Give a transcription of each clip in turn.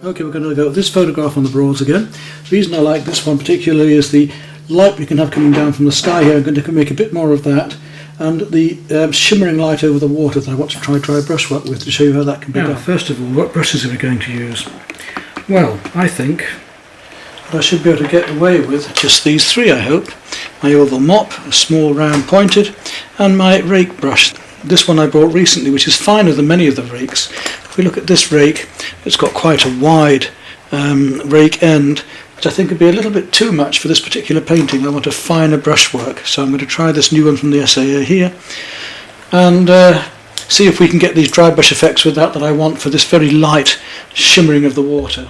Okay, we're going to go with this photograph on the Broads again. The reason I like this one particularly is the light we can have coming down from the sky here. I'm going to make a bit more of that, and the shimmering light over the water that I want to try dry brushwork with to show you how that can be done. First of all, what brushes are we going to use? Well, I think I should be able to get away with just these three, I hope. My oval mop, a small round pointed, and my rake brush. This one I bought recently, which is finer than many of the rakes. If we look at this rake, it's got quite a wide rake end, which I think would be a little bit too much for this particular painting. I want a finer brushwork, so I'm going to try this new one from the SAA here, and see if we can get these dry brush effects with that I want for this very light shimmering of the water.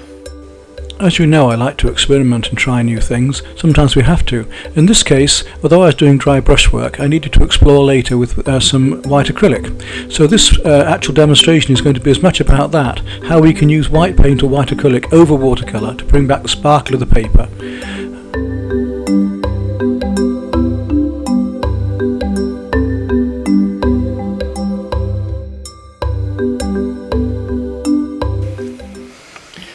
As you know, I like to experiment and try new things. Sometimes we have to. In this case, although I was doing dry brushwork, I needed to explore later with some white acrylic. So this actual demonstration is going to be as much about that, how we can use white paint or white acrylic over watercolour to bring back the sparkle of the paper.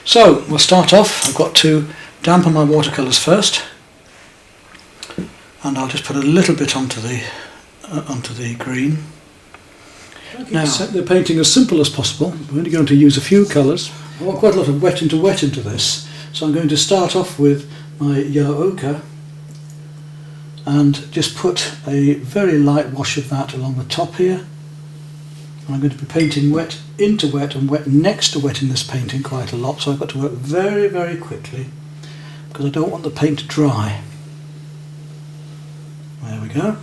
So we'll start off. I've got to dampen my watercolours first, and I'll just put a little bit onto the green. Now, set the painting as simple as possible. We're only going to use a few colours. I want quite a lot of wet into this, so I'm going to start off with my yellow ochre and just put a very light wash of that along the top here. I'm going to be painting wet into wet and wet next to wet in this painting quite a lot, so I've got to work very, very quickly because I don't want the paint to dry. There we go.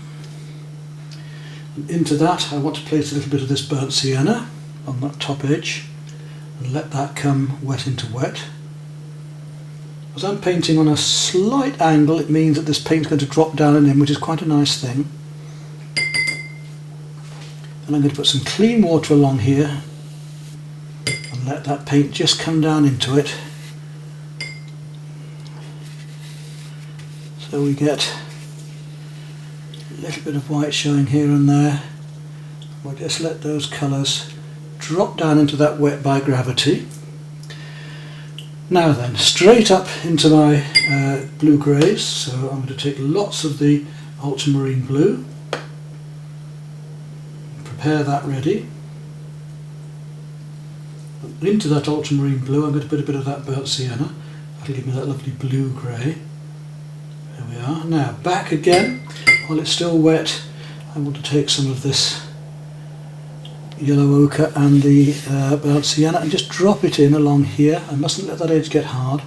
And into that I want to place a little bit of this burnt sienna on that top edge and let that come wet into wet. As I'm painting on a slight angle, it means that this paint's going to drop down and in, which is quite a nice thing. And I'm going to put some clean water along here and let that paint just come down into it. So we get a little bit of white showing here and there. We'll just let those colours drop down into that wet by gravity. Now then, straight up into my blue greys. So I'm going to take lots of the ultramarine blue. Prepare that ready. Into that ultramarine blue I'm going to put a bit of that burnt sienna. That'll give me that lovely blue grey. There we are. Now back again, while it's still wet, I want to take some of this yellow ochre and the burnt sienna and just drop it in along here. I mustn't let that edge get hard.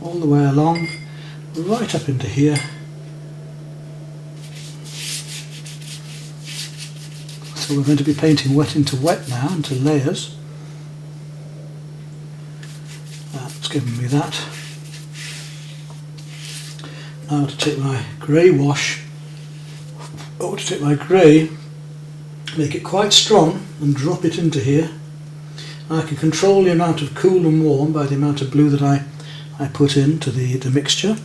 All the way along, right up into here. So we're going to be painting wet into wet now, into layers. That's given me that. Now to take my grey wash, to take my grey, make it quite strong and drop it into here. And I can control the amount of cool and warm by the amount of blue that I put into the mixture.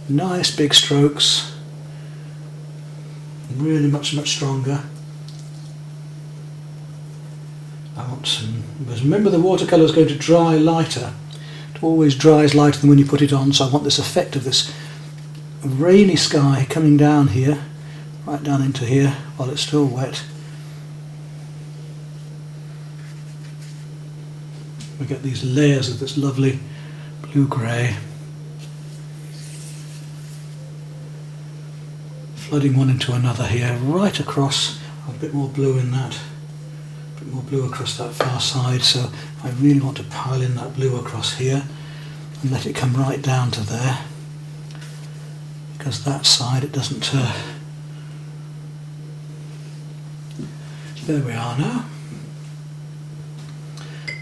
Nice big strokes, really much stronger. I want some, but remember the watercolour is going to dry lighter. It always dries lighter than when you put it on, so I want this effect of this rainy sky coming down here, right down into here while it's still wet. We get these layers of this lovely blue-grey, flooding one into another here, right across. A bit more blue in that. More blue across that far side, so I really want to pile in that blue across here and let it come right down to there, because that side it doesn't there we are now.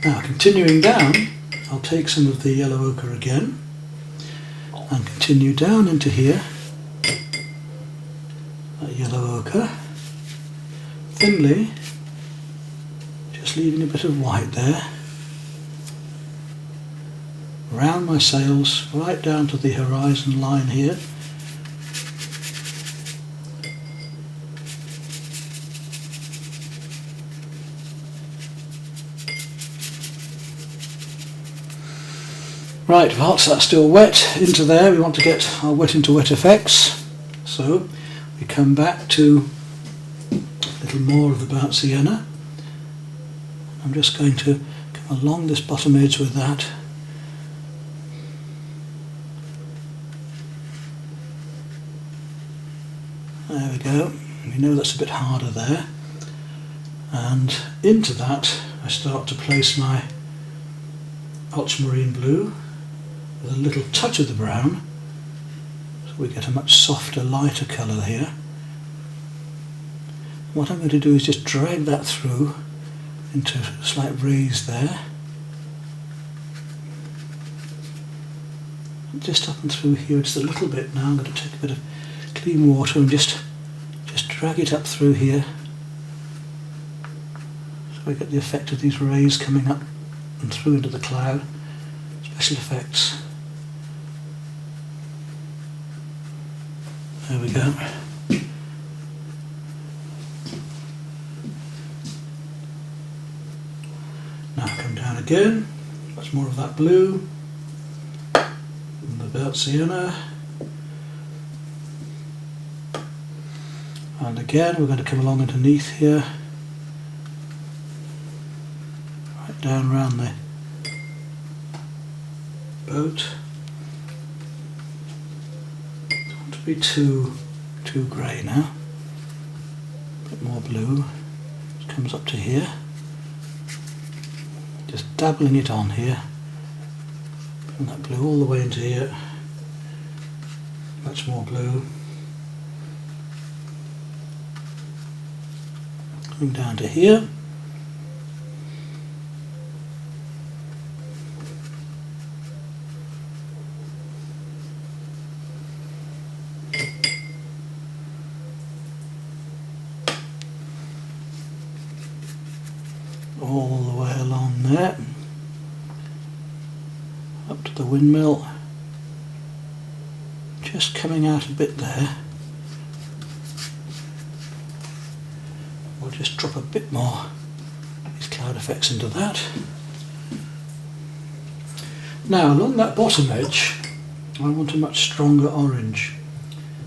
Now continuing down, I'll take some of the yellow ochre again and continue down into here, that yellow ochre, thinly, just leaving a bit of white there. around my sails, right down to the horizon line here. Right, whilst that's still wet, into there we want to get our wet into wet effects. So we come back to a little more of the burnt sienna. I'm just going to come along this bottom edge with that. There we go. We know that's a bit harder there. And into that I start to place my ultramarine blue with a little touch of the brown, so we get a much softer, lighter colour here. What I'm going to do is just drag that through into a slight raise there, just up and through here just a little bit. Now I'm going to take a bit of clean water and just drag it up through here, so we get the effect of these rays coming up and through into the cloud. Special effects. There we go. Now come down again, much more of that blue, and the burnt sienna. And again we're going to come along underneath here, right down around the boat. Don't want to be too grey now. A bit more blue. It comes up to here. Just dabbling it on here. Bring that blue all the way into here. Much more blue. Coming down to here. All the way along there, up to the windmill, just coming out a bit there. We'll just drop a bit more of these cloud effects into that. Now along that bottom edge I want a much stronger orange,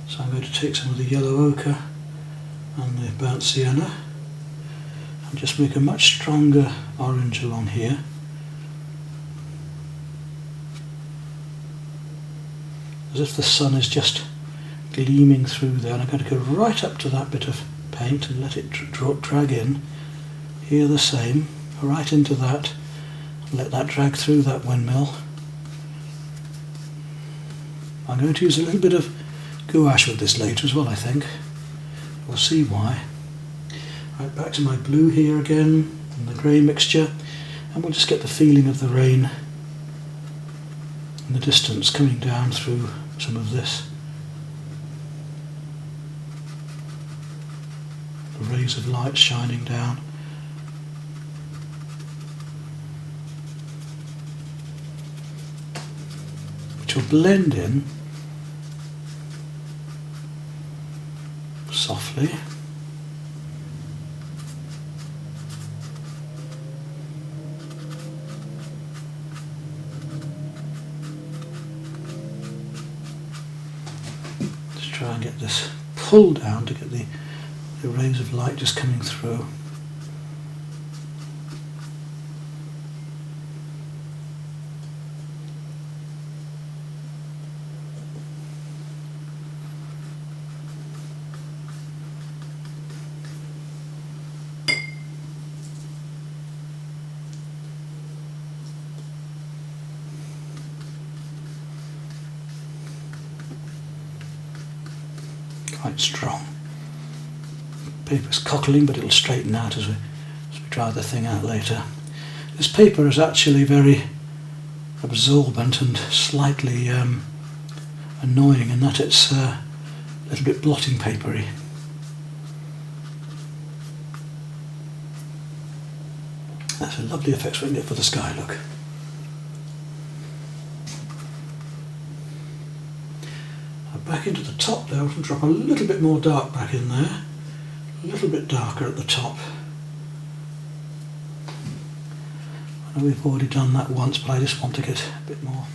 so I'm going to take some of the yellow ochre and the burnt sienna and just make a much stronger orange along here. As if the sun is just gleaming through there, and I'm going to go right up to that bit of paint and let it drag in. Here the same, right into that, and let that drag through that windmill. I'm going to use a little bit of gouache with this later as well, I think. We'll see why. Right, back to my blue here again, and the grey mixture, and we'll just get the feeling of the rain in the distance coming down through some of this. The rays of light shining down. Which will blend in softly. Try and get this pull down to get the rays of light just coming through. Quite strong. Paper's cockling, but it'll straighten out as we dry the thing out later. This paper is actually very absorbent and slightly annoying in that it's a little bit blotting papery. That's a lovely effect we can get for the sky look. back into the top there, and drop a little bit more dark back in there, a little bit darker at the top. I know we've already done that once, but I just want to get a bit more.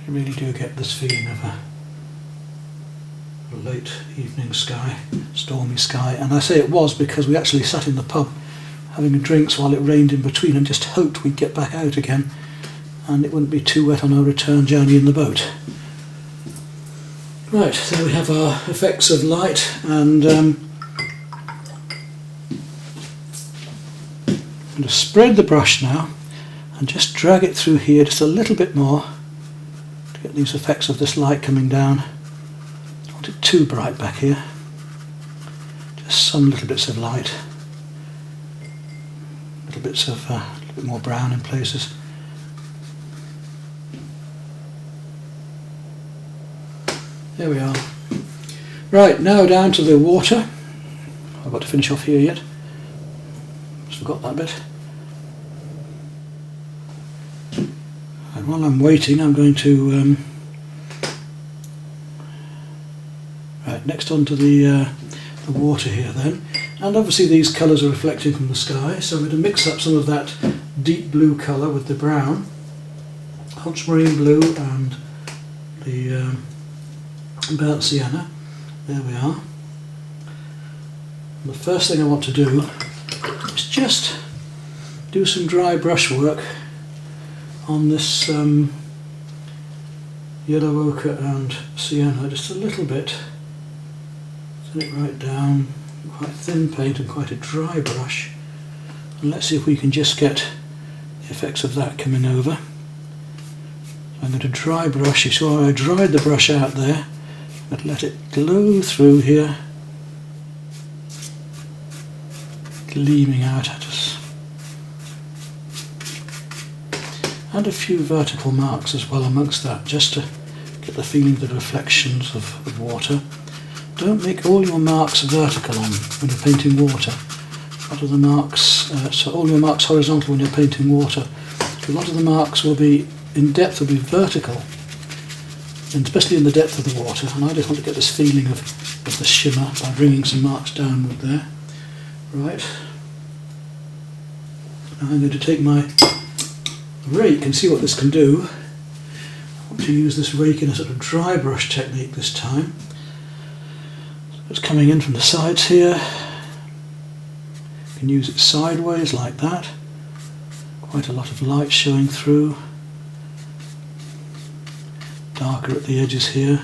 You really do get this feeling of a late evening sky, stormy sky, and I say it was because we actually sat in the pub having drinks while it rained in between and just hoped we'd get back out again and it wouldn't be too wet on our return journey in the boat. Right, so we have our effects of light, and I'm going to spread the brush now and just drag it through here just a little bit more to get these effects of this light coming down. Don't want it too bright back here, just some little bits of light, little bits of a little bit more brown in places. There we are. Right, now down to the water. I've got to finish off here yet. Just forgot that bit. And while I'm waiting, I'm going to right, next on to the water here then. And obviously these colours are reflecting from the sky, so I'm going to mix up some of that deep blue colour with the brown, ultramarine blue and the burnt sienna. There we are. And the first thing I want to do is just do some dry brush work on this yellow ochre and sienna, just a little bit. Set it right down, quite thin paint and quite a dry brush. And let's see if we can just get the effects of that coming over. I'm going to dry brush. You saw I dried the brush out there. But let it glow through here, gleaming out at us. And a few vertical marks as well amongst that, just to get the feeling of the reflections of water. Don't make all your marks vertical on when you're painting water. A lot of the marks, so all your marks horizontal when you're painting water. A lot of the marks will be in depth, will be vertical, and especially in the depth of the water, and I just want to get this feeling of the shimmer by bringing some marks downward there. Right, now I'm going to take my rake and see what this can do. I want to use this rake in a sort of dry brush technique this time. So it's coming in from the sides here. You can use it sideways like that. Quite a lot of light showing through. Darker at the edges here.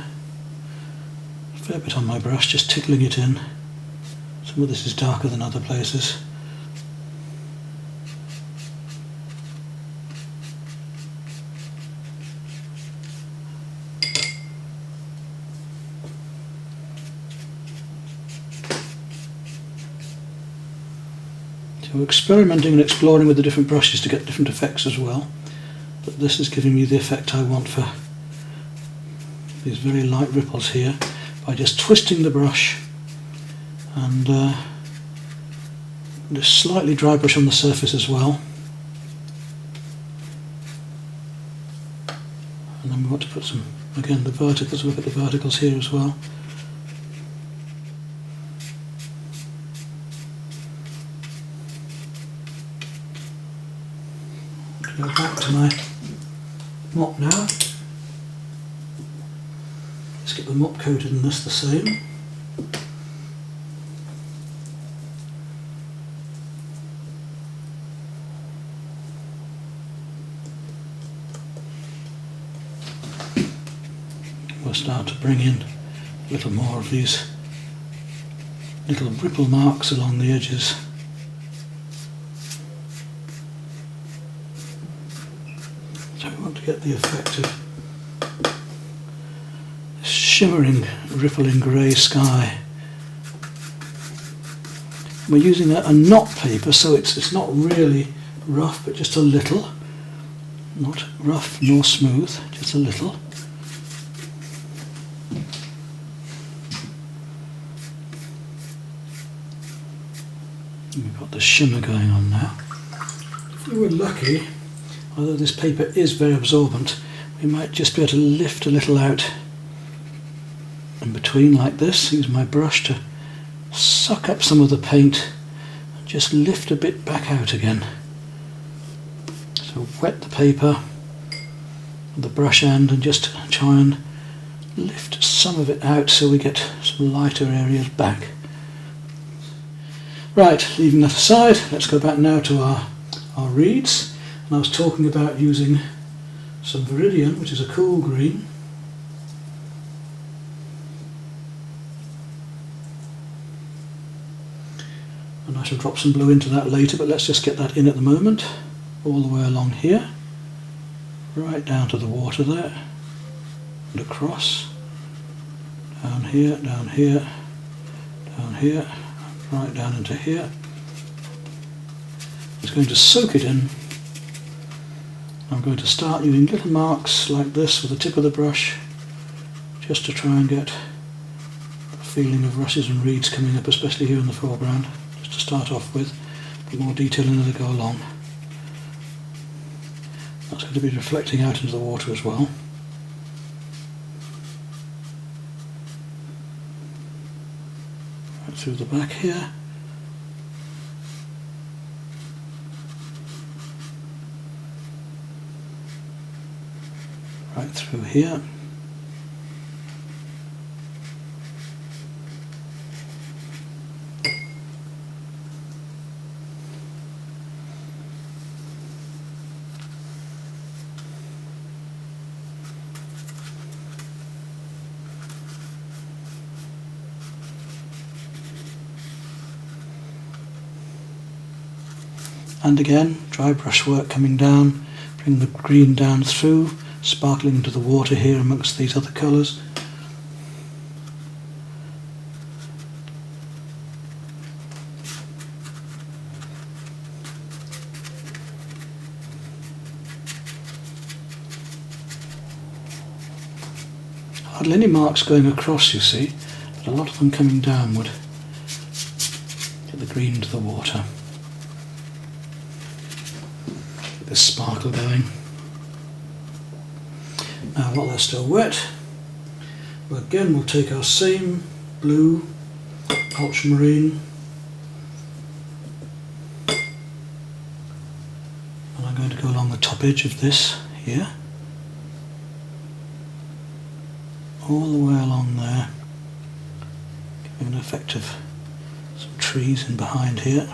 A fair bit on my brush, just tickling it in. Some of this is darker than other places. So we're experimenting and exploring with the different brushes to get different effects as well. But this is giving me the effect I want for these very light ripples here by just twisting the brush and just slightly dry brush on the surface as well. And then we want to put some, again, the verticals, look at the verticals here as well. Go back to my mop now. Let's get the mop coated in this the same. We'll start to bring in a little more of these little ripple marks along the edges. So we want to get the effect of shimmering, rippling grey sky. We're using a knot paper, so it's not really rough, but just a little. Not rough nor smooth, just a little. And we've got the shimmer going on now. If we were lucky, although this paper is very absorbent, we might just be able to lift a little out in between like this. Use my brush to suck up some of the paint and just lift a bit back out again. So wet the paper with the brush end and just try and lift some of it out so we get some lighter areas back. Right, leaving that aside, let's go back now to our reeds. And I was talking about using some Viridian, which is a cool green. And I shall drop some blue into that later, but let's just get that in at the moment. All the way along here, right down to the water there, and across, down here, down here, down here, right down into here. It's going to soak it in. I'm going to start using little marks like this with the tip of the brush, just to try and get the feeling of rushes and reeds coming up, especially here in the foreground, just to start off with, a bit more detail in as I go along. That's going to be reflecting out into the water as well. Right through the back here. Right through here. And again, dry brush work coming down, bring the green down through, sparkling into the water here amongst these other colours. Hardly any marks going across, you see, but a lot of them coming downward. Get the green into the water. Get this sparkle going. Now while they're still wet, again we'll take our same blue, ultramarine, and I'm going to go along the top edge of this here, all the way along there, giving an effect of some trees in behind here.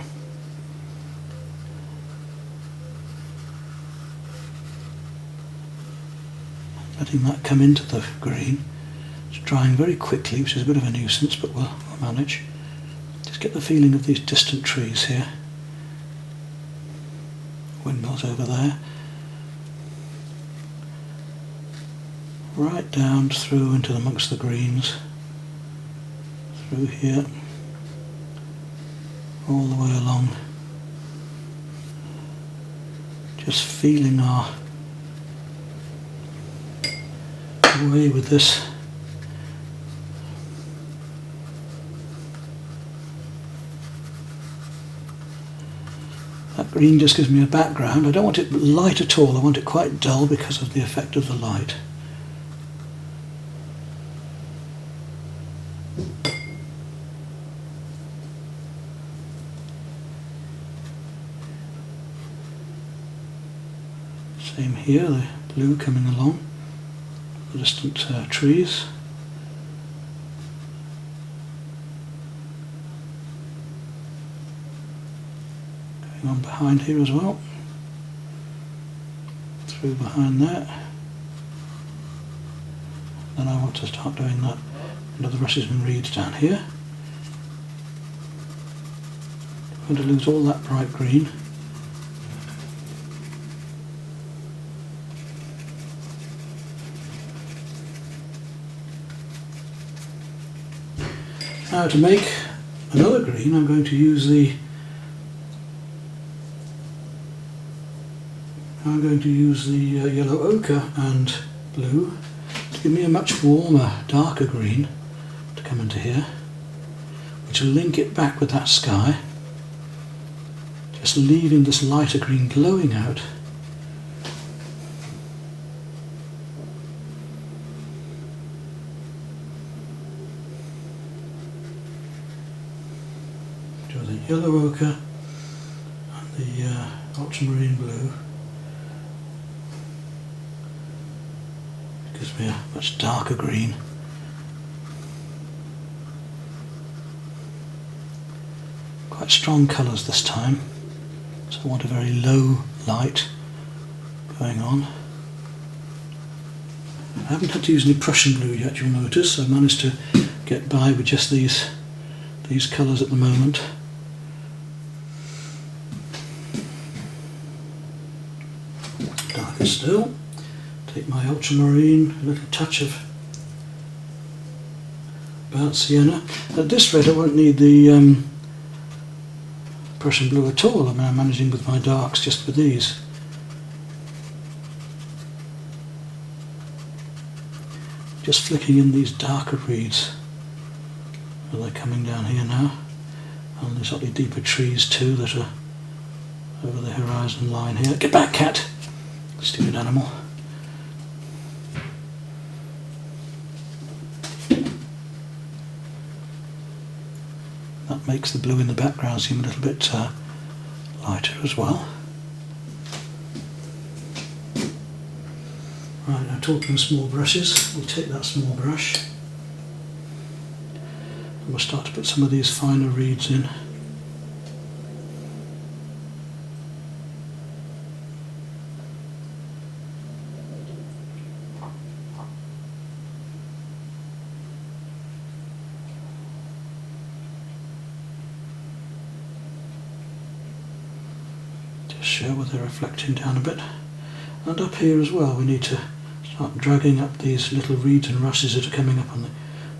Letting that come into the green. It's drying very quickly, which is a bit of a nuisance, but we'll manage. Just get the feeling of these distant trees here. Windmills over there. Right down through into amongst the greens. Through here. All the way along. Just feeling our way with this. That green just gives me a background. I don't want it light at all, I want it quite dull because of the effect of the light. Same here, the blue coming along. Distant trees. Going on behind here as well. Through behind there. Then I want to start doing that into the rushes and reeds down here. I'm going to lose all that bright green. Now to make another green, I'm going to use the yellow ochre and blue to give me a much warmer, darker green to come into here, which will link it back with that sky, just leaving this lighter green glowing out do the yellow ochre and the ultramarine blue. Gives me a much darker green. Quite strong colours this time, so I want a very low light going on. I haven't had to use any Prussian blue yet, you'll notice. I managed to get by with just these colours at the moment. Darker still. Take my ultramarine, a little touch of burnt sienna. At this rate I won't need the Prussian blue at all. I mean, I'm managing with my darks just with these. Just flicking in these darker reeds. Are they coming down here now? And there's slightly deeper trees too that are over the horizon line here. Get back, cat! Stupid animal. That makes the blue in the background seem a little bit lighter as well. Right, now talking of small brushes, we'll take that small brush and we'll start to put some of these finer reeds in. Show where they're reflecting down a bit, and up here as well we need to start dragging up these little reeds and rushes that are coming up on the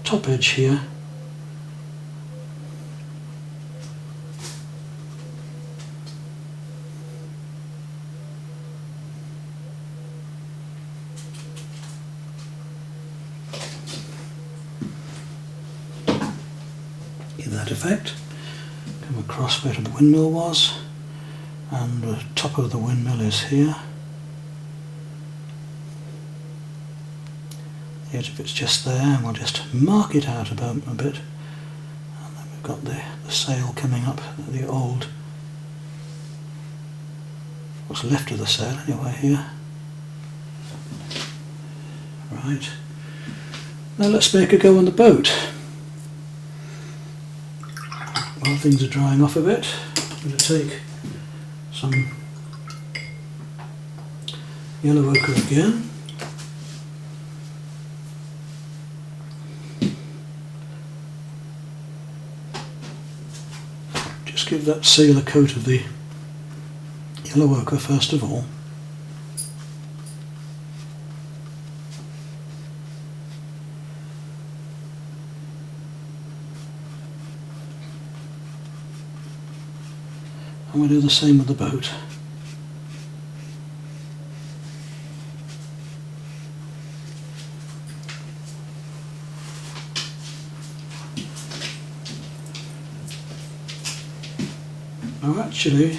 top edge here. Give that effect. Come across where the windmill was. And the top of the windmill is here. The edge of it's just there, and we'll just mark it out about a bit. And then we've got the sail coming up, the old, what's left of the sail anyway here. Right. Now let's make a go on the boat. While things are drying off a bit, I'm going to take some yellow ochre again. Just give that sail a coat of the yellow ochre first of all. And we'll do the same with the boat. Now actually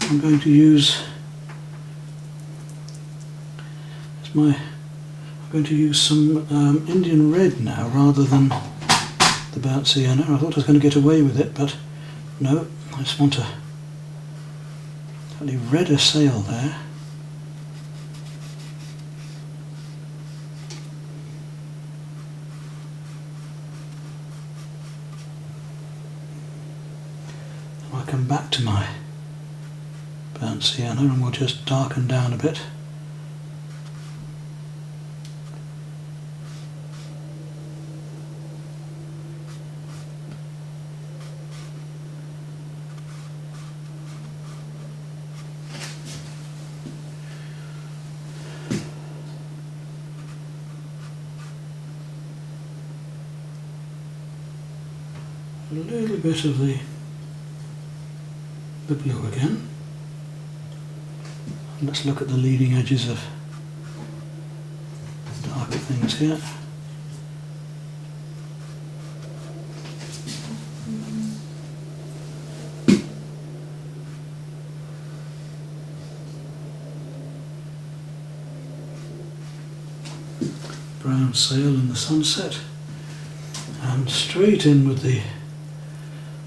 I'm going to use some Indian red now rather than the burnt sienna. I thought I was going to get away with it, but no. I just want a slightly redder sail there. I'll come back to my burnt sienna and we'll just darken down a bit. A little bit of the blue again. And let's look at the leading edges of darker things here. Brown sail in the sunset, and straight in with the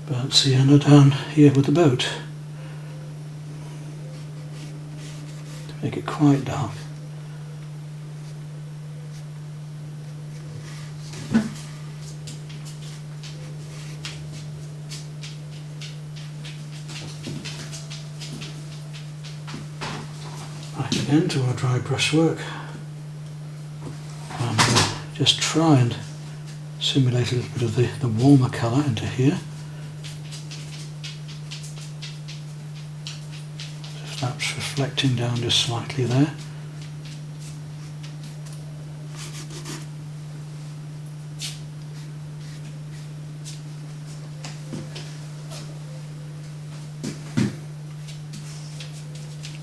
burnt sienna down here with the boat to make it quite dark. Back again to our dry brushwork, and just try and simulate a little bit of the warmer colour into here. If that's reflecting down just slightly there.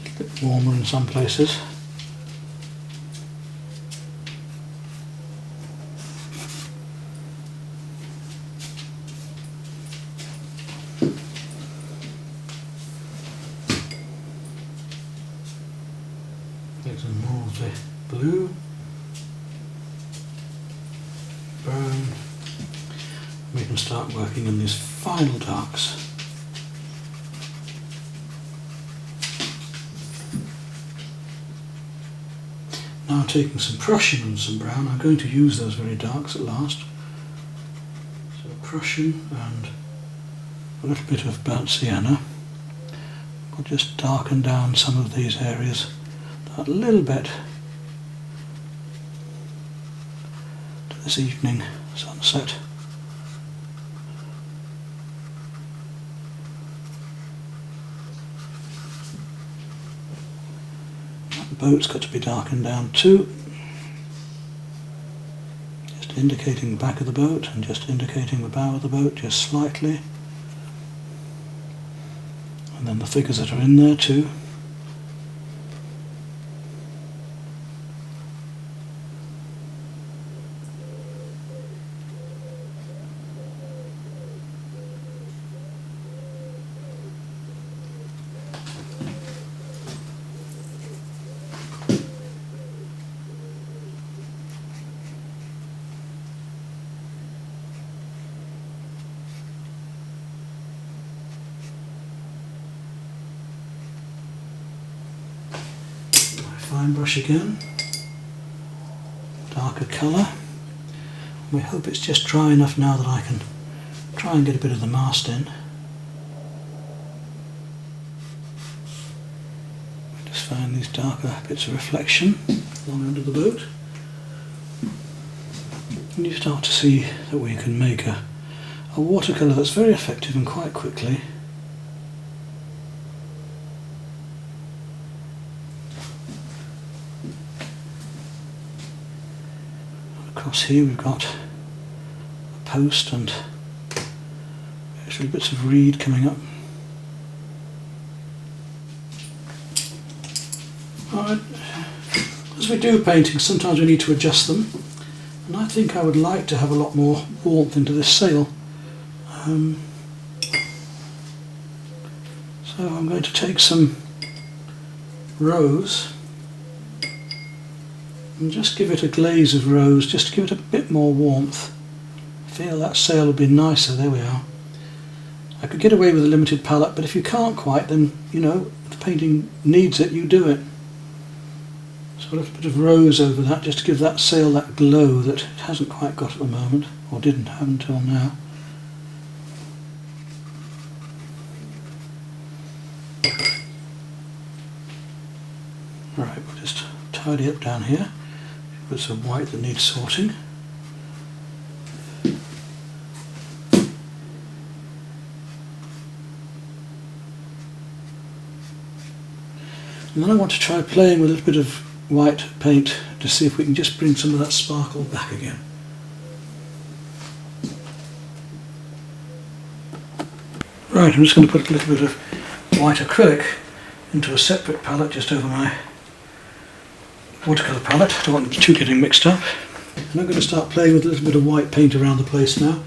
A bit warmer in some places. There's more of the blue, brown. We can start working on these final darks. Now taking some Prussian and some brown, I'm going to use those very darks at last. So Prussian and a little bit of burnt sienna. I'll just darken down some of these areas a little bit to this evening sunset. The boat's got to be darkened down too. Just indicating the back of the boat and just indicating the bow of the boat just slightly. And then the figures that are in there too. Fine brush again, darker colour. We hope it's just dry enough now that I can try and get a bit of the mast in. Just find these darker bits of reflection along under the boat. And you start to see that we can make a watercolour that's very effective and quite quickly. Across here we've got a post and little bits of reed coming up. Alright, as we do painting, sometimes we need to adjust them, and I think I would like to have a lot more warmth into this sail. So I'm going to take some rose and just give it a glaze of rose, just to give it a bit more warmth. I feel that sail would be nicer. There we are. I could get away with a limited palette, but if you can't quite, then, you know, if the painting needs it, you do it. So a little bit of rose over that, just to give that sail that glow that it hasn't quite got at the moment, or didn't have until now. Right, we'll just tidy up down here. Put some white that needs sorting. And then I want to try playing with a little bit of white paint to see if we can just bring some of that sparkle back again. Right, I'm just going to put a little bit of white acrylic into a separate palette just over my watercolour palette. I don't want the two getting mixed up. And I'm going to start playing with a little bit of white paint around the place now,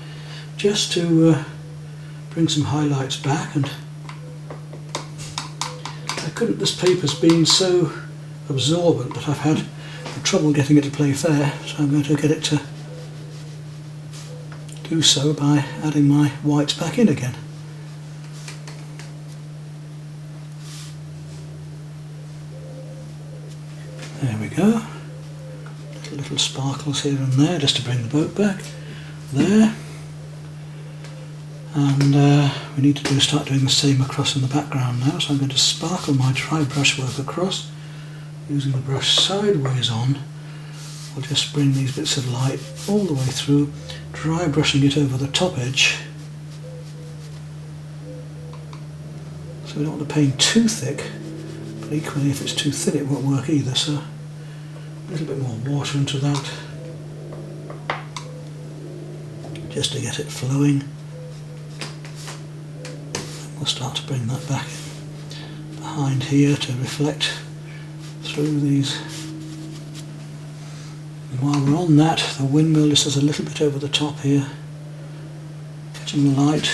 just to bring some highlights back. And this paper's been so absorbent that I've had trouble getting it to play fair, so I'm going to get it to do so by adding my whites back in again. There we go. Little sparkles here and there just to bring the boat back. There. And we need to start doing the same across in the background now, so I'm going to sparkle my dry brushwork across using the brush sideways on. I'll just bring these bits of light all the way through, dry brushing it over the top edge. So we don't want to paint too thick, but equally if it's too thin it won't work either, so a little bit more water into that just to get it flowing. We'll start to bring that back behind here to reflect through these. And while we're on that, the windmill just has a little bit over the top here, catching the light.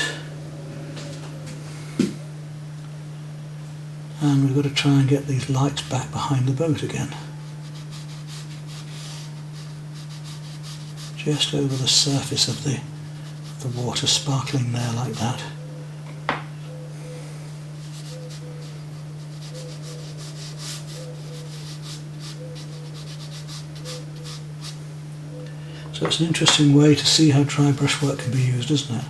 And we've got to try and get these lights back behind the boat again. Just over the surface of the water, sparkling there like that. So it's an interesting way to see how dry brushwork can be used, isn't it?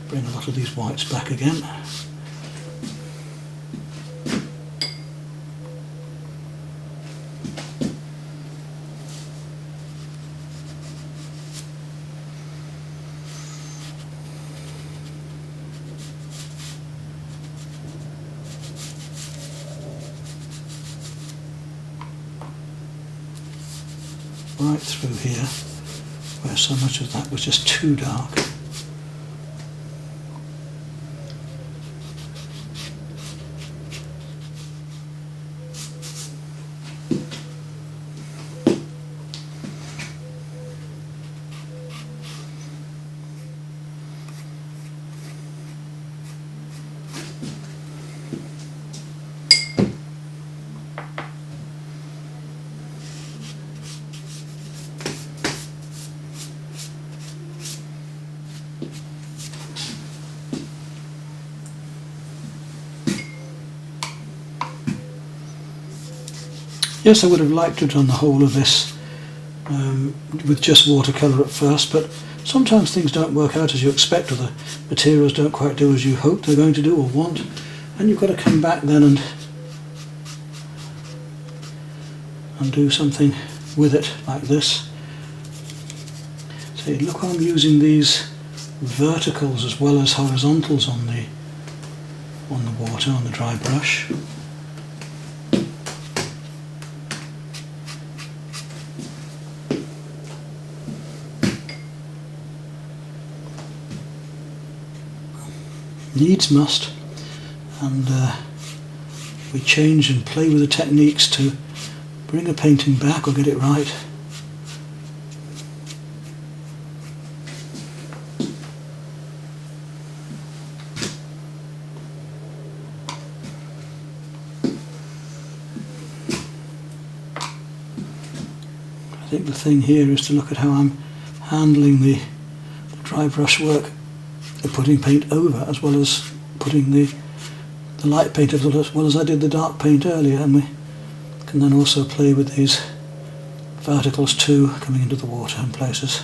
Bring a lot of these whites back again. Right through here, where so much of that was just too dark. Yes, I would have liked to have done the whole of this with just watercolour at first, but sometimes things don't work out as you expect, or the materials don't quite do as you hope they're going to do or want, and you've got to come back then and do something with it like this. So look, I'm using these verticals as well as horizontals on the water, on the dry brush. Needs must, and we change and play with the techniques to bring a painting back or get it right. I think the thing here is to look at how I'm handling the dry brush work, putting paint over as well as putting the light paint as well as I did the dark paint earlier, and we can then also play with these verticals too, coming into the water in places.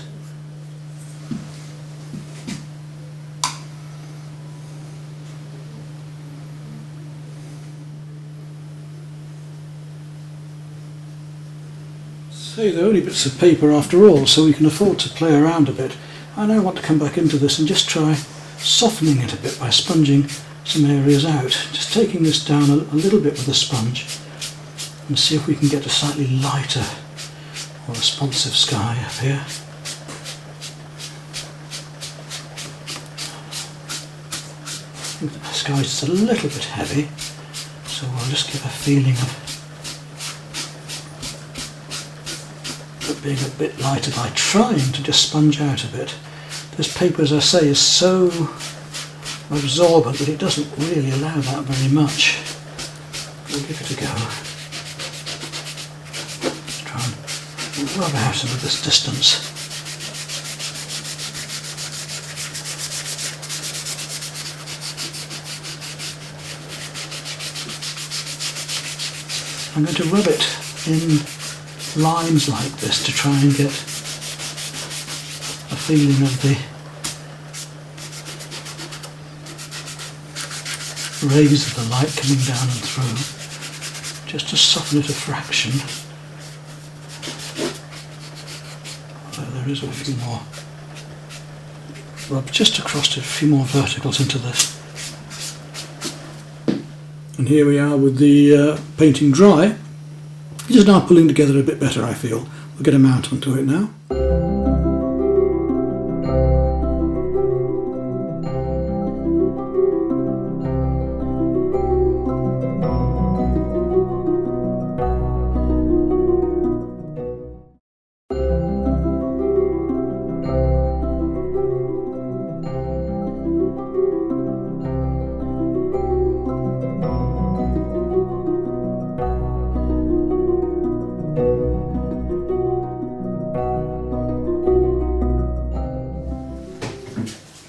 So they're only bits of paper after all, so we can afford to play around a bit. I now want to come back into this and just try softening it a bit by sponging some areas out. Just taking this down a little bit with a sponge and see if we can get a slightly lighter or responsive sky up here. I think the sky is just a little bit heavy, so we'll just give a feeling of it being a bit lighter by trying to just sponge out a bit. This paper, as I say, is so absorbent that it doesn't really allow that very much. We'll give it a go. Let's try and rub out some of this distance. I'm going to rub it in lines like this to try and get a feeling of the rays of the light coming down and through, just to soften it a fraction. Although there is a few more. Rub just across a few more verticals into this. And here we are with the painting dry. It is now pulling together a bit better, I feel. We'll get a mount onto it now.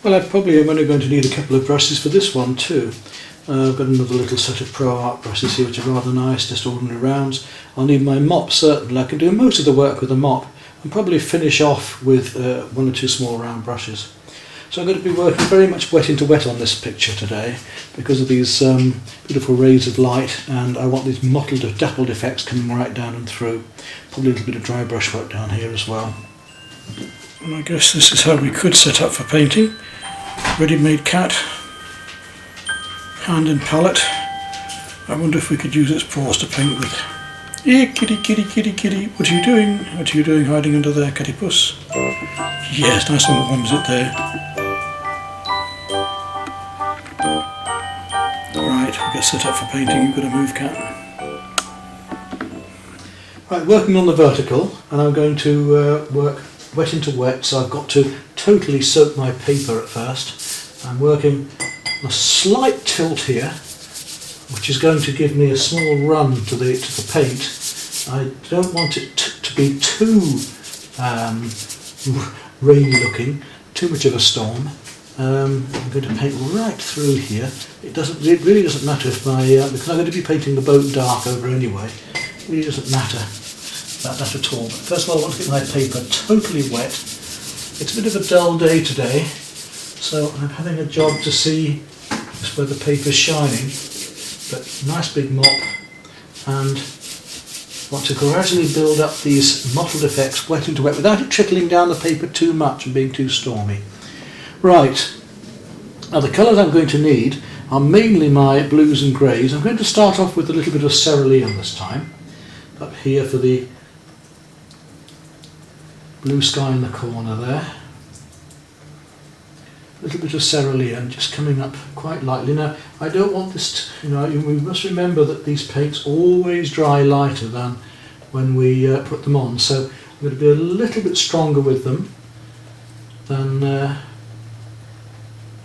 Well, I probably am only going to need a couple of brushes for this one too. I've got another little set of Pro Art brushes here which are rather nice, just ordinary rounds. I'll need my mop certainly. I can do most of the work with a mop and probably finish off with one or two small round brushes. So I'm going to be working very much wet into wet on this picture today because of these beautiful rays of light, and I want these mottled, dappled effects coming right down and through. Probably a little bit of dry brush work down here as well. And I guess this is how we could set up for painting. Ready-made cat, hand and palette. I wonder if we could use its paws to paint with. Here, kitty, kitty, kitty, kitty. What are you doing? What are you doing hiding under there, kitty puss? Yes, nice and warm, is it there? Right, we'll get set up for painting. You've got to move, cat. Right, working on the vertical, and I'm going to work wet into wet, so I've got to totally soak my paper at first. I'm working on a slight tilt here, which is going to give me a small run to the paint. I don't want it to be too rainy looking, too much of a storm. I'm going to paint right through here. It really doesn't matter if because I'm going to be painting the boat dark over anyway. It really doesn't matter about that at all. But first of all, I want to get my paper totally wet. It's a bit of a dull day today, so I'm having a job to see just where the paper's shining. But nice big mop, and want to gradually build up these mottled effects wet into wet without it trickling down the paper too much and being too stormy. Right, now the colours I'm going to need are mainly my blues and greys. I'm going to start off with a little bit of cerulean this time, up here for the blue sky in the corner there. A little bit of cerulean just coming up quite lightly. Now, I don't want this to, we must remember that these paints always dry lighter than when we put them on, so I'm going to be a little bit stronger with them than you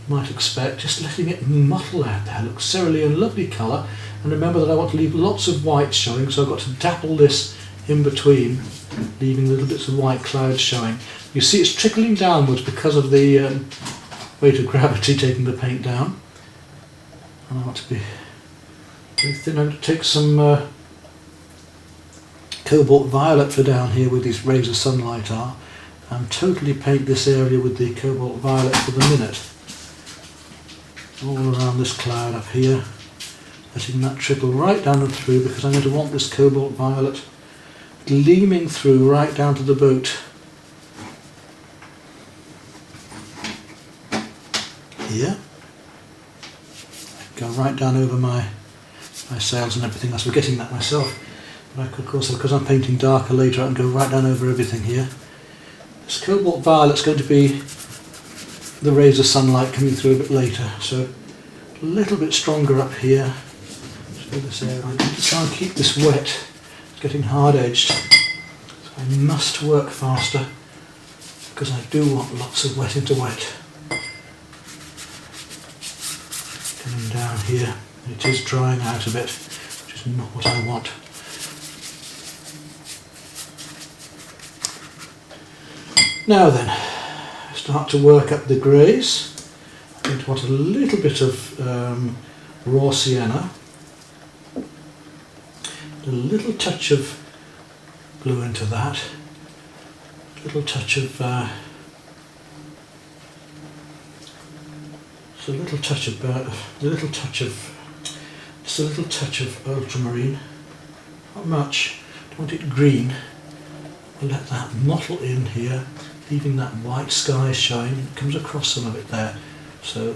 might expect, just letting it mottle out there. Look, cerulean, lovely colour, and remember that I want to leave lots of white showing, so I've got to dapple this in between, leaving little bits of white clouds showing. You see it's trickling downwards because of the weight of gravity taking the paint down, and I want to be very thin. I'm going to take some cobalt violet for down here where these rays of sunlight are, and totally paint this area with the cobalt violet for the minute, all around this cloud up here, letting that trickle right down and through, because I'm going to want this cobalt violet gleaming through right down to the boat. Here, go right down over my sails and everything else. I'm forgetting that myself, but I could, of course, because I'm painting darker later, I can go right down over everything here. This cobalt violet's going to be the rays of sunlight coming through a bit later, so a little bit stronger up here. This area. I need to try and keep this wet. It's getting hard edged, so I must work faster because I do want lots of wet into wet. Coming down here, it is drying out a bit, which is not what I want. Now then, start to work up the greys. I'm going to want a little bit of raw sienna. A little touch of blue into that. A little touch of just a little touch of ultramarine. Not much. Don't want it green. We'll let that mottle in here, leaving that white sky shine. It comes across some of it there. So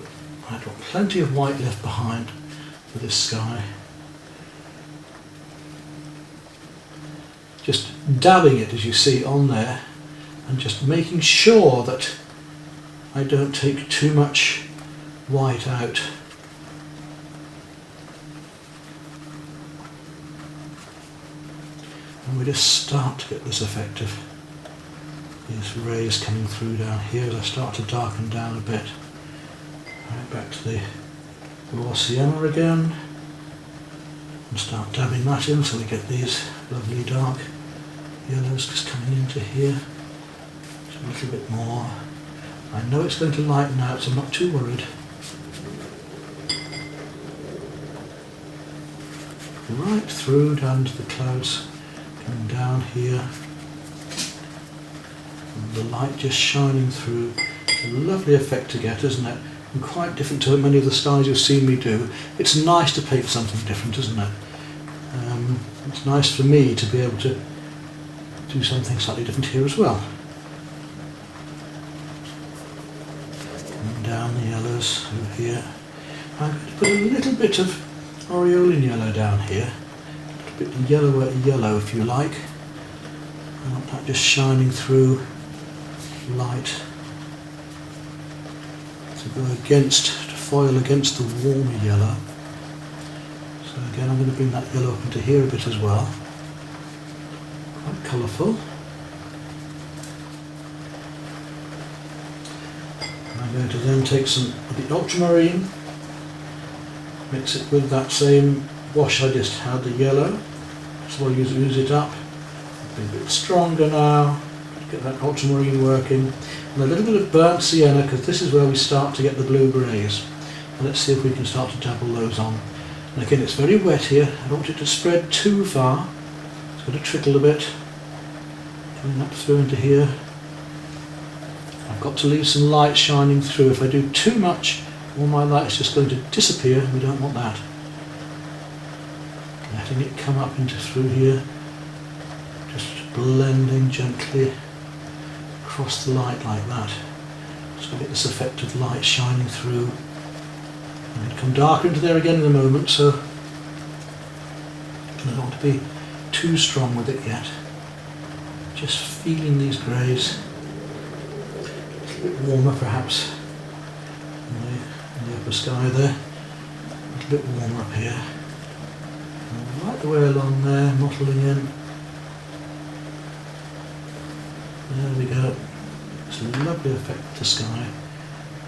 I've got plenty of white left behind for this sky. Just dabbing it, as you see, on there, and just making sure that I don't take too much white out. And we just start to get this effect of these rays coming through down here as I start to darken down a bit. Right, back to the raw sienna again, and start dabbing that in so we get these lovely dark yellows just coming into here. Just a little bit more. I know it's going to lighten out, so I'm not too worried. Right through down to the clouds coming down here. And the light just shining through. It's a lovely effect to get, isn't it? And quite different to many of the styles you've seen me do. It's nice to paint something different, isn't it? It's nice for me to be able to do something slightly different here as well. Coming down the yellows over here. I'm going to put a little bit of aureolin yellow down here. A little bit yellower yellow, if you like. I want that just shining through light to go against, to foil against the warmer yellow. So again, I'm going to bring that yellow up into here a bit as well. Quite colourful. And I'm going to then take some of the ultramarine, mix it with that same wash I just had, the yellow. So I'll use it up. Be a bit stronger now, get that ultramarine working. And a little bit of burnt sienna, because this is where we start to get the blue greys. And let's see if we can start to dabble those on. And again, it's very wet here. I don't want it to spread too far. It's going to trickle a bit. Coming up through into here. I've got to leave some light shining through. If I do too much, all my light is just going to disappear. We don't want that. Letting it come up into through here. Just blending gently across the light like that. So we get this effect of light shining through. And it'll come darker into there again in a moment, so I don't want to be too strong with it yet. Just feeling these greys. It's a bit warmer perhaps in the upper sky there. A little bit warmer up here. And right the way along there, mottling in. There we go. It's a lovely effect of the sky.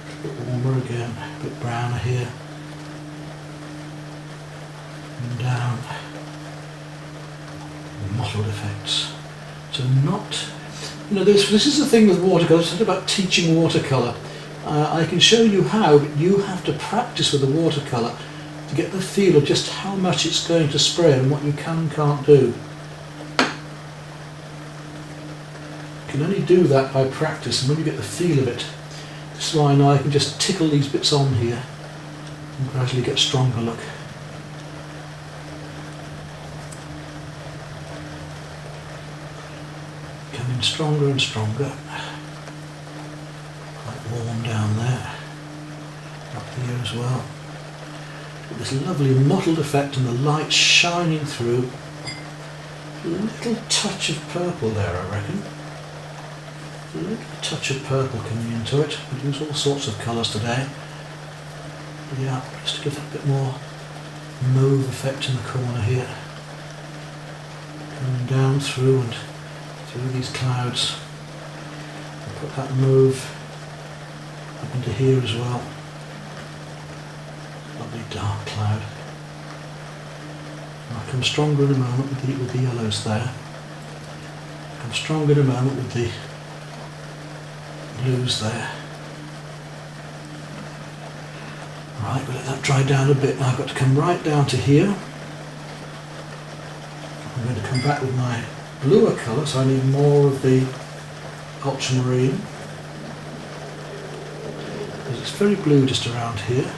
A bit warmer again, a bit browner here. And down. Mottled effects. So not, this is the thing with watercolour. It's not about teaching watercolour. I can show you how, but you have to practice with the watercolour to get the feel of just how much it's going to spray and what you can and can't do. You can only do that by practice, and when you get the feel of it, this is why I know I can just tickle these bits on here and gradually get a stronger look. Coming stronger and stronger. Quite warm down there. Up here as well. Get this lovely mottled effect and the light shining through. A little touch of purple there, I reckon. A little touch of purple coming into it. We use all sorts of colours today. But yeah, just to give it a bit more mauve effect in the corner here. Coming down through and through these clouds. I'll put that mauve up into here as well. Lovely dark cloud. And I'll come stronger in a moment with the yellows there. Come stronger in a moment with the blues there. Right, we'll let that dry down a bit. Now I've got to come right down to here. I'm going to come back with my bluer colour, so I need more of the ultramarine, because it's very blue just around here.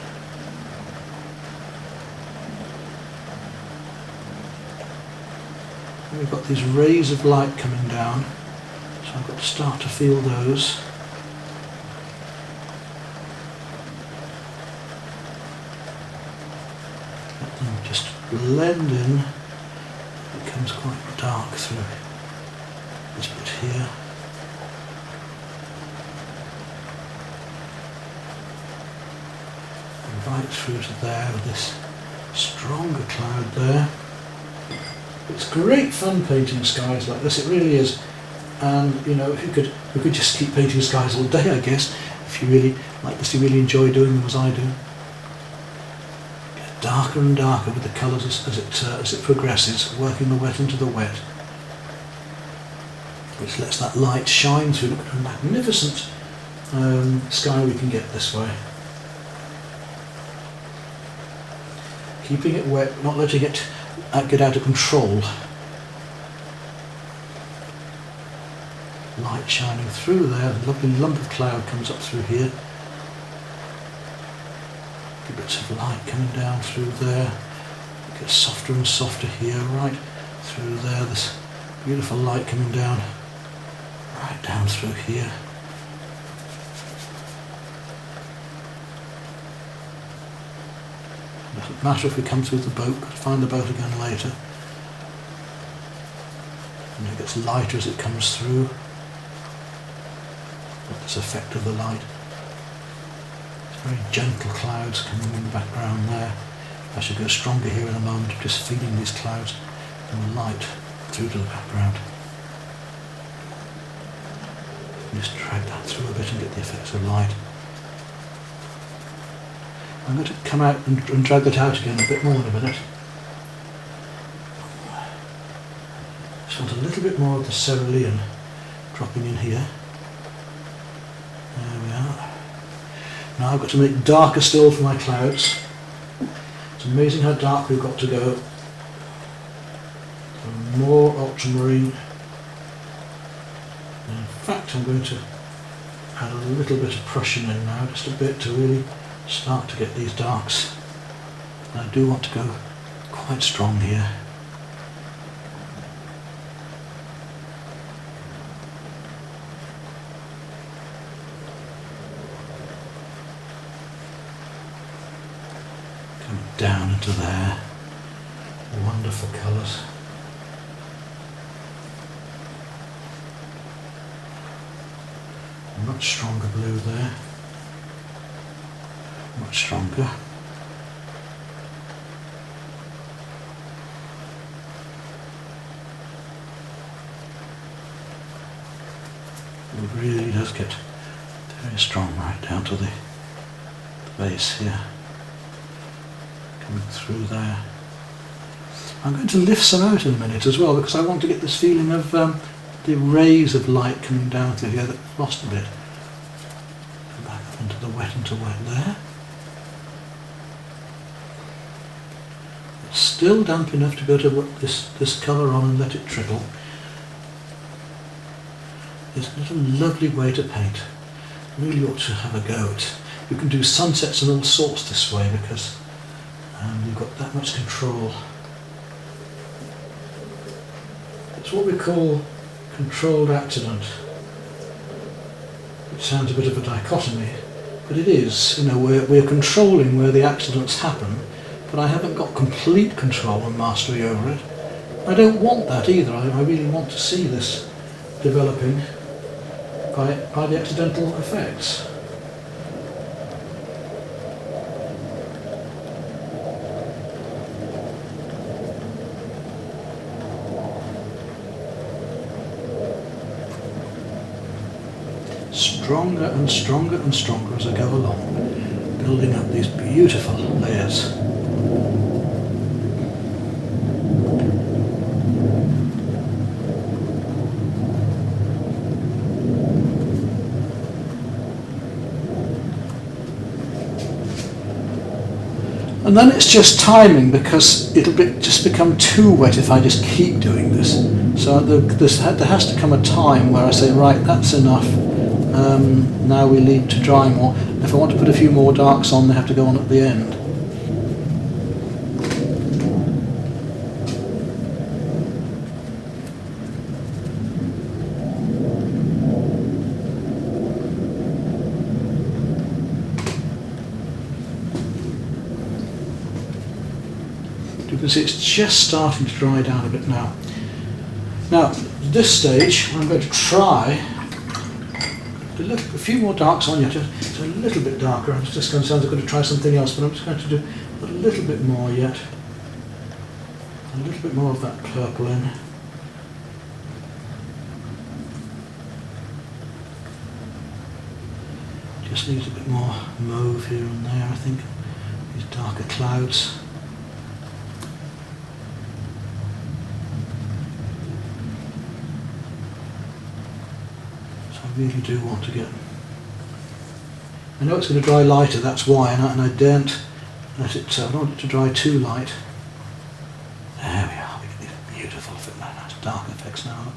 And we've got these rays of light coming down, so I've got to start to feel those. Let them just blend in. It becomes quite dark through this bit here. And right through to there with this stronger cloud there. It's great fun painting skies like this, it really is. And you know, we could just keep painting skies all day, I guess, if you really like this, you really enjoy doing them as I do. Get darker and darker with the colours as it progresses, working the wet into the wet, which lets that light shine through. Look at a magnificent sky we can get this way. Keeping it wet, not letting it get out of control. Light shining through there, a lovely lump of cloud comes up through here. Bits of light coming down through there. It gets softer and softer here, right through there. This beautiful light coming down, right down through here. It doesn't matter if we come through the boat, got to find the boat again later. And it gets lighter as it comes through. This effect of the light. It's very gentle clouds coming in the background there. I should go stronger here in a moment, just feeling these clouds and the light through to the background. Just drag that through a bit and get the effects of light. I'm going to come out and drag that out again a bit more in a minute. Just want a little bit more of the cerulean dropping in here. There we are. Now I've got to make darker still for my clouds. It's amazing how dark we've got to go. And more ultramarine. And in fact, I'm going to add a little bit of Prussian in now, just a bit, to really start to get these darks. And I do want to go quite strong here. Coming down into there. Wonderful colours. Much stronger blue there. Much stronger. It really does get very strong right down to the base here. Coming through there. I'm going to lift some out in a minute as well, because I want to get this feeling of the rays of light coming down through here that I've lost a bit. Come back up into the wet there. It's still damp enough to go to this colour on and let it trickle. Isn't it a lovely way to paint? Really ought to have a go at. You can do sunsets and all sorts this way, because you've got that much control. It's what we call controlled accident. It sounds a bit of a dichotomy, but it is. You know, we're controlling where the accidents happen, but I haven't got complete control and mastery over it. I don't want that either. I really want to see this developing by the accidental effects. Stronger and stronger and stronger as I go along, building up these beautiful layers. And then it's just timing, because it'll just become too wet if I just keep doing this. So there has to come a time where I say, right, that's enough. Now we leave to dry more. If I want to put a few more darks on, they have to go on at the end. You can see it's just starting to dry down a bit now. Now, at this stage, I'm going to try to look a few more darks on yet. It's a little bit darker. I'm just going to try something else, but I'm just going to do a little bit more yet. A little bit more of that purple in. Just needs a bit more mauve here and there, I think. These darker clouds. I really do want to get... I know it's going to dry lighter, that's why, and I daren't let it... I don't want it to dry too light. There we are, we get these beautiful, nice dark effects now.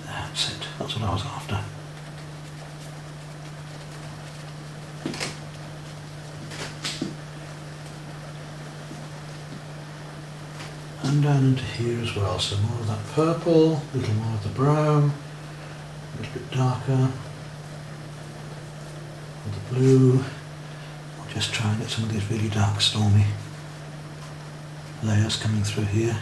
That's it, that's what I was after. And down into here as well, so more of that purple, a little more of the brown, a little bit darker, the blue. I'll just try and get some of these really dark stormy layers coming through here.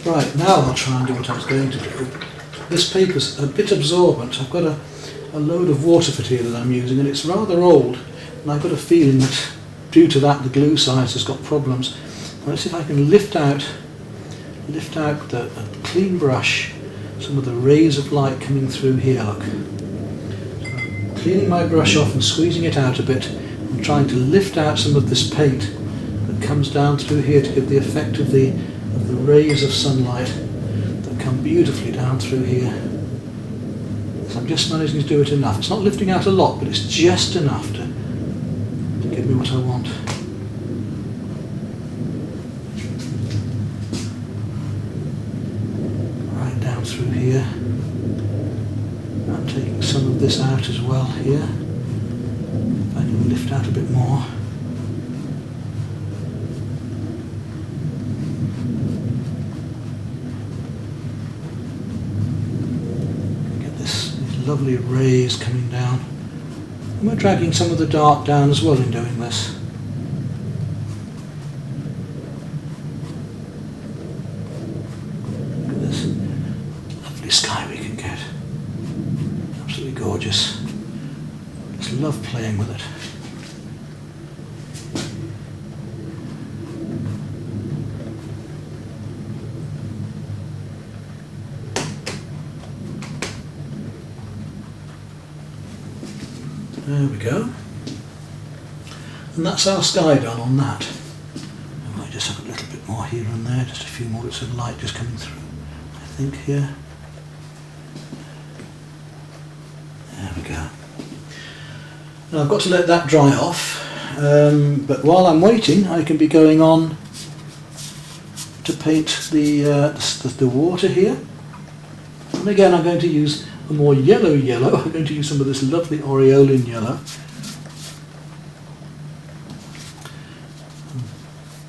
Right, now I'll try and do what I was going to do. This paper's a bit absorbent. I've got a load of water fatigue that I'm using, and it's rather old, and I've got a feeling that due to that the glue size has got problems. Let's see if I can lift out with a clean brush some of the rays of light coming through here, look. So I'm cleaning my brush off and squeezing it out a bit. I'm trying to lift out some of this paint that comes down through here to give the effect of the rays of sunlight that come beautifully down through here. So I'm just managing to do it enough. It's not lifting out a lot, but it's just enough to give me what I want. Right down through here. I'm taking some of this out as well here. If I can lift out a bit more. Lovely rays coming down, and we're dragging some of the dark down as well in doing this. Look at this lovely sky we can get, absolutely gorgeous. Just love playing with it. There we go. And that's our sky done on that. I might just have a little bit more here and there, just a few more bits of light just coming through, I think, here. There we go. Now I've got to let that dry off, but while I'm waiting I can be going on to paint the water here. And again I'm going to use a more yellow. I'm going to use some of this lovely aureolin yellow.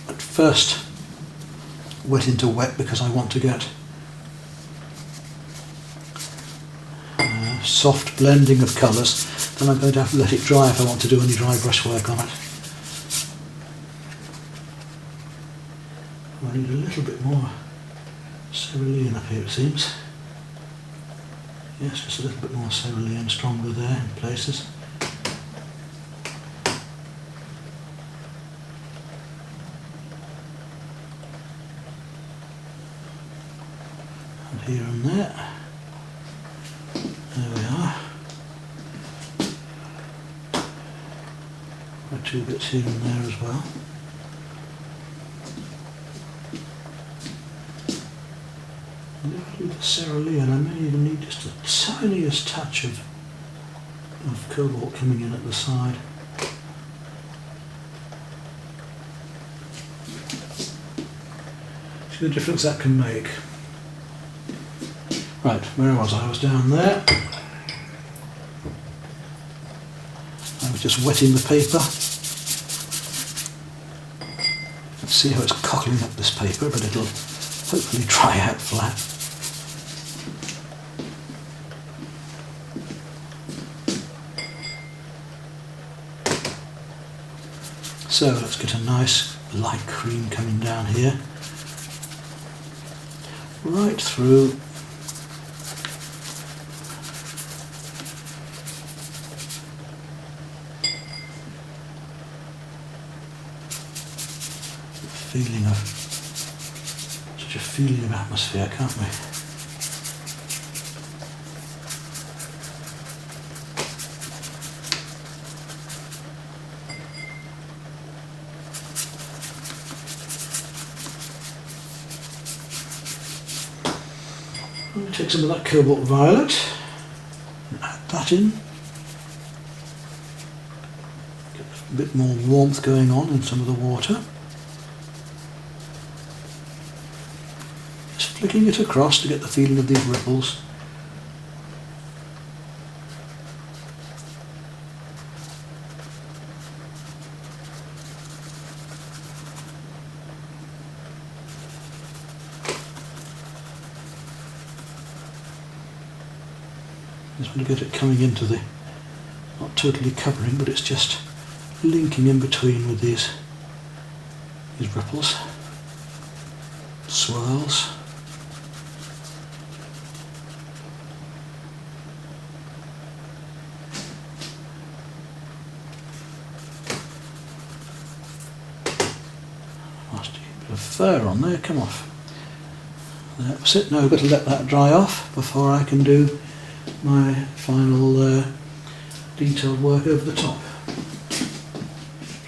At first wet into wet because I want to get soft blending of colours. Then I'm going to have to let it dry if I want to do any dry brush work on it. I need a little bit more cerulean up here, it seems. Yes, just a little bit more cerulean, stronger there in places. And here and there. There we are. Two bits here and there as well. And if I do the cerulean, I may even need just the tiniest touch of cobalt coming in at the side. See the difference that can make. Right, where was I? I was down there. I was just wetting the paper. Let's see how it's cockling up this paper, but it'll hopefully dry out flat. So let's get a nice light cream coming down here, right through. Feeling of such a feeling of atmosphere, can't we? I'm going to take some of that cobalt violet and add that in. Get a bit more warmth going on in some of the water. Flicking it across to get the feeling of these ripples. Just want to get it coming into the, not totally covering, but it's just linking in between with these ripples, swirls. Bit of fur on there, come off. That's it. Now I've got to let that dry off before I can do my final detailed work over the top.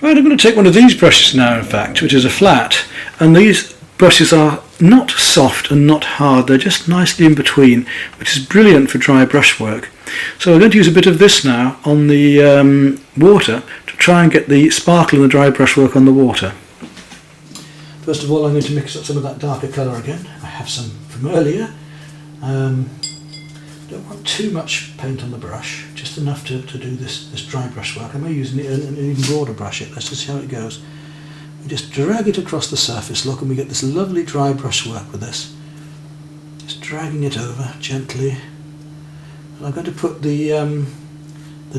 Right, I'm going to take one of these brushes now, in fact, which is a flat, and these brushes are not soft and not hard, they're just nicely in between, which is brilliant for dry brushwork. So I'm going to use a bit of this now on the water to try and get the sparkle and the dry brushwork on the water. First of all, I'm going to mix up some of that darker colour again. I have some from earlier. Don't want too much paint on the brush, just enough to do this dry brushwork. I may use an even broader brush. Let's just see how it goes. We just drag it across the surface, look, and we get this lovely dry brushwork with this. Just dragging it over gently. And I'm going to put the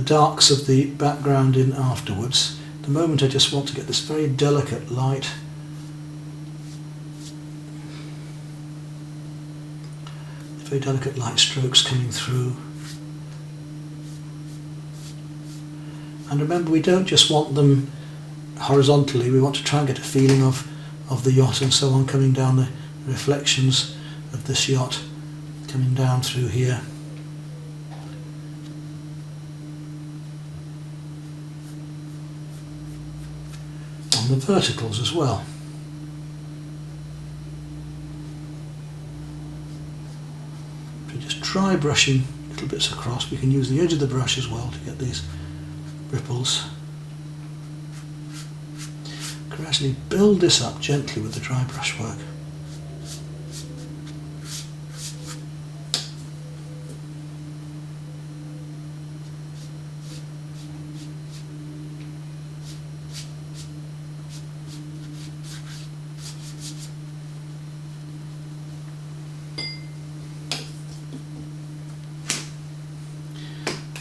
darks of the background in afterwards. At the moment I just want to get this very delicate light. Very delicate light strokes coming through. And remember, we don't just want them horizontally, we want to try and get a feeling of the yacht and so on, coming down the reflections of this yacht coming down through here. On the verticals as well. Just dry brushing little bits across. We can use the edge of the brush as well to get these ripples. Gradually build this up gently with the dry brushwork.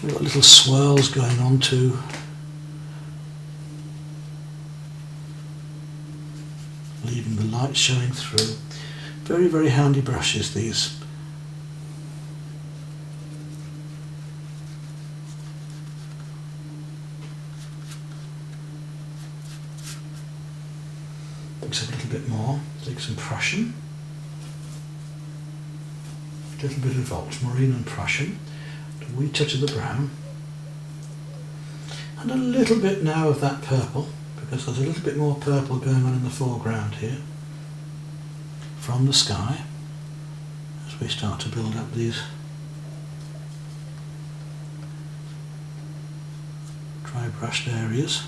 We've got little swirls going on too. leaving the light showing through. Very, very handy brushes, these. Mix a little bit more, take some Prussian, a little bit of ultramarine and Prussian, a wee touch of the brown, and a little bit now of that purple, because there's a little bit more purple going on in the foreground here from the sky as we start to build up these dry brushed areas.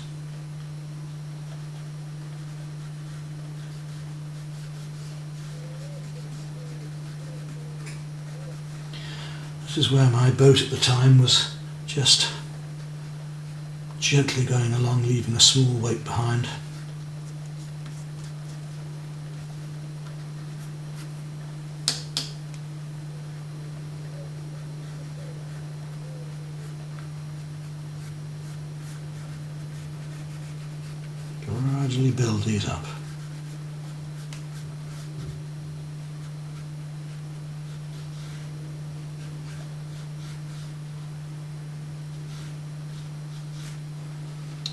This is where my boat at the time was just gently going along, leaving a small wake behind. Gradually build these up.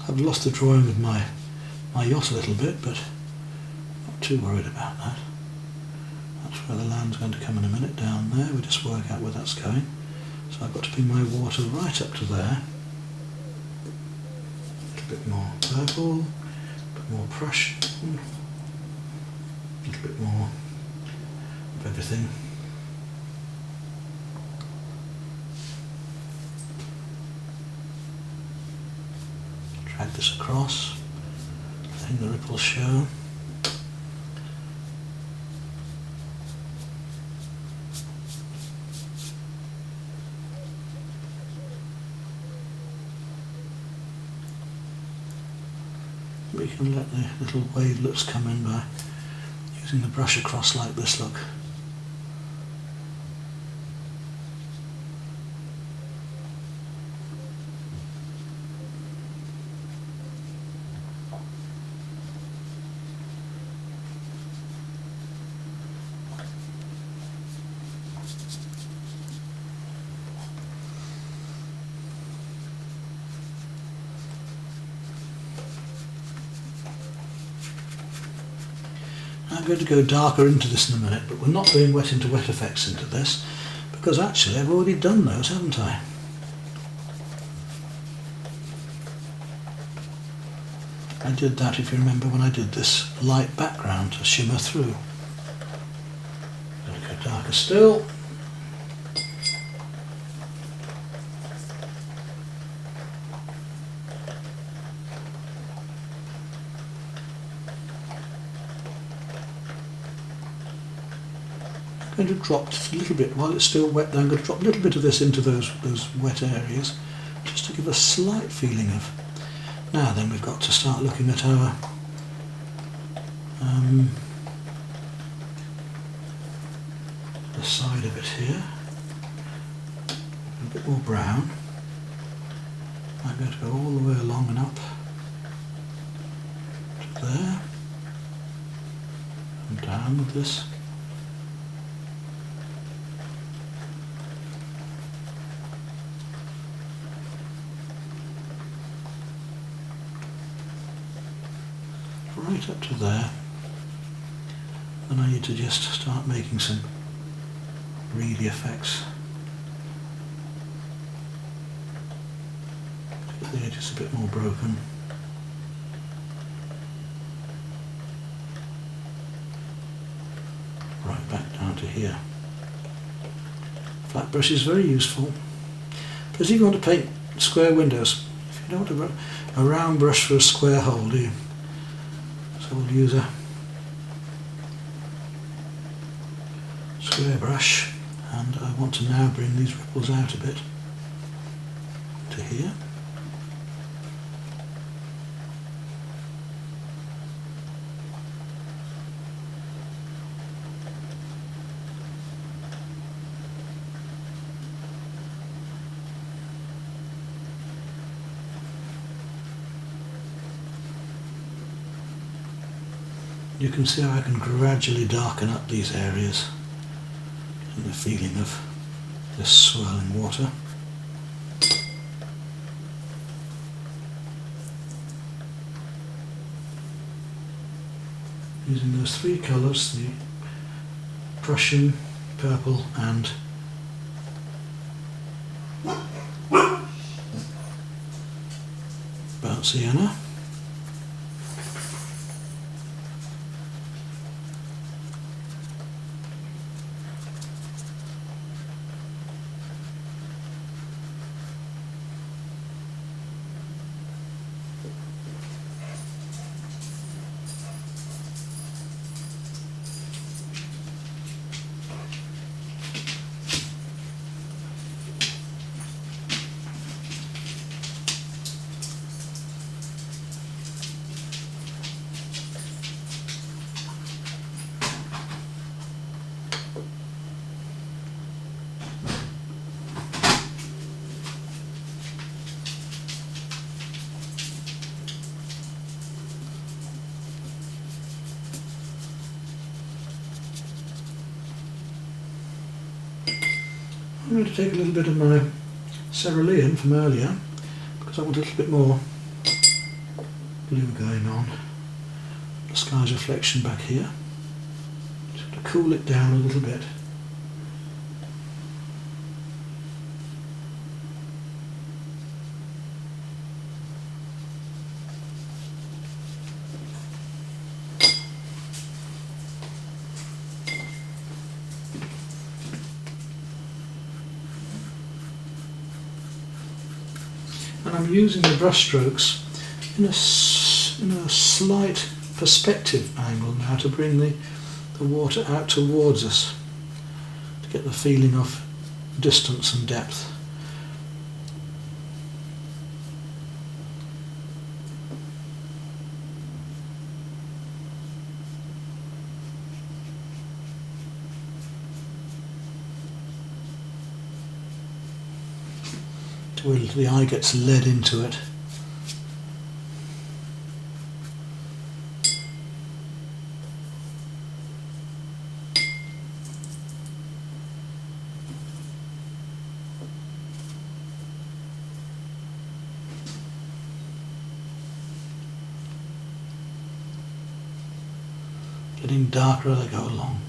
I've lost the drawing of my yacht a little bit, but not too worried about that. That's where the land's going to come in a minute, down there. We just work out where that's going. So I've got to bring my water right up to there. A little bit more purple, a bit more Prussian, a little bit more of everything. Drag this across, letting the ripples show. We can let the little wavelets come in by using the brush across like this, look. I'm going to go darker into this in a minute, but we're not doing wet into wet effects into this, because actually I've already done those, haven't I? I did that, if you remember, when I did this light background to shimmer through. Going to go darker still. I'm going to drop just a little bit, while it's still wet there, I'm going to drop a little bit of this into those wet areas, just to give a slight feeling of. Now then, we've got to start looking at our the side of it here. A bit more brown. I'm going to go all the way along and up to there, and down with this. Right up to there. Then I need to just start making some reedy effects. Get the edges a bit more broken. Right back down to here. Flat brush is very useful. Because if you want to paint square windows, if you don't want a round brush for a square hole, do you? So we'll use a square brush, and I want to now bring these ripples out a bit to here. You can see how I can gradually darken up these areas and the feeling of this swirling water. Using those three colours, the Prussian, purple and burnt sienna. I'm going to take a little bit of my cerulean from earlier because I want a little bit more blue going on. The sky's reflection back here. Just to cool it down a little bit. And I'm using the brush strokes in a slight perspective angle now to bring the water out towards us, to get the feeling of distance and depth. Where the eye gets led into it. Getting darker as I go along.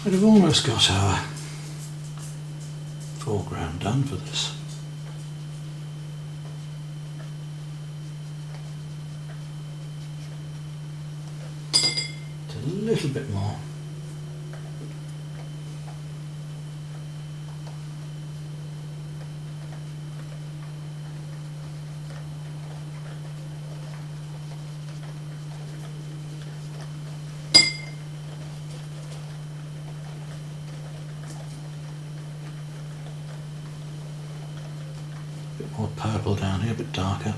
We've almost got our foreground done for this. Just a little bit more. More purple down here, a bit darker.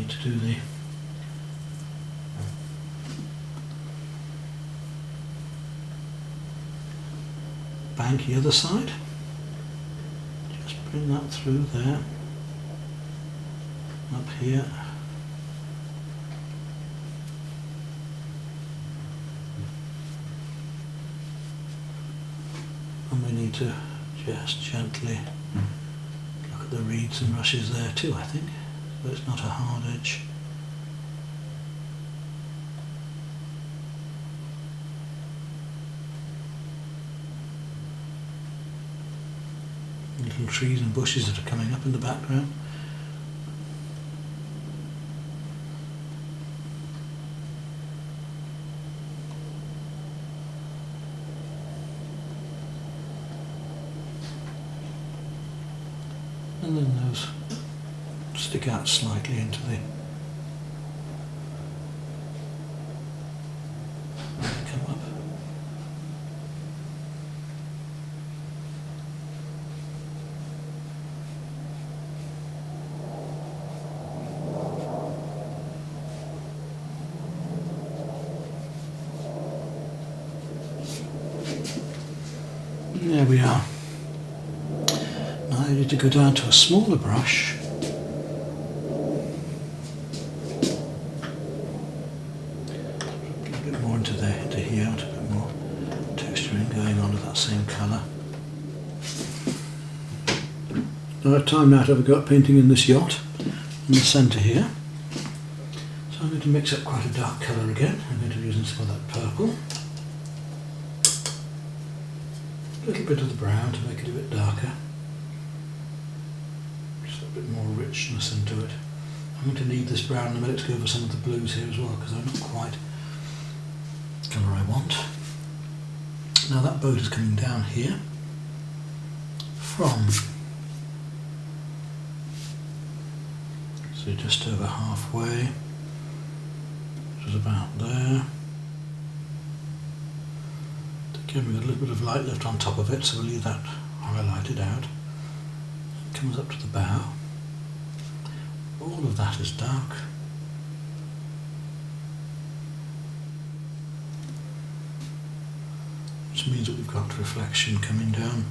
need to do the banky other side. Just bring that through there, up here. And we need to just gently look at the reeds and rushes there too, I think, so it's not a hard edge. Little trees and bushes that are coming up in the background. And then those stick out slightly into the come up. There we are. Now I need to go down to a smaller brush. A little bit more into here, a bit more texturing going on with that same colour. Now I have time now to have a go at painting in this yacht in the centre here. So I'm going to mix up quite a dark colour again. I'm going to be using some of that purple. A little bit of the brown to make it a bit darker. Just a bit more richness into it. I'm going to need this brown in a minute to go over some of the blues here as well, because they're not quite the colour I want. Now that boat is coming down here from, so just over halfway, which is about there. Again, we've got a little bit of light left on top of it, so we'll leave that highlighted out. It comes up to the bow. All of that is dark. Which means that we've got reflection coming down.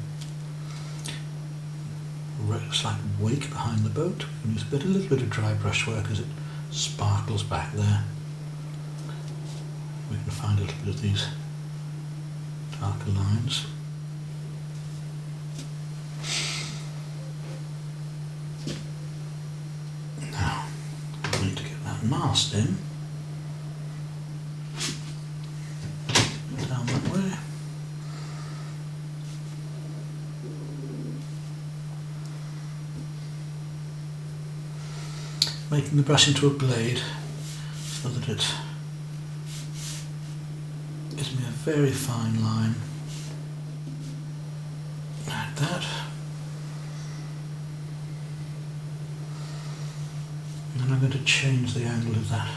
It's like wake behind the boat. We can use a little bit of dry brushwork as it sparkles back there. We can find a little bit of these darker lines. Now, we need to get that mast in. Down that way. Making the brush into a blade so that it gives me a very fine line, like that. And then I'm going to change the angle of that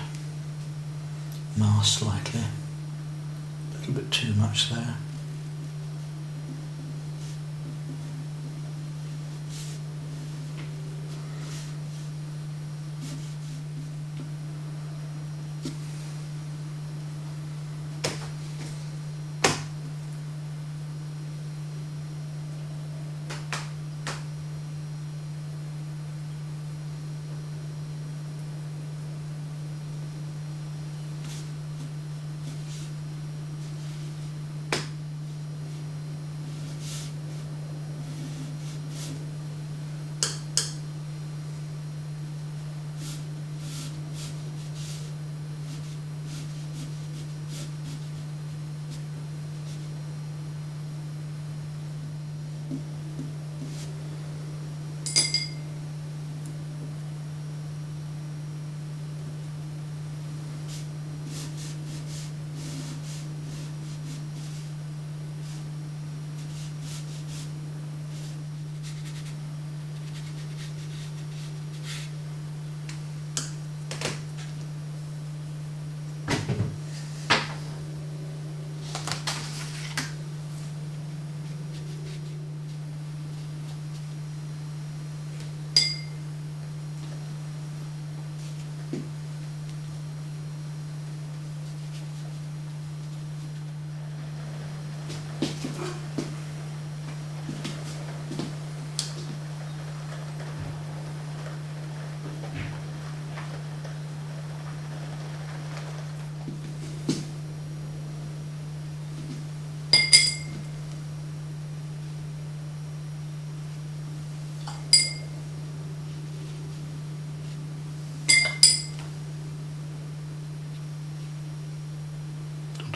mast slightly, a little bit too much there.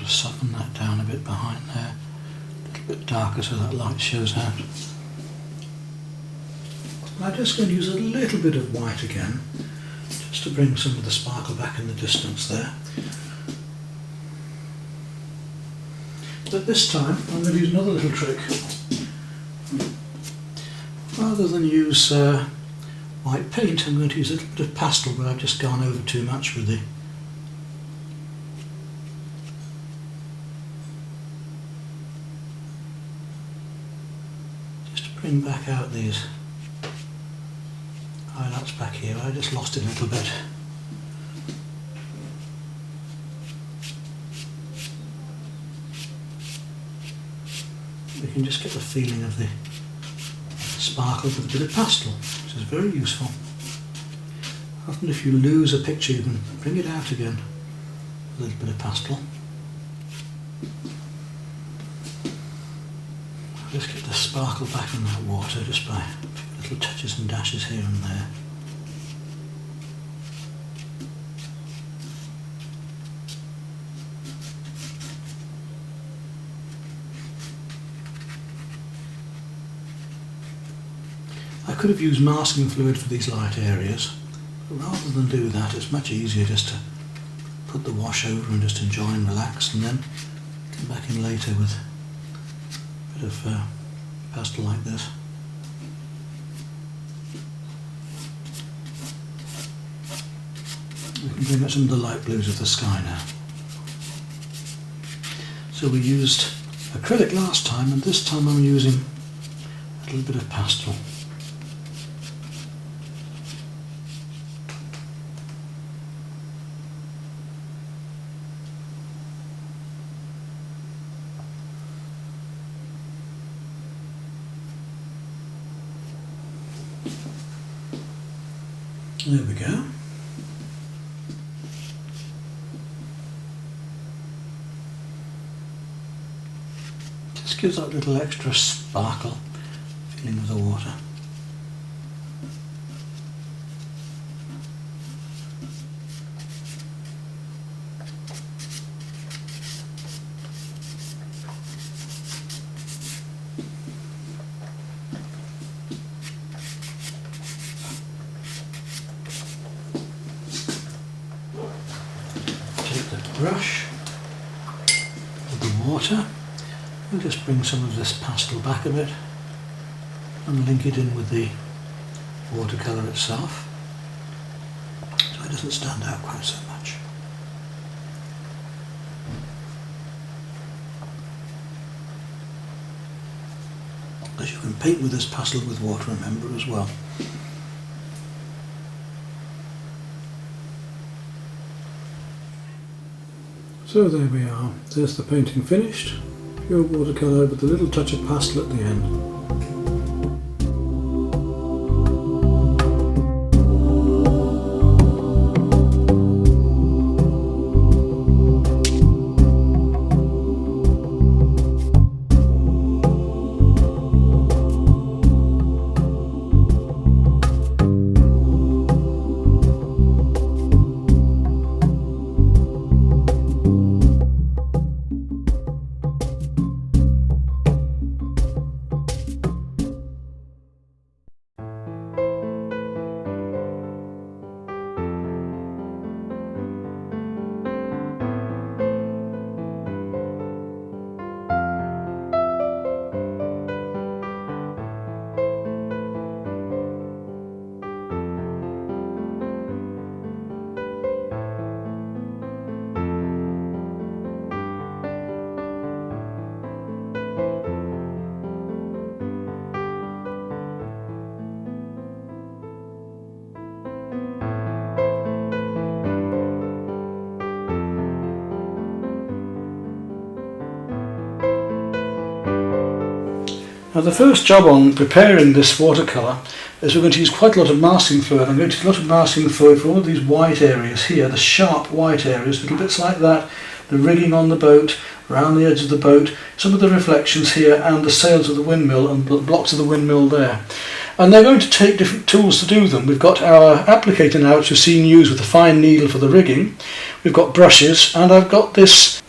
sort of soften that down a bit behind there, a little bit darker so that light shows out. I'm just going to use a little bit of white again, just to bring some of the sparkle back in the distance there. But this time I'm going to use another little trick. Rather than use white paint, I'm going to use a little bit of pastel, but I've just gone over too much with it. Just to bring back out these highlights back here. I just lost it a little bit. You can just get the feeling of the sparkle with a bit of pastel, which is very useful. Often if you lose a picture, you can bring it out again with a little bit of pastel. Just get the sparkle back in that water just by little touches and dashes here and there. I could have used masking fluid for these light areas, but rather than do that, it's much easier just to put the wash over and just enjoy and relax, and then come back in later with a bit of pastel like this. We can bring out some of the light blues of the sky now. So we used acrylic last time, and this time I'm using a little bit of pastel. There we go. Just gives that little extra sparkle feeling of the water. Brush with the water, we'll just bring some of this pastel back a bit and link it in with the watercolour itself so it doesn't stand out quite so much. Because you can paint with this pastel with water, remember, as well. So there we are, there's the painting finished, pure watercolour with a little touch of pastel at the end. Now the first job on preparing this watercolour is we're going to use quite a lot of masking fluid. I'm going to use a lot of masking fluid for all of these white areas here, the sharp white areas, little bits like that, the rigging on the boat, around the edge of the boat, some of the reflections here and the sails of the windmill and blocks of the windmill there. And they're going to take different tools to do them. We've got our applicator now, which we've seen used with a fine needle for the rigging. We've got brushes, and I've got this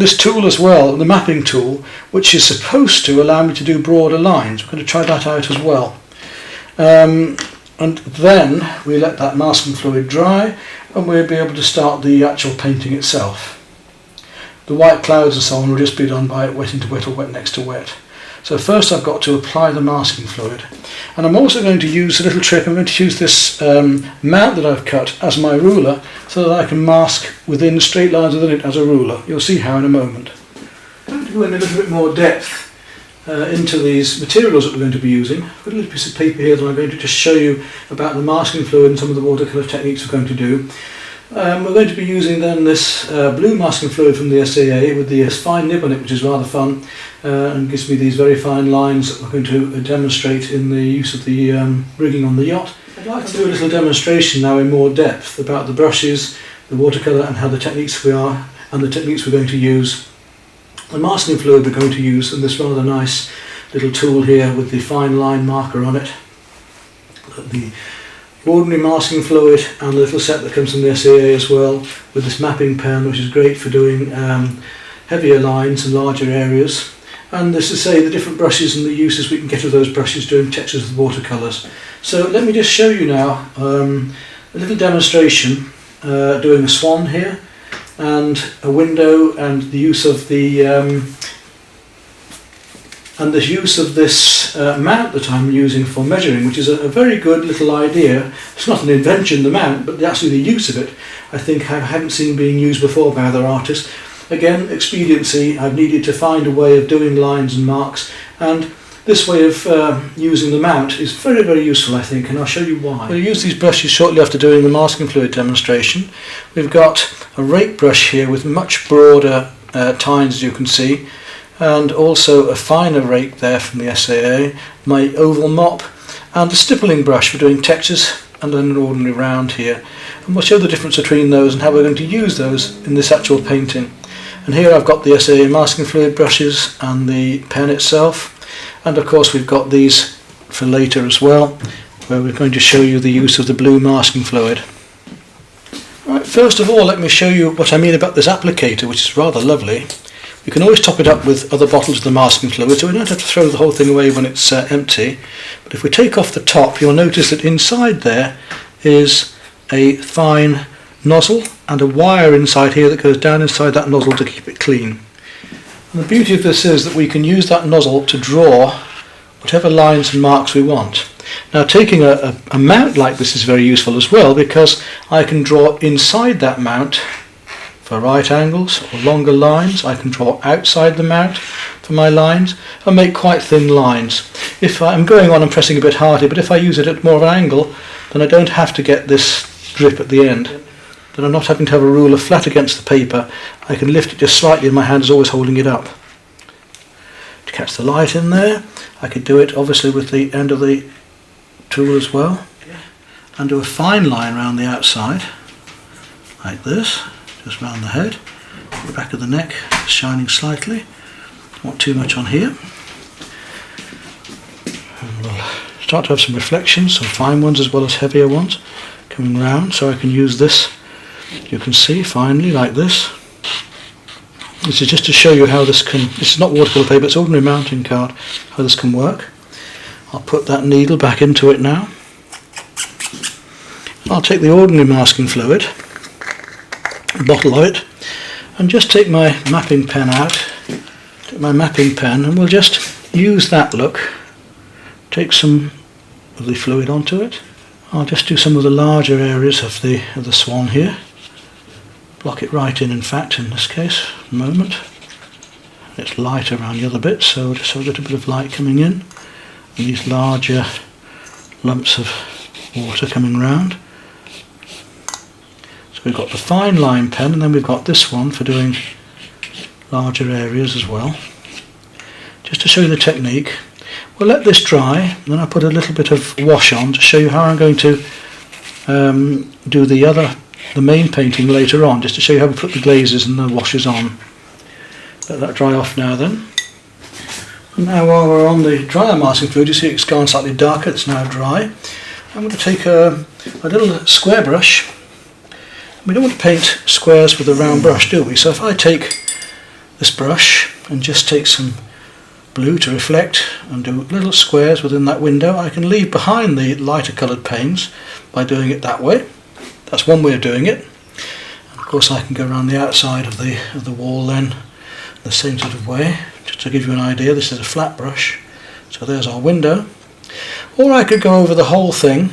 this tool as well, the mapping tool, which is supposed to allow me to do broader lines. We're going to try that out as well. And then we let that masking fluid dry, and we'll be able to start the actual painting itself. The white clouds and so on will just be done by wet into wet or wet next to wet. So first I've got to apply the masking fluid, and I'm also going to use a little trick. I'm going to use this mount that I've cut as my ruler, so that I can mask within straight lines within it as a ruler. You'll see how in a moment. I'm going to go in a little bit more depth into these materials that we're going to be using. I've got a little piece of paper here that I'm going to just show you about the masking fluid and some of the watercolour techniques we're going to do. We're going to be using then this blue masking fluid from the SAA with this fine nib on it, which is rather fun, and gives me these very fine lines that we're going to demonstrate in the use of the rigging on the yacht. I'd like to do a little demonstration now in more depth about the brushes, the watercolour, and how the techniques we are and the techniques we're going to use. The masking fluid we're going to use, and this rather nice little tool here with the fine line marker on it. The ordinary masking fluid and the little set that comes from the SAA as well, with this mapping pen, which is great for doing heavier lines and larger areas. And this is the different brushes and the uses we can get of those brushes doing textures with watercolours. So let me just show you now a little demonstration doing a swan here, and a window, and the use of the this mount that I'm using for measuring, which is a very good little idea. It's not an invention, the mount, but actually the use of it I think I haven't seen being used before by other artists. Again, expediency. I've needed to find a way of doing lines and marks, and this way of using the mount is very, very useful, I think, and I'll show you why. We'll use these brushes shortly after doing the masking fluid demonstration. We've got a rake brush here with much broader tines, as you can see, and also a finer rake there from the SAA, my oval mop, and a stippling brush for doing textures, and then an ordinary round here. And we'll show the difference between those and how we're going to use those in this actual painting. And here I've got the SAA masking fluid brushes and the pen itself, and of course we've got these for later as well, where we're going to show you the use of the blue masking fluid. Right, first of all, let me show you what I mean about this applicator, which is rather lovely. You can always top it up with other bottles of the masking fluid, so we don't have to throw the whole thing away when it's empty. But if we take off the top, you'll notice that inside there is a fine nozzle and a wire inside here that goes down inside that nozzle to keep it clean. And the beauty of this is that we can use that nozzle to draw whatever lines and marks we want. Now, taking a mount like this is very useful as well, because I can draw inside that mount for right angles or longer lines. I can draw outside the mount for my lines and make quite thin lines. If I'm going on and pressing a bit harder, but if I use it at more of an angle, then I don't have to get this drip at the end. Then I'm not having to have a ruler flat against the paper. I can lift it just slightly and my hand is always holding it up. To catch the light in there, I could do it obviously with the end of the tool as well, and do a fine line around the outside like this, just round the head, the back of the neck shining slightly, not too much on here. And we'll start to have some reflections, some fine ones as well as heavier ones coming round, so I can use this, you can see, finely like this. This is just to show you how this is not watercolour paper, it's ordinary mounting card, how this can work. I'll put that needle back into it now. I'll take the ordinary masking fluid, a bottle of it, and just take my mapping pen out, and we'll just use that look, take some of the fluid onto it. I'll just do some of the larger areas of the swan here, block it right in fact in this case, a moment. It's light around the other bits, so just have a little bit of light coming in, and these larger lumps of water coming round. So we've got the fine line pen, and then we've got this one for doing larger areas as well. Just to show you the technique, we'll let this dry, and then I'll put a little bit of wash on to show you how I'm going to do the main painting later on, just to show you how we put the glazes and the washes on. Let that dry off now then. And now while we're on the drier masking fluid, you see it's gone slightly darker, it's now dry. I'm going to take a little square brush. We don't want to paint squares with a round brush, do we? So if I take this brush and just take some blue to reflect and do little squares within that window. I can leave behind the lighter coloured panes by doing it that way. That's one way of doing it. And of course I can go around the outside of the wall then the same sort of way. Just to give you an idea, this is a flat brush, so there's our window. Or I could go over the whole thing,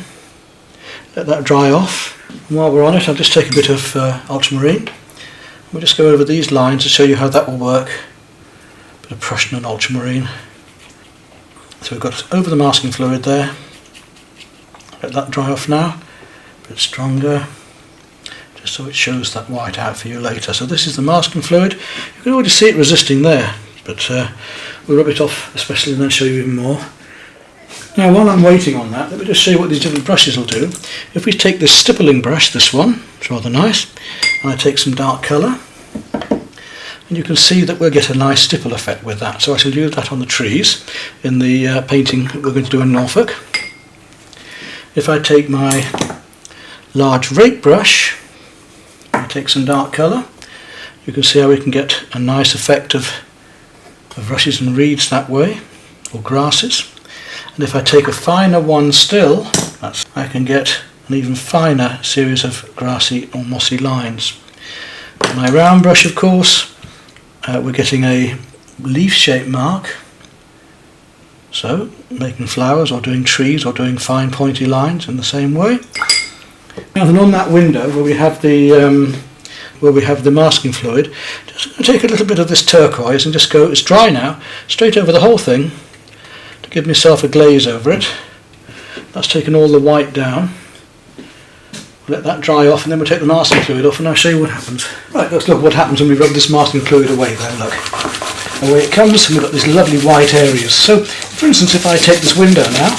let that dry off, and while we're on it I'll just take a bit of ultramarine. We'll just go over these lines to show you how that will work. A bit of Prussian and ultramarine. So we've got over the masking fluid there. Let that dry off now, a bit stronger, just so it shows that white out for you later. So this is the masking fluid. You can already see it resisting there, but we'll rub it off especially and then show you even more. Now while I'm waiting on that, let me just show you what these different brushes will do. If we take this stippling brush, this one, it's rather nice, and I take some dark colour, and you can see that we'll get a nice stipple effect with that. So I shall use that on the trees in the painting that we're going to do in Norfolk. If I take my large rake brush, I take some dark colour, you can see how we can get a nice effect of rushes and reeds that way, or grasses. And if I take a finer one still, I can get an even finer series of grassy or mossy lines. With my round brush, of course, we're getting a leaf shaped mark, so making flowers or doing trees or doing fine pointy lines in the same way. Now then, on that window where we have the masking fluid, just going to take a little bit of this turquoise and just go, it's dry now, straight over the whole thing to give myself a glaze over it. That's taken all the white down. Let that dry off, and then we'll take the masking fluid off and I'll show you what happens. Right, let's look what happens when we rub this masking fluid away there, look. Away it comes, and we've got these lovely white areas. So, for instance, if I take this window now,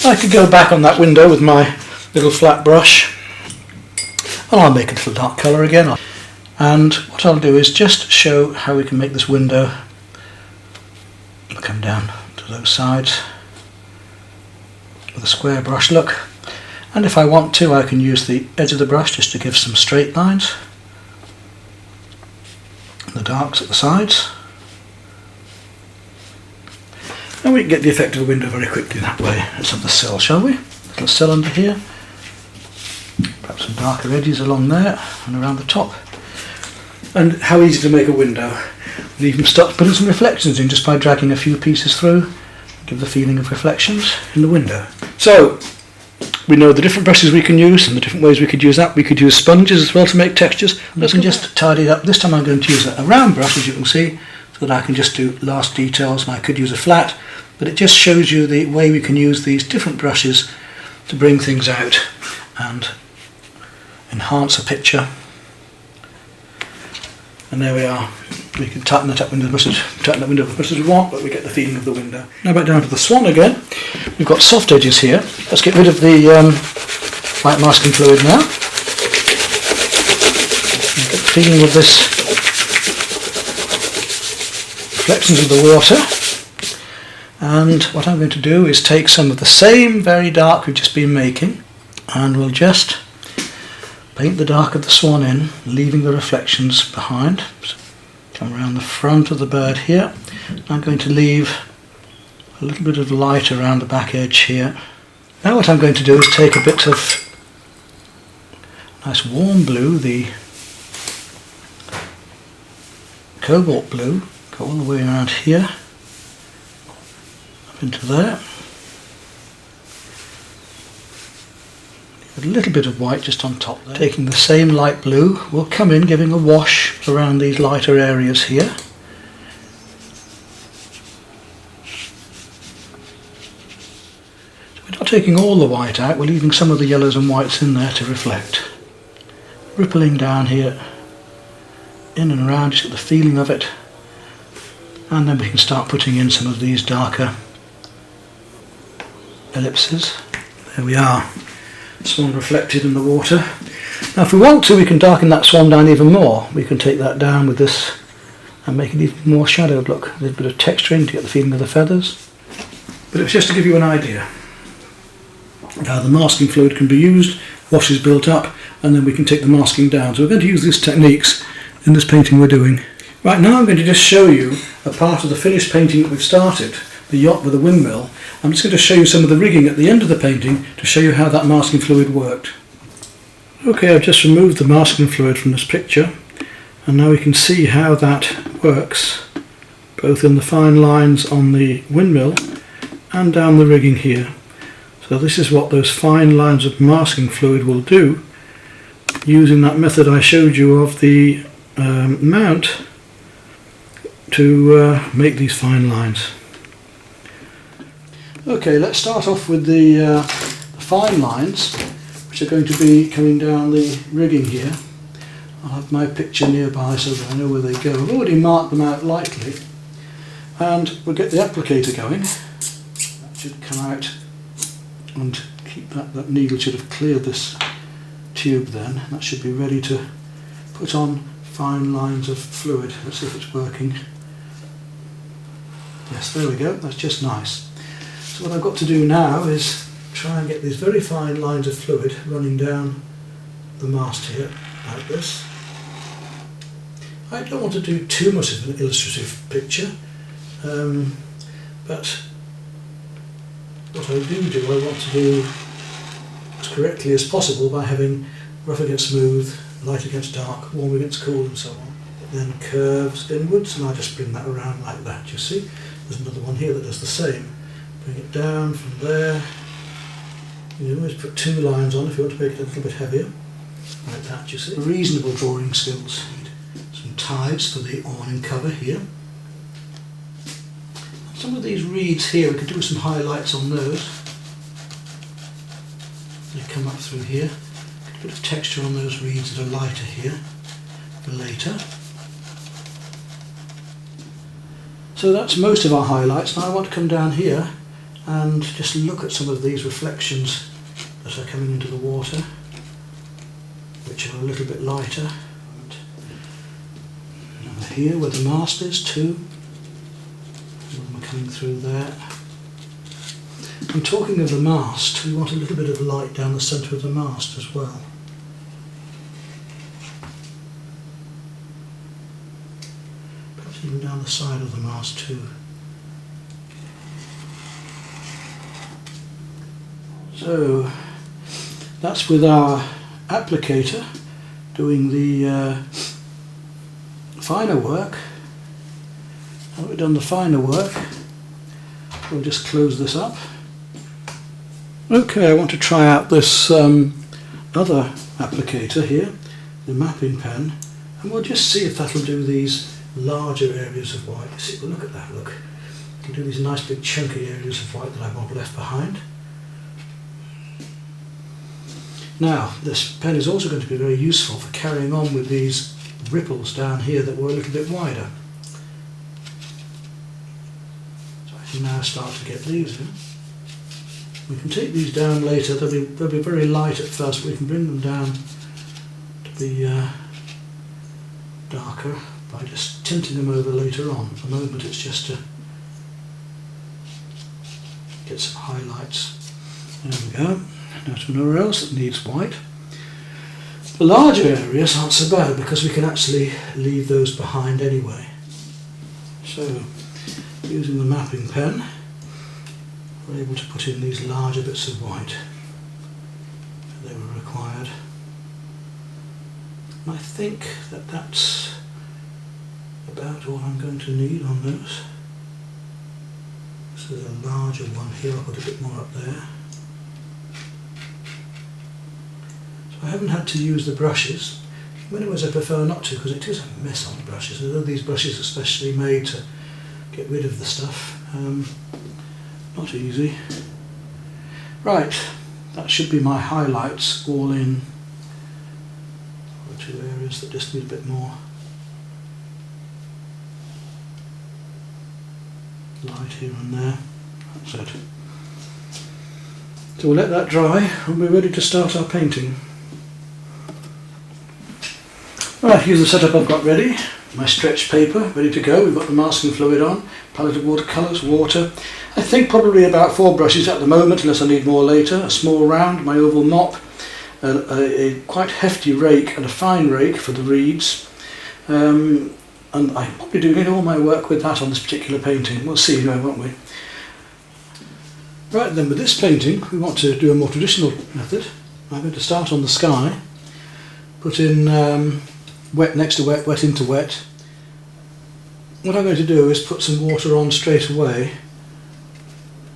I could go back on that window with my little flat brush, and I'll make a little dark colour again. And what I'll do is just show how we can make this window come down to those sides with a square brush look. And if I want to, I can use the edge of the brush just to give some straight lines, the darks at the sides, and we can get the effect of a window very quickly that way. Let's have the sill, shall we? Little sill under here, perhaps some darker edges along there and around the top. And how easy to make a window. We even start putting some reflections in just by dragging a few pieces through, give the feeling of reflections in the window. So we know the different brushes we can use and the different ways we could use that. We could use sponges as well to make textures. Let's just tidy it up. This time I'm going to use a round brush, as you can see, so that I can just do last details, and I could use a flat, but it just shows you the way we can use these different brushes to bring things out and enhance a picture. And there we are. We can tighten that window as much as we want, but we get the feeling of the window. Now back down to the swan again. We've got soft edges here. Let's get rid of the white masking fluid now. Get the feeling of this reflections of the water. And what I'm going to do is take some of the same very dark we've just been making, and we'll just paint the dark of the swan in, leaving the reflections behind. So come around the front of the bird here. I'm going to leave a little bit of light around the back edge here. Now what I'm going to do is take a bit of nice warm blue, the cobalt blue, go all the way around here, up into there. A little bit of white just on top there. Taking the same light blue, we'll come in giving a wash around these lighter areas here. So we're not taking all the white out, we're leaving some of the yellows and whites in there to reflect. Rippling down here, in and around, just get the feeling of it. And then we can start putting in some of these darker ellipses. There we are. Swan reflected in the water. Now if we want to, we can darken that swan down even more. We can take that down with this and make it even more shadowed look. A little bit of texturing to get the feeling of the feathers. But it was just to give you an idea how the masking fluid can be used, wash is built up, and then we can take the masking down. So we're going to use these techniques in this painting we're doing. Right, now I'm going to just show you a part of the finished painting that we've started, the yacht with the windmill. I'm just going to show you some of the rigging at the end of the painting to show you how that masking fluid worked. Okay, I've just removed the masking fluid from this picture, and now we can see how that works, both in the fine lines on the windmill and down the rigging here. So this is what those fine lines of masking fluid will do, using that method I showed you of the mount to make these fine lines. Okay, let's start off with the fine lines, which are going to be coming down the rigging here. I'll have my picture nearby so that I know where they go. I've already marked them out lightly, and we'll get the applicator going. That should come out and keep that needle should have cleared this tube then. That should be ready to put on fine lines of fluid. Let's see if it's working. Yes, there we go, that's just nice. So what I've got to do now is try and get these very fine lines of fluid running down the mast here, like this. I don't want to do too much of an illustrative picture, but what I do, I want to do as correctly as possible by having rough against smooth, light against dark, warm against cool and so on. It then curves inwards, and I just bring that around like that, you see. There's another one here that does the same. Bring it down from there. You always put two lines on if you want to make it a little bit heavier, like that, you see. Reasonable drawing skills. Some ties for the awning cover here. Some of these reeds here, we could do some highlights on those. They come up through here. A bit of texture on those reeds that are lighter here for later. So that's most of our highlights. Now I want to come down here and just look at some of these reflections that are coming into the water, which are a little bit lighter. And over here where the mast is too, some are coming through there. And talking of the mast, we want a little bit of light down the centre of the mast as well. Even down the side of the mast too. So that's with our applicator doing the finer work. Now that we've done the finer work, we'll just close this up. Okay, I want to try out this other applicator here, the mapping pen, and we'll just see if that'll do these larger areas of white. You see, well, look at that, look. You can do these nice big chunky areas of white that I want left behind. Now, this pen is also going to be very useful for carrying on with these ripples down here that were a little bit wider. So I can now start to get these in. We can take these down later. They'll be very light at first, but we can bring them down to be darker by just tinting them over later on. At the moment it's just to get some highlights. There we go. Now to nowhere else that needs white. The larger areas aren't so bad because we can actually leave those behind anyway. So using the mapping pen, we're able to put in these larger bits of white that they were required. And I think that that's about all I'm going to need on those. So there's a larger one here, I'll put a bit more up there. So I haven't had to use the brushes. In many ways I prefer not to because it is a mess on the brushes. Although these brushes are specially made to get rid of the stuff. Not easy. Right, that should be my highlights all in. The two areas that just need a bit more light here and there. That's it. So we'll let that dry and we're ready to start our painting. Right, here's the setup I've got ready. My stretched paper ready to go. We've got the masking fluid on, palette of watercolours, water. I think probably about 4 brushes at the moment, unless I need more later. A small round, my oval mop, a quite hefty rake and a fine rake for the reeds. and I'm probably doing all my work with that on this particular painting. We'll see, won't we? Right then, with this painting we want to do a more traditional method. I'm going to start on the sky, put in wet next to wet, wet into wet. What I'm going to do is put some water on straight away,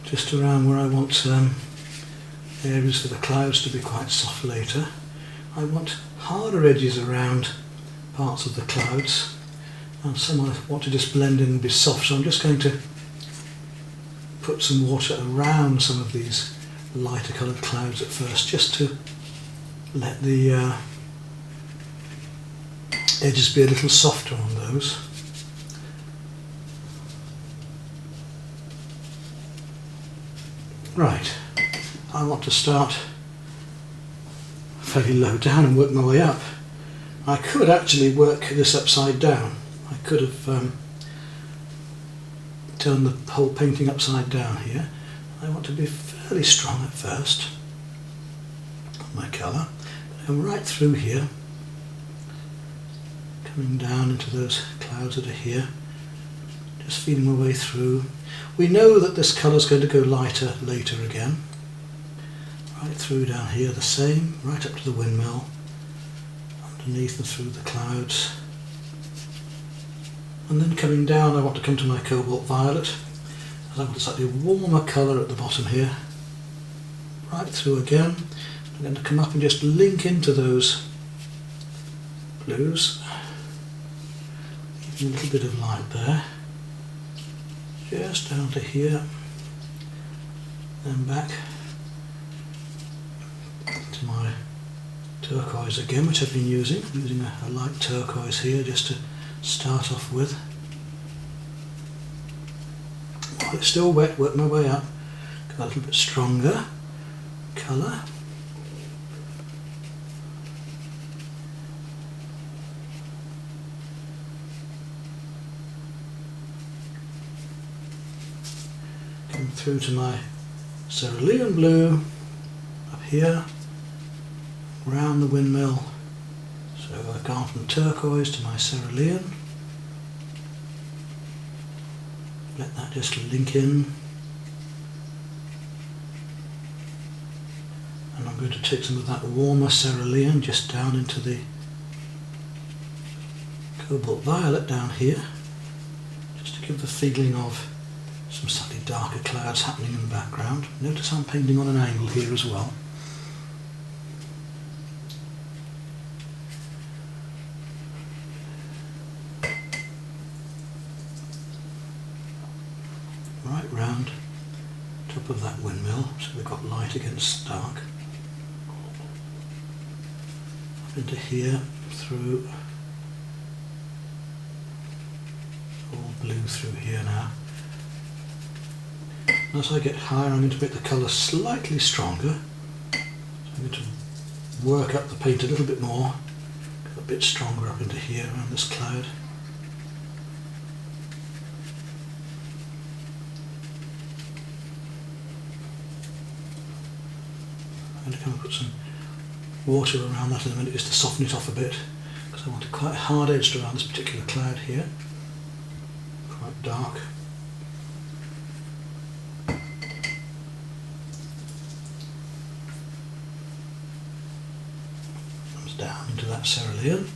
just around where I want areas for the clouds to be quite soft later. I want harder edges around parts of the clouds, and some I want to just blend in and be soft, so I'm just going to put some water around some of these lighter coloured clouds at first, just to let the edges be a little softer on those. Right, I want to start fairly low down and work my way up. I could actually work this upside down. I could have turned the whole painting upside down here. I want to be fairly strong at first on my colour. Come right through here, coming down into those clouds that are here, just feeding my way through. We know that this colour is going to go lighter later again. Right through down here, the same, right up to the windmill, underneath and through the clouds. And then coming down, I want to come to my cobalt violet, as I want a slightly warmer colour at the bottom here. Right through again. I'm going to come up and just link into those blues, giving a little bit of light there. Just down to here, then back to my turquoise again, which I've been using. I'm using a light turquoise here just to start off with. While it's still wet, work my way up, got a little bit stronger colour. Come through to my cerulean blue up here, round the windmill. So I've gone from turquoise to my cerulean. Let that just link in. And I'm going to take some of that warmer cerulean just down into the cobalt violet down here, just to give the feeling of some slightly darker clouds happening in the background. Notice I'm painting on an angle here as well. Right round top of that windmill, so we've got light against dark. Up into here, through, all blue through here now. As I get higher, I'm going to make the colour slightly stronger. So I'm going to work up the paint a little bit more, get a bit stronger up into here around this cloud. I'm going to come and put some water around that in a minute just to soften it off a bit, because I want it quite hard edged around this particular cloud here, quite dark. Down into that cerulean.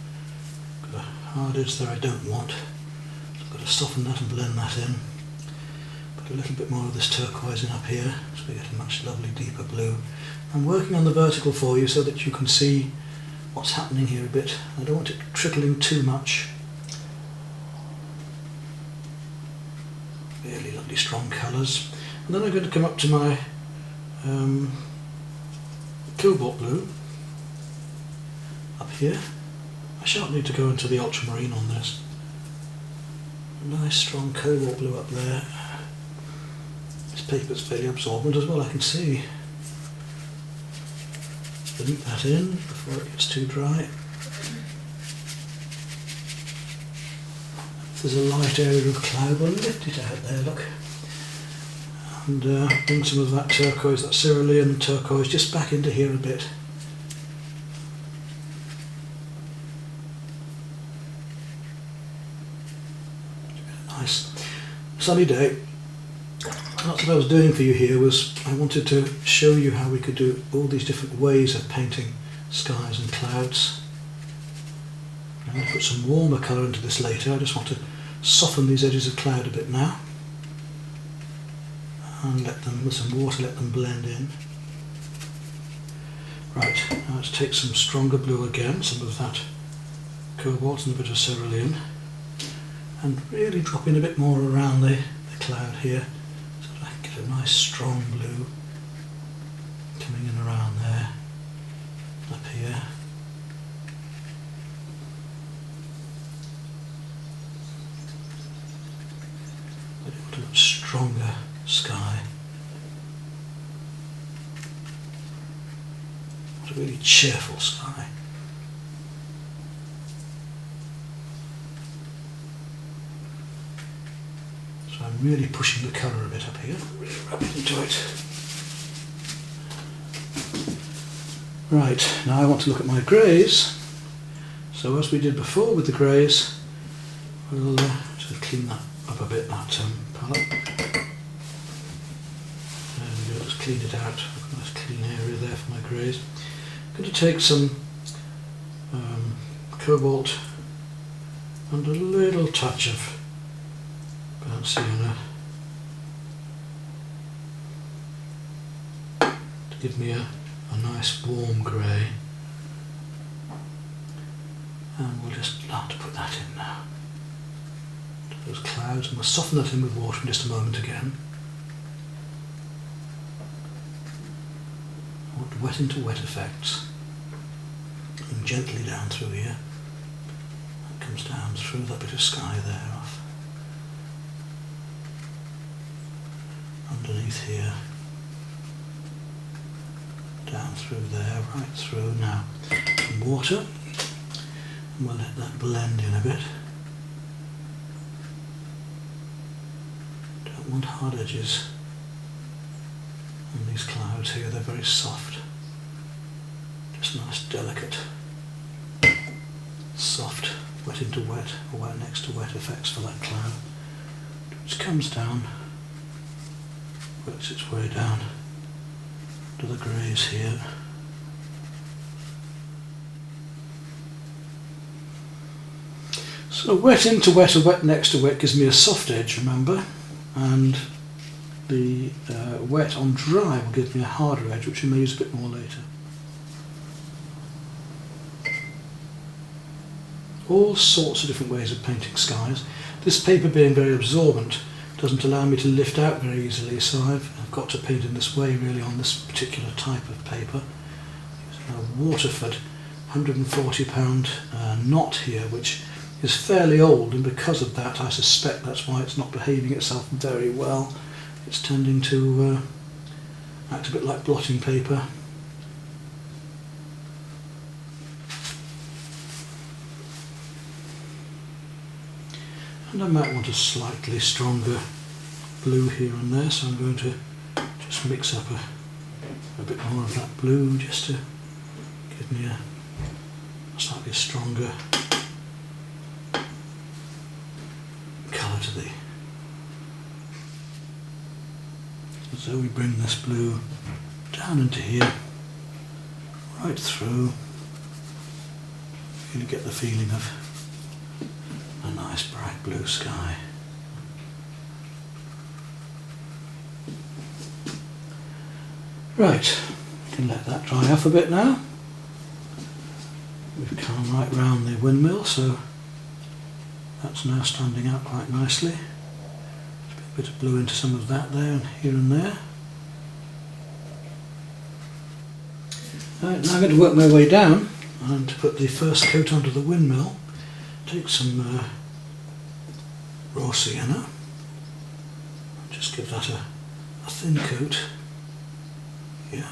Got a hard edge there I don't want, so I've got to soften that and blend that in. Put a little bit more of this turquoise in up here, so we get a much lovely deeper blue. I'm working on the vertical for you so that you can see what's happening here a bit. I don't want it trickling too much. Really lovely strong colours. And then I'm going to come up to my cobalt blue. Up here. I shan't need to go into the ultramarine on this. Nice strong cobalt blue up there. This paper's fairly absorbent as well, I can see. Link that in before it gets too dry. If there's a light area of cloud, we'll lift it out there, look. And bring some of that turquoise, that cerulean turquoise, just back into here a bit. sunny day. That's what I was doing for you here, was I wanted to show you how we could do all these different ways of painting skies and clouds. I'm going to put some warmer colour into this later. I just want to soften these edges of cloud a bit now. And let them, with some water, let them blend in. Right, now let's take some stronger blue again, some of that cobalt and a bit of cerulean, and really drop in a bit more around the cloud here, so that I can get a nice strong blue coming in around there, up here. I want a much stronger sky. What a really cheerful sky. So I'm really pushing the colour a bit up here, really rubbing into it. Right, now I want to look at my greys. So as we did before with the greys, we'll sort of clean that up a bit, that palette. There we go, just clean it out. I've got a nice clean area there for my greys. I'm going to take some cobalt and a little touch of burnt sienna to give me a nice warm grey, and we'll just start to put that in now. Those clouds, and we'll soften that in with water in just a moment again. I want wet into wet effects, and gently down through here. That comes down through that bit of sky there off. Underneath here. Down through there, right through. Now, some water, and we'll let that blend in a bit. Don't want hard edges on these clouds here, they're very soft. Just nice, delicate, soft, wet into wet, or wet next to wet effects for that cloud, which comes down, works its way down to the greys here. So wet into wet or wet next to wet gives me a soft edge, remember, and the wet on dry will give me a harder edge, which we may use a bit more later. All sorts of different ways of painting skies. This paper, being very absorbent, doesn't allow me to lift out very easily, so I've got to paint in this way really on this particular type of paper. Using a Waterford £140 knot here, which is fairly old, and because of that I suspect that's why it's not behaving itself very well. It's tending to act a bit like blotting paper. And I might want a slightly stronger blue here and there, so I'm going to just mix up a bit more of that blue just to give me a slightly stronger colour to the. So we bring this blue down into here, right through, really get the feeling of a nice bright blue sky. Right, we can let that dry off a bit now. We've come right round the windmill, so that's now standing out quite nicely. A bit of blue into some of that there and here and there. Right, now I'm going to work my way down, and to put the first coat onto the windmill, take some raw sienna, and just give that a thin coat here,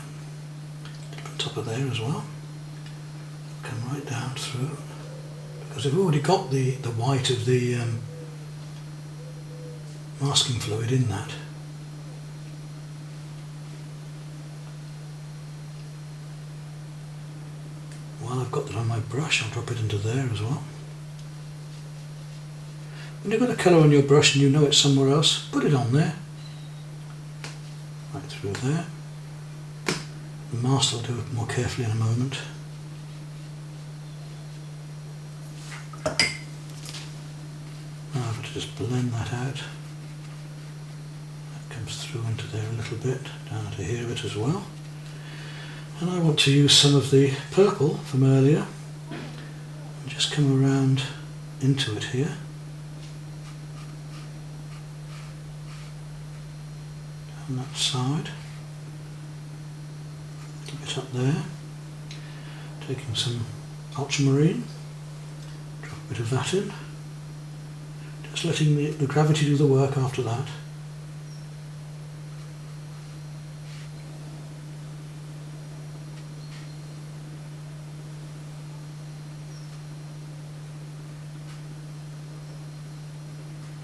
on top of there as well. Come right down through, because we've already got the white of the masking fluid in that. While I've got that on my brush, I'll drop it into there as well. When you've got a colour on your brush and you know it's somewhere else, put it on there. Right through there. The mask I'll do it more carefully in a moment. Now I've got to just blend that out. That comes through into there a little bit, down to here a bit as well. And I want to use some of the purple from earlier and just come around into it here. Down that side. A little bit up there. Taking some ultramarine, drop a bit of that in. Just letting the gravity do the work after that.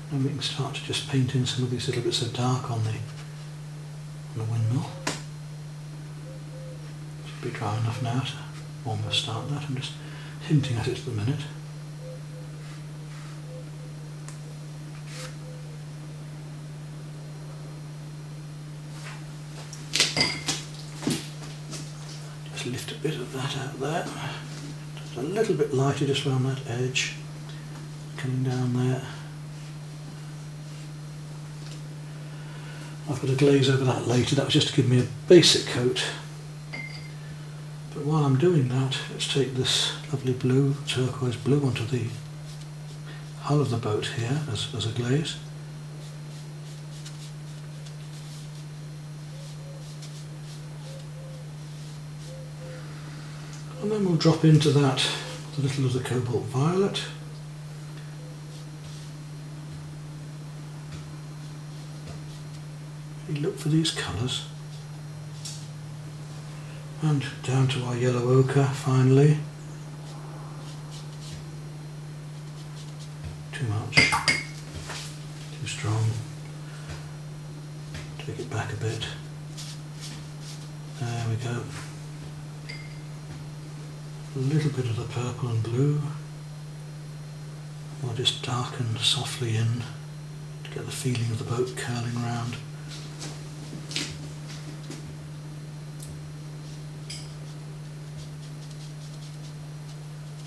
And we can start to just paint in some of these little bits of dark on the windmill. Should be dry enough now to almost start that. I'm just hinting at it at the minute. Just lift a bit of that out there. Just a little bit lighter just around that edge. Coming down there. I've got to glaze over that later. That was just to give me a basic coat. But while I'm doing that, let's take this lovely blue, turquoise blue, onto the hull of the boat here as a glaze. And then we'll drop into that a little of the cobalt violet. Look for these colours, and down to our yellow ochre finally. Too much, too strong. Take it back a bit. There we go. A little bit of the purple and blue. We'll just darken softly in to get the feeling of the boat curling round.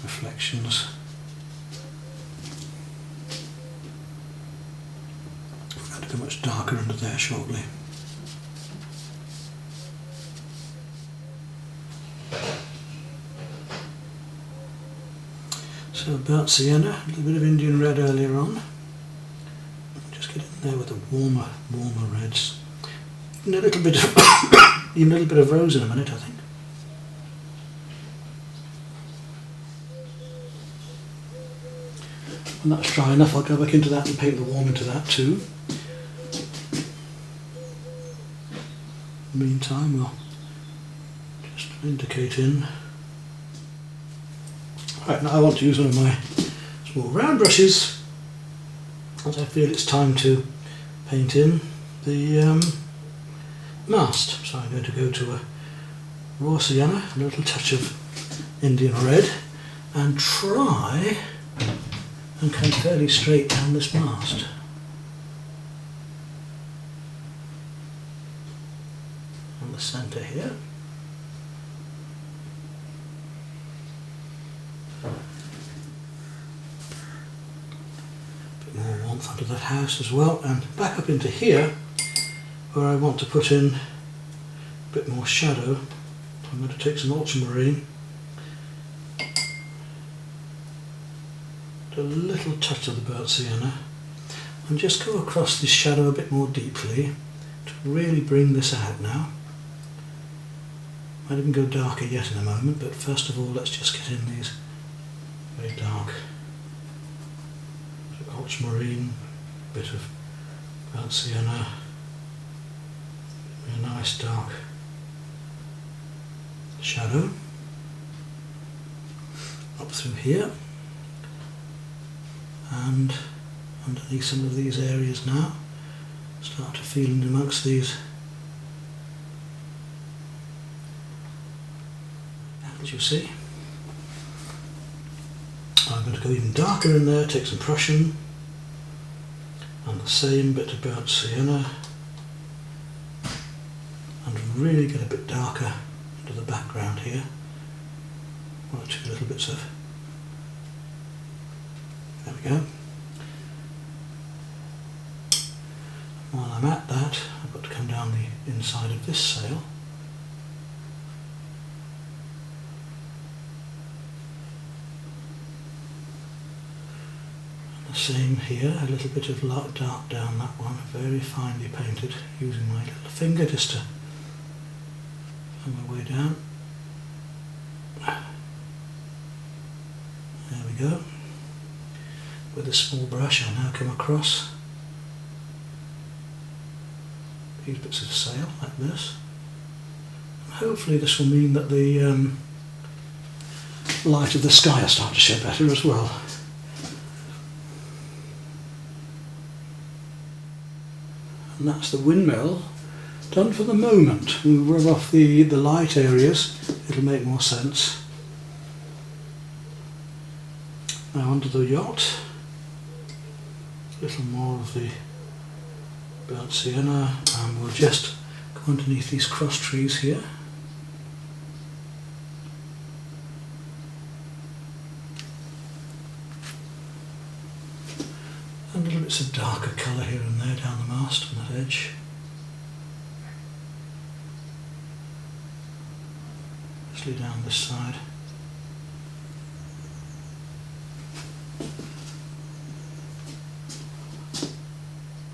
Reflections. We're going to go much darker under there shortly. So burnt sienna, a little bit of Indian red earlier on. Just get in there with the warmer reds. Even a little bit of even a little bit of rose in a minute, I think. When that's dry enough, I'll go back into that and paint the warm into that too. In the meantime, we'll just indicate in. Right, now I want to use one of my small round brushes as I feel it's time to paint in the mast. So I'm going to go to a raw sienna, a little touch of Indian red, and try and come fairly straight down this mast. On the centre here. A bit more warmth under that house as well, and back up into here where I want to put in a bit more shadow. I'm going to take some ultramarine, a little touch of the burnt sienna, and just go across this shadow a bit more deeply to really bring this out now. Might even go darker yet in a moment, but first of all let's just get in these very dark ultramarine, bit of burnt sienna, a nice dark shadow up through here. And underneath some of these areas now, start to feel in amongst these. As you see, I'm going to go even darker in there, take some Prussian, And the same bit of burnt sienna, and really get a bit darker into the background here. One or two little bits of, there we go. While I'm at that, I've got to come down the inside of this sail. And the same here, a little bit of light dark down that one, very finely painted, using my little finger just to find my way down. There we go. With a small brush I now come across these bits of sail like this. And hopefully this will mean that the light of the sky will start to show better as well. And that's the windmill done for the moment. We'll rub off the light areas, it'll make more sense. Now onto the yacht, a little more of the burnt sienna, and we'll just go underneath these cross trees here. And little bits of darker colour here and there down the mast on that edge. Especially down this side.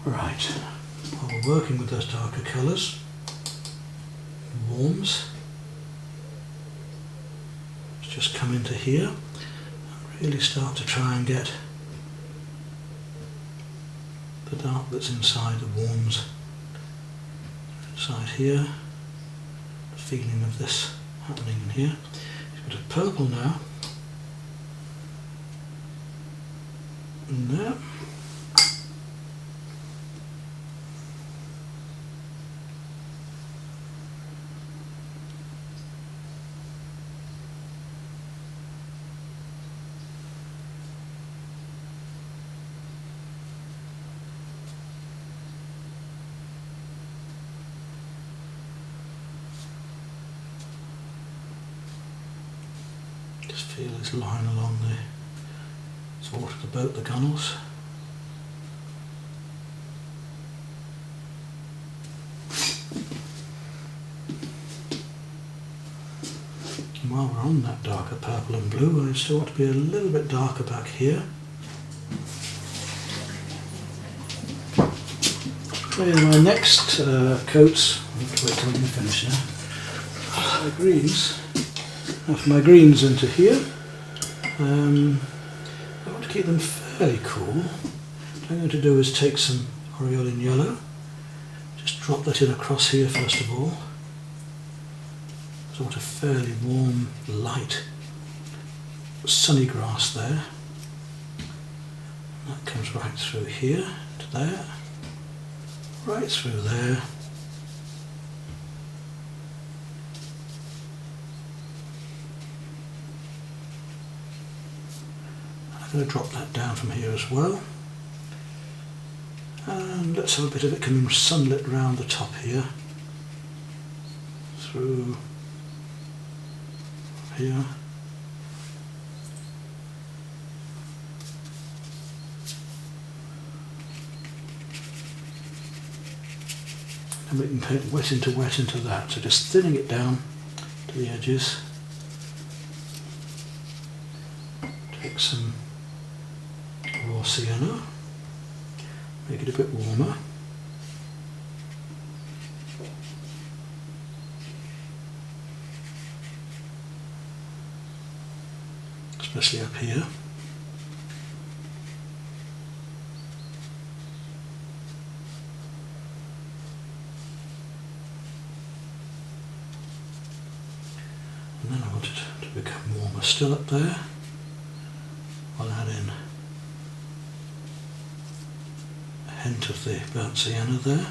Right, while we're working with those darker colours, warms, let's just come into here and really start to try and get the dark that's inside the warms inside here, the feeling of this happening in here. A bit of purple now, and there. Just feel this line along the sort of the boat, the gunnels. And while we're on that darker purple and blue, I still want to be a little bit darker back here. Okay, my next coats, I have to wait till you finish now. My greens. After my greens into here, I want to keep them fairly cool. What I'm going to do is take some Aureolin yellow, just drop that in across here first of all. Sort of fairly warm, light, sunny grass there. And that comes right through here to there, right through there. I'm going to drop that down from here as well, and let's have a bit of it coming sunlit round the top here, through here, and we can paint wet into that, so just thinning it down to the edges. Take some raw sienna, make it a bit warmer. Especially up here. And then I want it to become warmer still up there. I'll add in a hint of the burnt sienna there.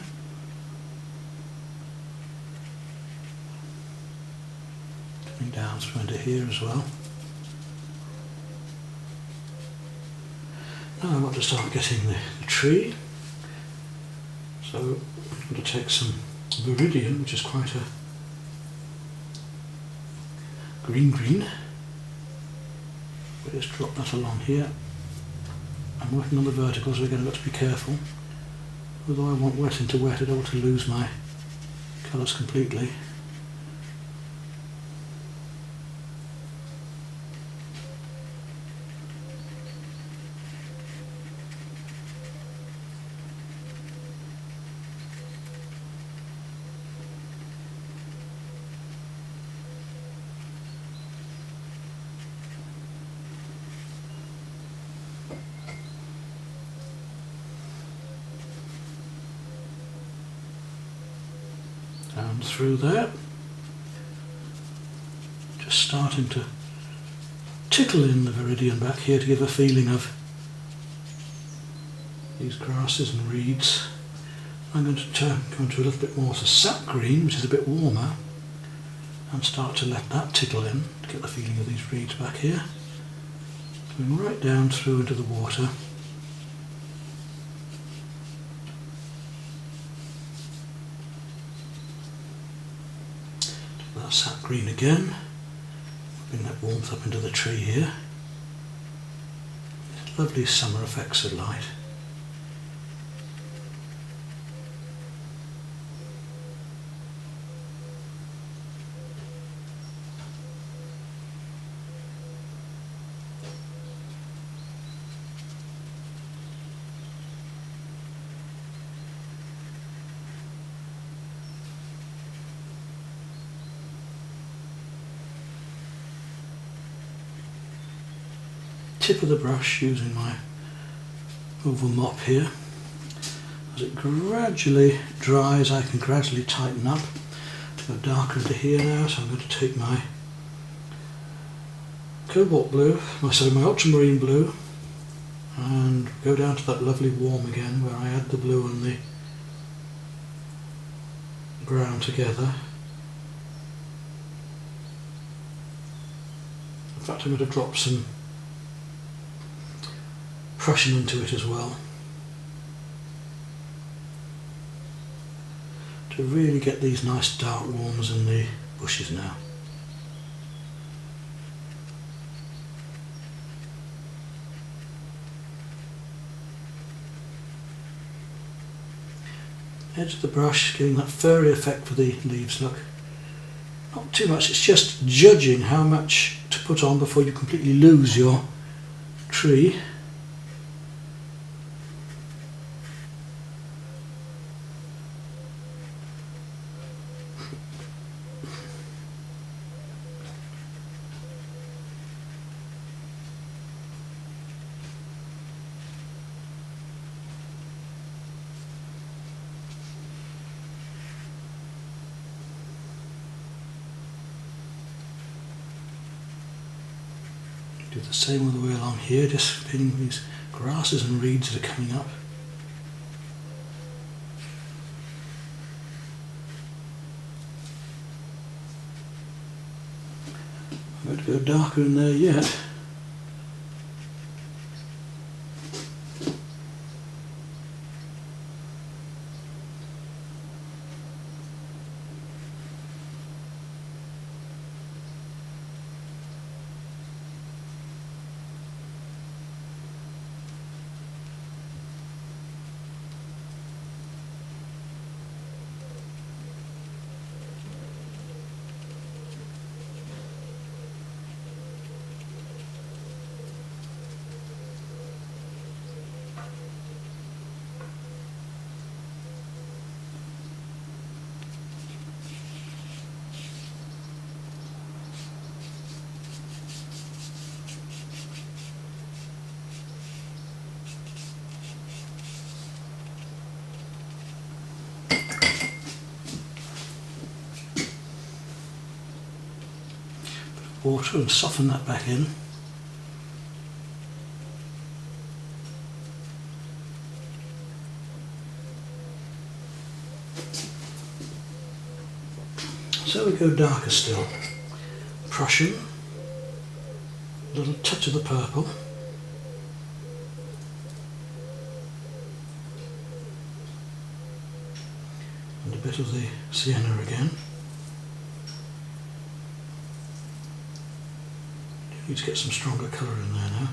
Coming down through into here as well. Now I want to start getting the tree. So I'm going to take some Viridian, which is quite a green. We'll just drop that along here. I'm working on the verticals, so again I've got to be careful. Although I want wet into wet, I don't want to lose my colours completely. Down through there, just starting to tickle in the Viridian back here to give a feeling of these grasses and reeds. I'm going to go into a little bit more to sap green, which is a bit warmer, and start to let that tickle in to get the feeling of these reeds back here. Going right down through into the water. That sap green again, bring that warmth up into the tree here. Lovely summer effects of light. Tip of the brush using my oval mop here. As it gradually dries, I can gradually tighten up to go darker into here now. So I'm going to take my cobalt blue, my ultramarine blue, and go down to that lovely warm again where I add the blue and the brown together. In fact, I'm going to drop some Prussian into it as well to really get these nice dark warms in the bushes now. Edge of the brush, giving that furry effect for the leaves look. Not too much, it's just judging how much to put on before you completely lose your tree. Do the same all the way along here, just feeling these grasses and reeds that are coming up. I'm going to go darker in there yet. Water and soften that back in. So we go darker still. Prussian, a little touch of the purple. bit of the sienna again. Need to get some stronger colour in there now.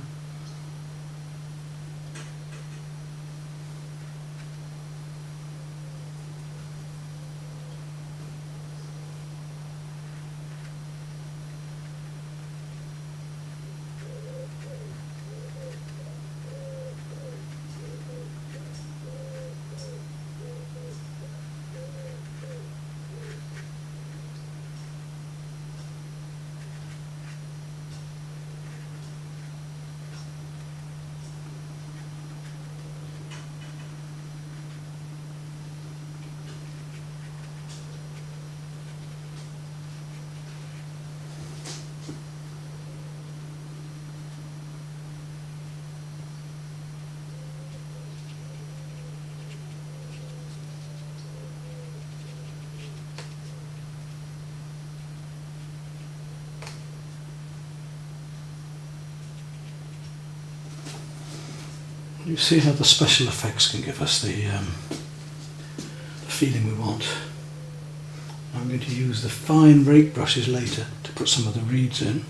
You see how the special effects can give us the feeling we want. I'm going to use the fine rake brushes later to put some of the reeds in.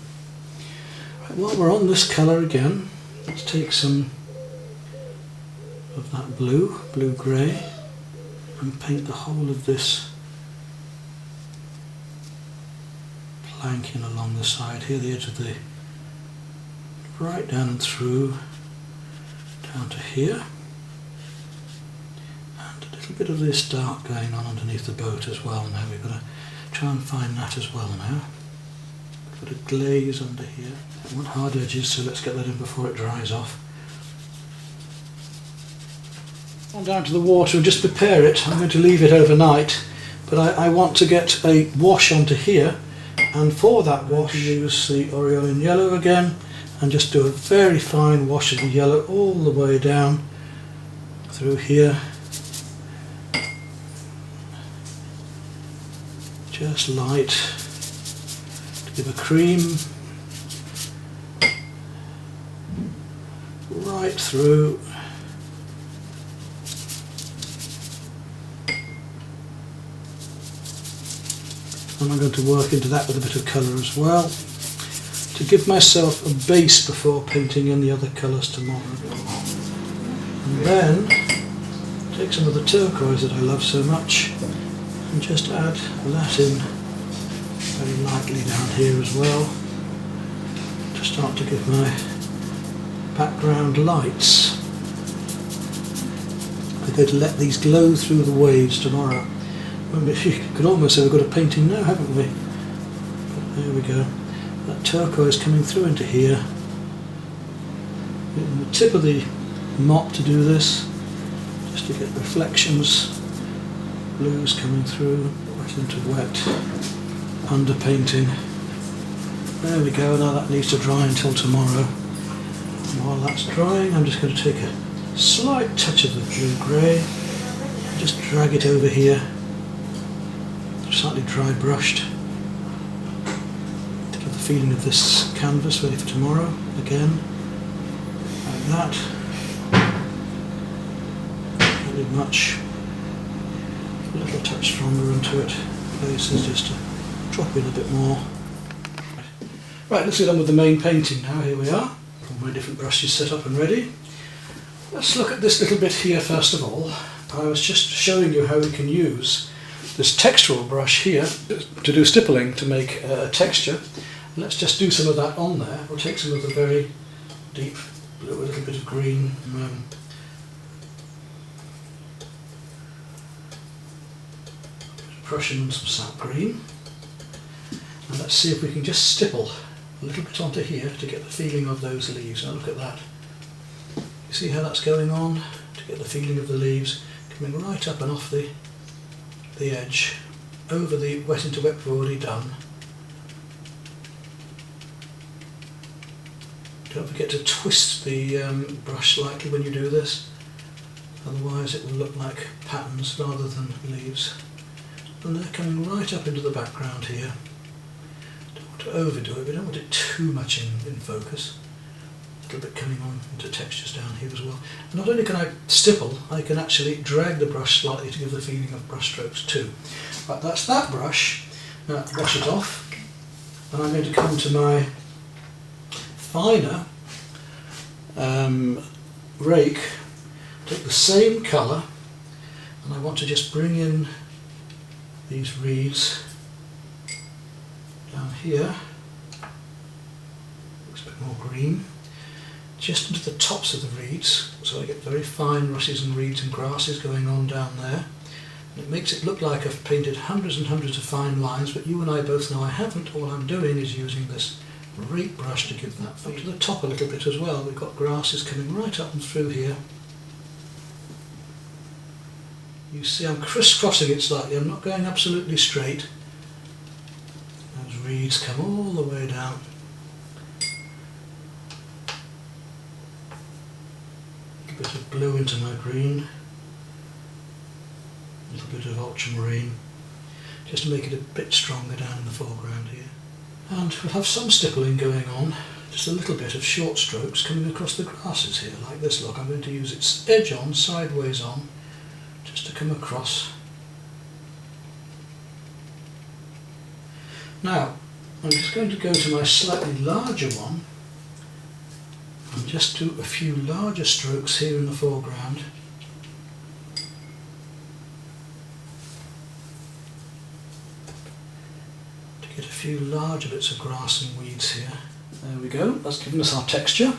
Right, while we're on this colour again, let's take some of that blue-grey, and paint the whole of this planking along the side here, the edge of the, right down and through, down to here, and a little bit of this dark going on underneath the boat as well. Now we've got to try and find that as well now. Got a glaze under here. I want hard edges, so let's get that in before it dries off. On down to the water and just prepare it. I'm going to leave it overnight, but I want to get a wash onto here, and for that wash use the Aureolin yellow again, and just do a very fine wash of the yellow all the way down through here. Just light to give a cream right through. And I'm going to work into that with a bit of colour as well, to give myself a base before painting in the other colours tomorrow. And then take some of the turquoise that I love so much and just add that in very lightly down here as well, to start to give my background lights. I'm going to let these glow through the waves tomorrow. You could almost say we've got a painting now, haven't we? But there we go. That turquoise coming through into here. Using the tip of the mop to do this, just to get reflections, blues coming through, wet into wet, underpainting. There we go, now that needs to dry until tomorrow. And while that's drying, I'm just going to take a slight touch of the blue-grey and just drag it over here, slightly dry brushed. Feeling of this canvas ready for tomorrow again, like that. Not really much, a little touch stronger into it, places just to drop in a bit more. Right, let's get on with the main painting now. Here we are, all my different brushes set up and ready. Let's look at this little bit here first of all. I was just showing you how we can use this textural brush here to do stippling, to make a texture. Let's just do some of that on there. We'll take some of the very deep blue, a little bit of green, Prussian and some sap green. And let's see if we can just stipple a little bit onto here to get the feeling of those leaves. Now look at that. You see how that's going on? To get the feeling of the leaves coming right up and off the edge, over the wet into wet we've already done. Don't forget to twist the brush slightly when you do this, otherwise it will look like patterns rather than leaves. And they're coming right up into the background here. Don't want to overdo it, we don't want it too much in focus. A little bit coming on into textures down here as well. And not only can I stipple, I can actually drag the brush slightly to give the feeling of brush strokes too. Right, that's that brush. Now wash it off, and I'm going to come to my finer rake, take the same colour, and I want to just bring in these reeds down here, looks a bit more green, just into the tops of the reeds, so I get very fine rushes and reeds and grasses going on down there. And it makes it look like I've painted hundreds and hundreds of fine lines, but you and I both know I haven't. All I'm doing is using this rake brush to give that up to the top a little bit as well. We've got grasses coming right up and through here. You see I'm crisscrossing it slightly, I'm not going absolutely straight. Those reeds come all the way down. A bit of blue into my green, a little bit of ultramarine, just to make it a bit stronger down in the foreground here. And we'll have some stippling going on, just a little bit of short strokes coming across the grasses here, like this. Look, I'm going to use its edge on, sideways on, just to come across. Now, I'm just going to go to my slightly larger one and just do a few larger strokes here in the foreground. To get a few larger bits of grass and weeds here. There we go, that's given us our texture.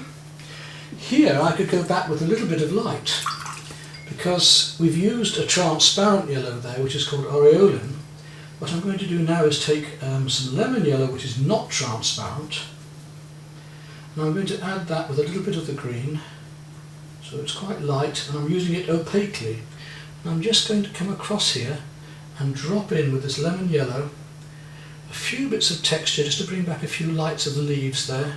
Here I could go back with a little bit of light, because we've used a transparent yellow there, which is called aureolin. What I'm going to do now is take some lemon yellow, which is not transparent, and I'm going to add that with a little bit of the green, so it's quite light, and I'm using it opaquely. And I'm just going to come across here and drop in with this lemon yellow a few bits of texture, just to bring back a few lights of the leaves there,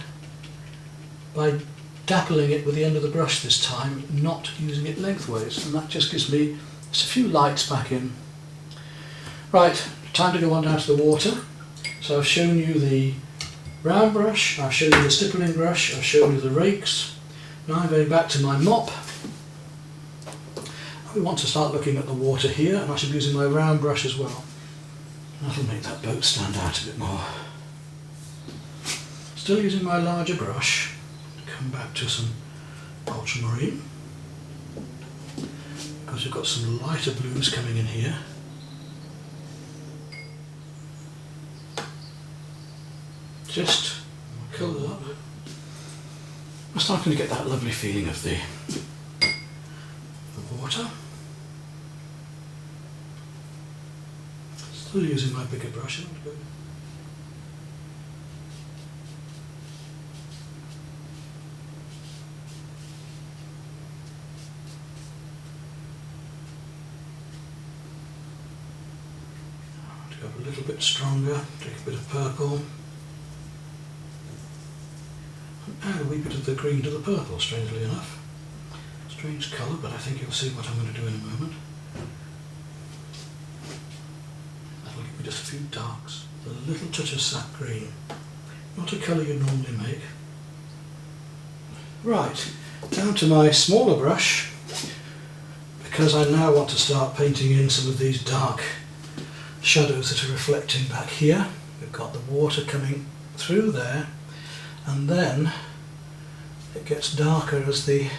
by dappling it with the end of the brush this time, not using it lengthways, and that just gives me just a few lights back in. Right, time to go on down to the water. So I've shown you the round brush, I've shown you the stippling brush, I've shown you the rakes. Now I'm going back to my mop. We want to start looking at the water here, and I should be using my round brush as well. That'll make that boat stand out a bit more. Still using my larger brush. Come back to some ultramarine, because we've got some lighter blues coming in here. Just colour up. I'm starting to get that lovely feeling of the water. Still using my bigger brush. Go a little bit stronger, take a bit of purple, and add a wee bit of the green to the purple, strangely enough. Strange colour, but I think you'll see what I'm going to do in a moment. That'll give me just a few darks, a little touch of sap green, not a colour you normally make. Right, down to my smaller brush, because I now want to start painting in some of these dark shadows that are reflecting back here. We've got the water coming through there, and then it gets darker as the...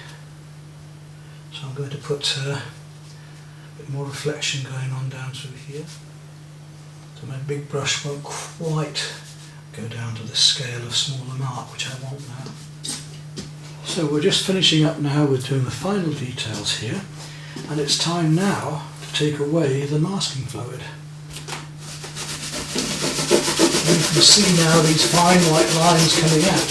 So I'm going to put a bit more reflection going on down through here. So my big brush won't quite go down to the scale of smaller mark, which I want now. So we're just finishing up now with doing the final details here, and it's time now to take away the masking fluid. You can see now these fine white lines coming out.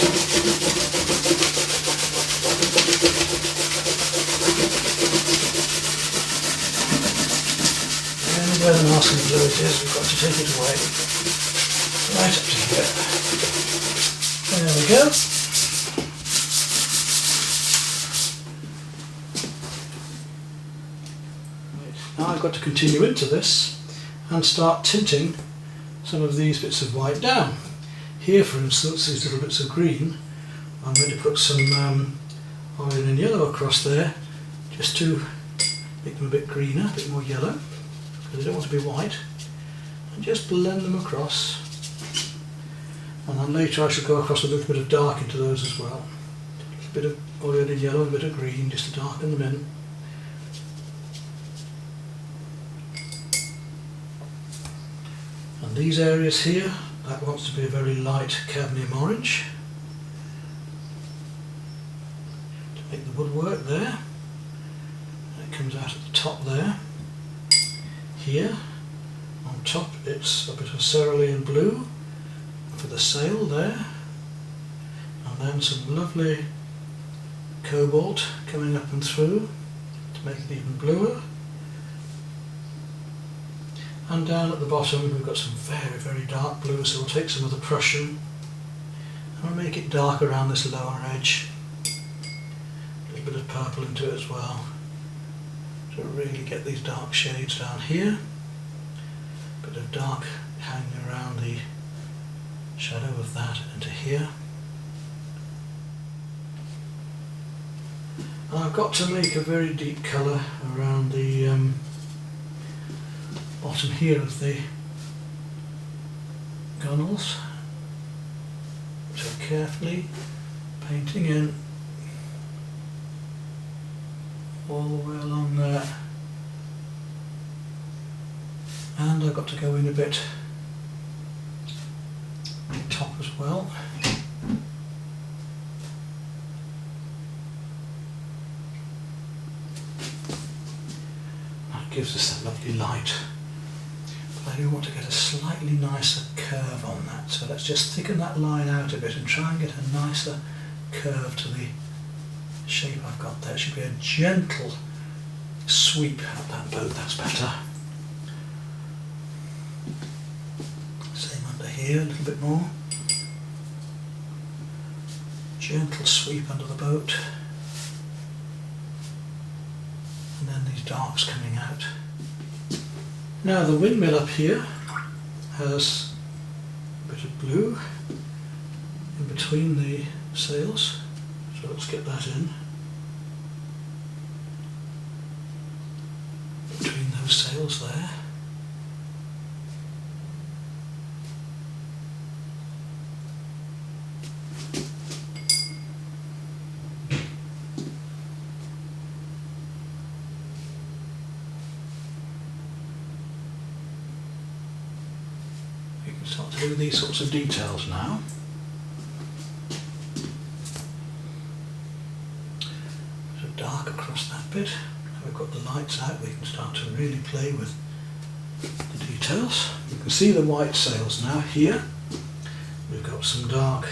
And where the masking fluid is, we've got to take it away. Right up to here. There we go. Right. Now I've got to continue into this and start tinting some of these bits of white down. Here, for instance, these little bits of green I'm going to put some orange and yellow across there just to make them a bit greener, a bit more yellow, because they don't want to be white, and just blend them across. And then later I shall go across a little bit of dark into those as well. A bit of orange and yellow, a bit of green, just to darken them in. And these areas here, that wants to be a very light cadmium orange to make the woodwork there. And it comes out at the top there. Here, on top, it's a bit of cerulean blue for the sail there, and then some lovely cobalt coming up and through to make it even bluer. And down at the bottom we've got some very, very dark blue, so we'll take some of the Prussian and we'll make it dark around this lower edge. A little bit of purple into it as well, to really get these dark shades down here. A bit of dark hanging around the shadow of that into here. And I've got to make a very deep colour around the bottom here of the gunnels, so carefully painting in all the way along there, and I've got to go in a bit on top as well. That gives us that lovely light. I do want to get a slightly nicer curve on that, so let's just thicken that line out a bit and try and get a nicer curve to the shape I've got there. It should be a gentle sweep at that boat, that's better. Same under here, a little bit more. Gentle sweep under the boat. And then these darks coming out. Now the windmill up here has a bit of blue in between the sails, so let's get that in. Between those sails there. Start to do these sorts of details now. So dark across that bit. Now we've got the lights out, we can start to really play with the details. You can see the white sails now here. We've got some dark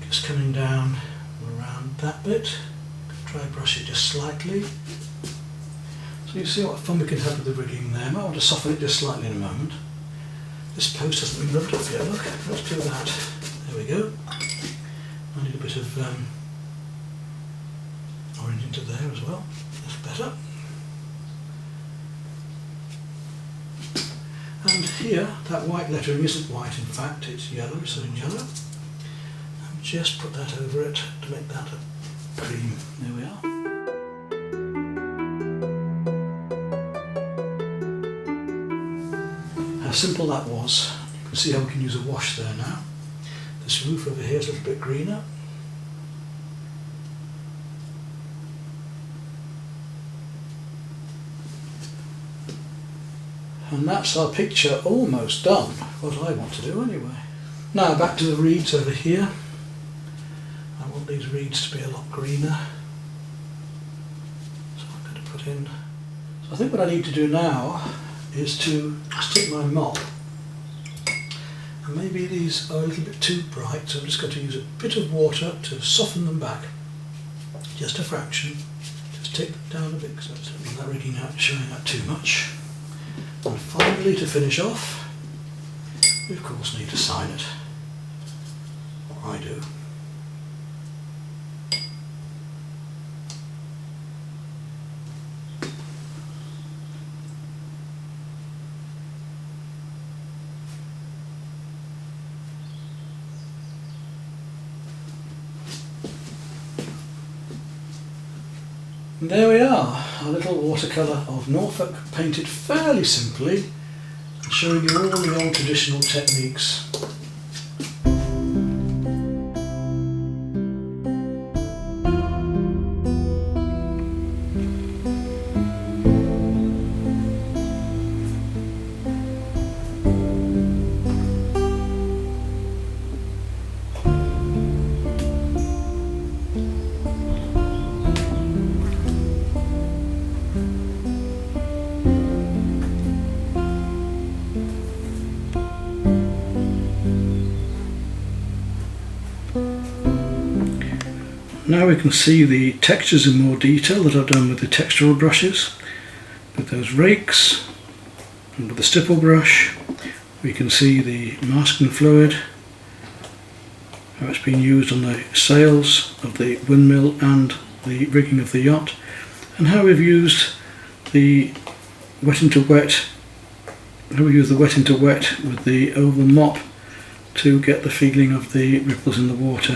just coming down around that bit. Dry brush it just slightly. So you see what fun we can have with the rigging there. Might want to soften it just slightly in a moment. This post hasn't been rubbed up yet, look, let's do that. There we go. I need a bit of orange into there as well, that's better. And here, that white lettering isn't white, in fact, it's yellow, so in yellow. And just put that over it to make that a cream. There we are. How simple that was. You can see how we can use a wash there now. This roof over here is a little bit greener. And that's our picture almost done, what I want to do anyway. Now back to the reeds over here. I want these reeds to be a lot greener. So I'm going to put in... So I think what I need to do now is to just take my mop, and maybe these are a little bit too bright, so I'm just going to use a bit of water to soften them back, just a fraction, just take them down a bit because I don't want that rigging out showing up too much. And finally, to finish off, we of course need to sign it, or I do. And there we are, a little watercolour of Norfolk painted fairly simply, showing you all the old traditional techniques. Now we can see the textures in more detail that I've done with the textural brushes, with those rakes, and with the stipple brush. We can see the masking fluid, how it's been used on the sails of the windmill and the rigging of the yacht, and how we've used the wet into wet, with the oval mop to get the feeling of the ripples in the water.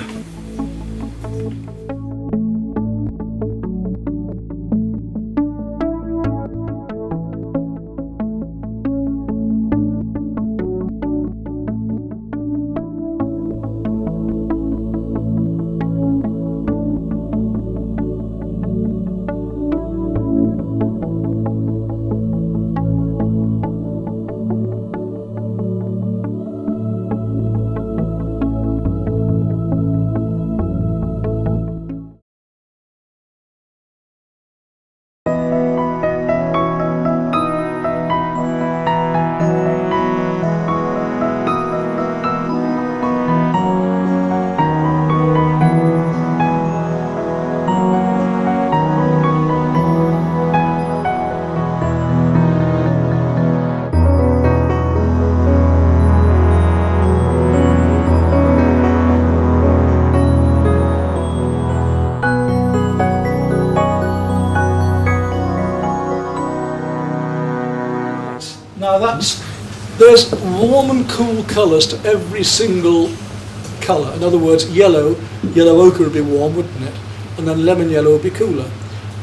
Now there's warm and cool colours to every single colour. In other words, yellow ochre would be warm, wouldn't it? And then lemon yellow would be cooler.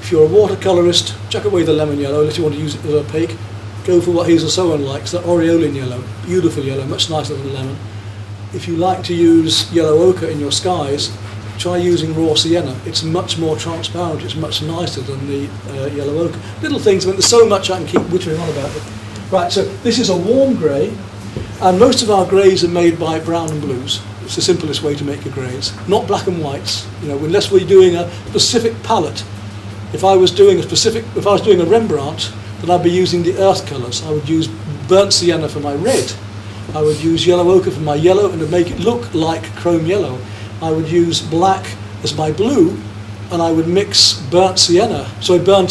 If you're a watercolourist, chuck away the lemon yellow unless you want to use it as opaque. Go for what Hazel Sohan likes, the aureolin yellow, beautiful yellow, much nicer than lemon. If you like to use yellow ochre in your skies, try using raw sienna. It's much more transparent, it's much nicer than the yellow ochre. Little things, I mean, there's so much I can keep wittering on about it. Right, so this is a warm grey, and most of our greys are made by brown and blues. It's the simplest way to make your greys, not black and whites. You know, unless we're doing a specific palette. If I was doing a Rembrandt, then I'd be using the earth colours. I would use burnt sienna for my red. I would use yellow ochre for my yellow, and to make it look like chrome yellow, I would use black as my blue, and I would mix burnt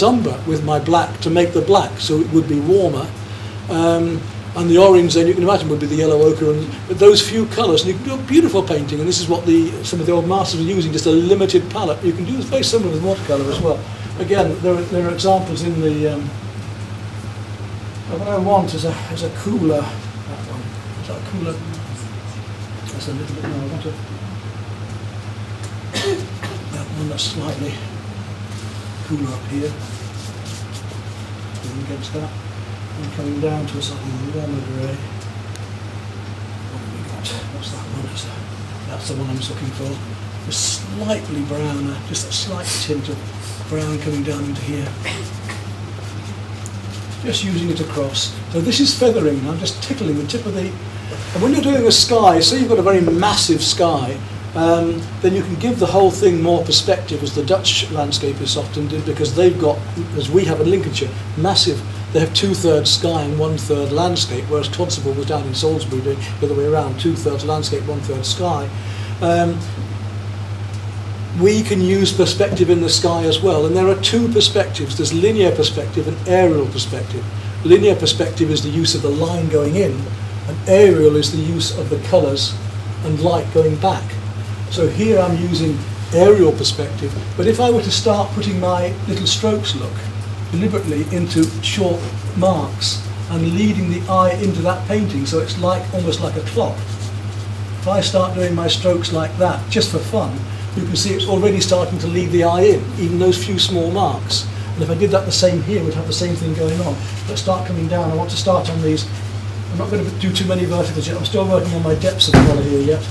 umber with my black to make the black, so it would be warmer. And the orange, then you can imagine, would be the yellow ochre, but those few colours, and you can do a beautiful painting. And this is what some of the old masters were using, just a limited palette. You can do very similar with watercolour as well. Again, there are examples in the. What I want is a cooler. That one is that a cooler. That's a little bit more. I want that one that's slightly cooler up here. Against that. And coming down to a slightly warmer grey. What have we got? What's that one? That's the one I'm looking for. Just slightly browner, just a slight tint of brown coming down into here. Just using it across. So this is feathering. I'm just tickling the tip of the. And when you're doing a sky, say you've got a very massive sky, then you can give the whole thing more perspective, as the Dutch landscapists often did, because they've got, as we have in Lincolnshire, massive. They have 2/3 sky and 1/3 landscape, whereas Constable was down in Salisbury doing the other way around, 2/3 landscape, 1/3 sky. We can use perspective in the sky as well, and there are two perspectives. There's linear perspective and aerial perspective. Linear perspective is the use of the line going in, and aerial is the use of the colours and light going back. So here I'm using aerial perspective, but if I were to start putting my little strokes look deliberately into short marks and leading the eye into that painting, so it's like almost like a clock. If I start doing my strokes like that, just for fun, you can see it's already starting to lead the eye in, even those few small marks. And if I did that the same here, we'd have the same thing going on. Let's start coming down. I want to start on these. I'm not going to do too many verticals yet. I'm still working on my depths of colour here yet.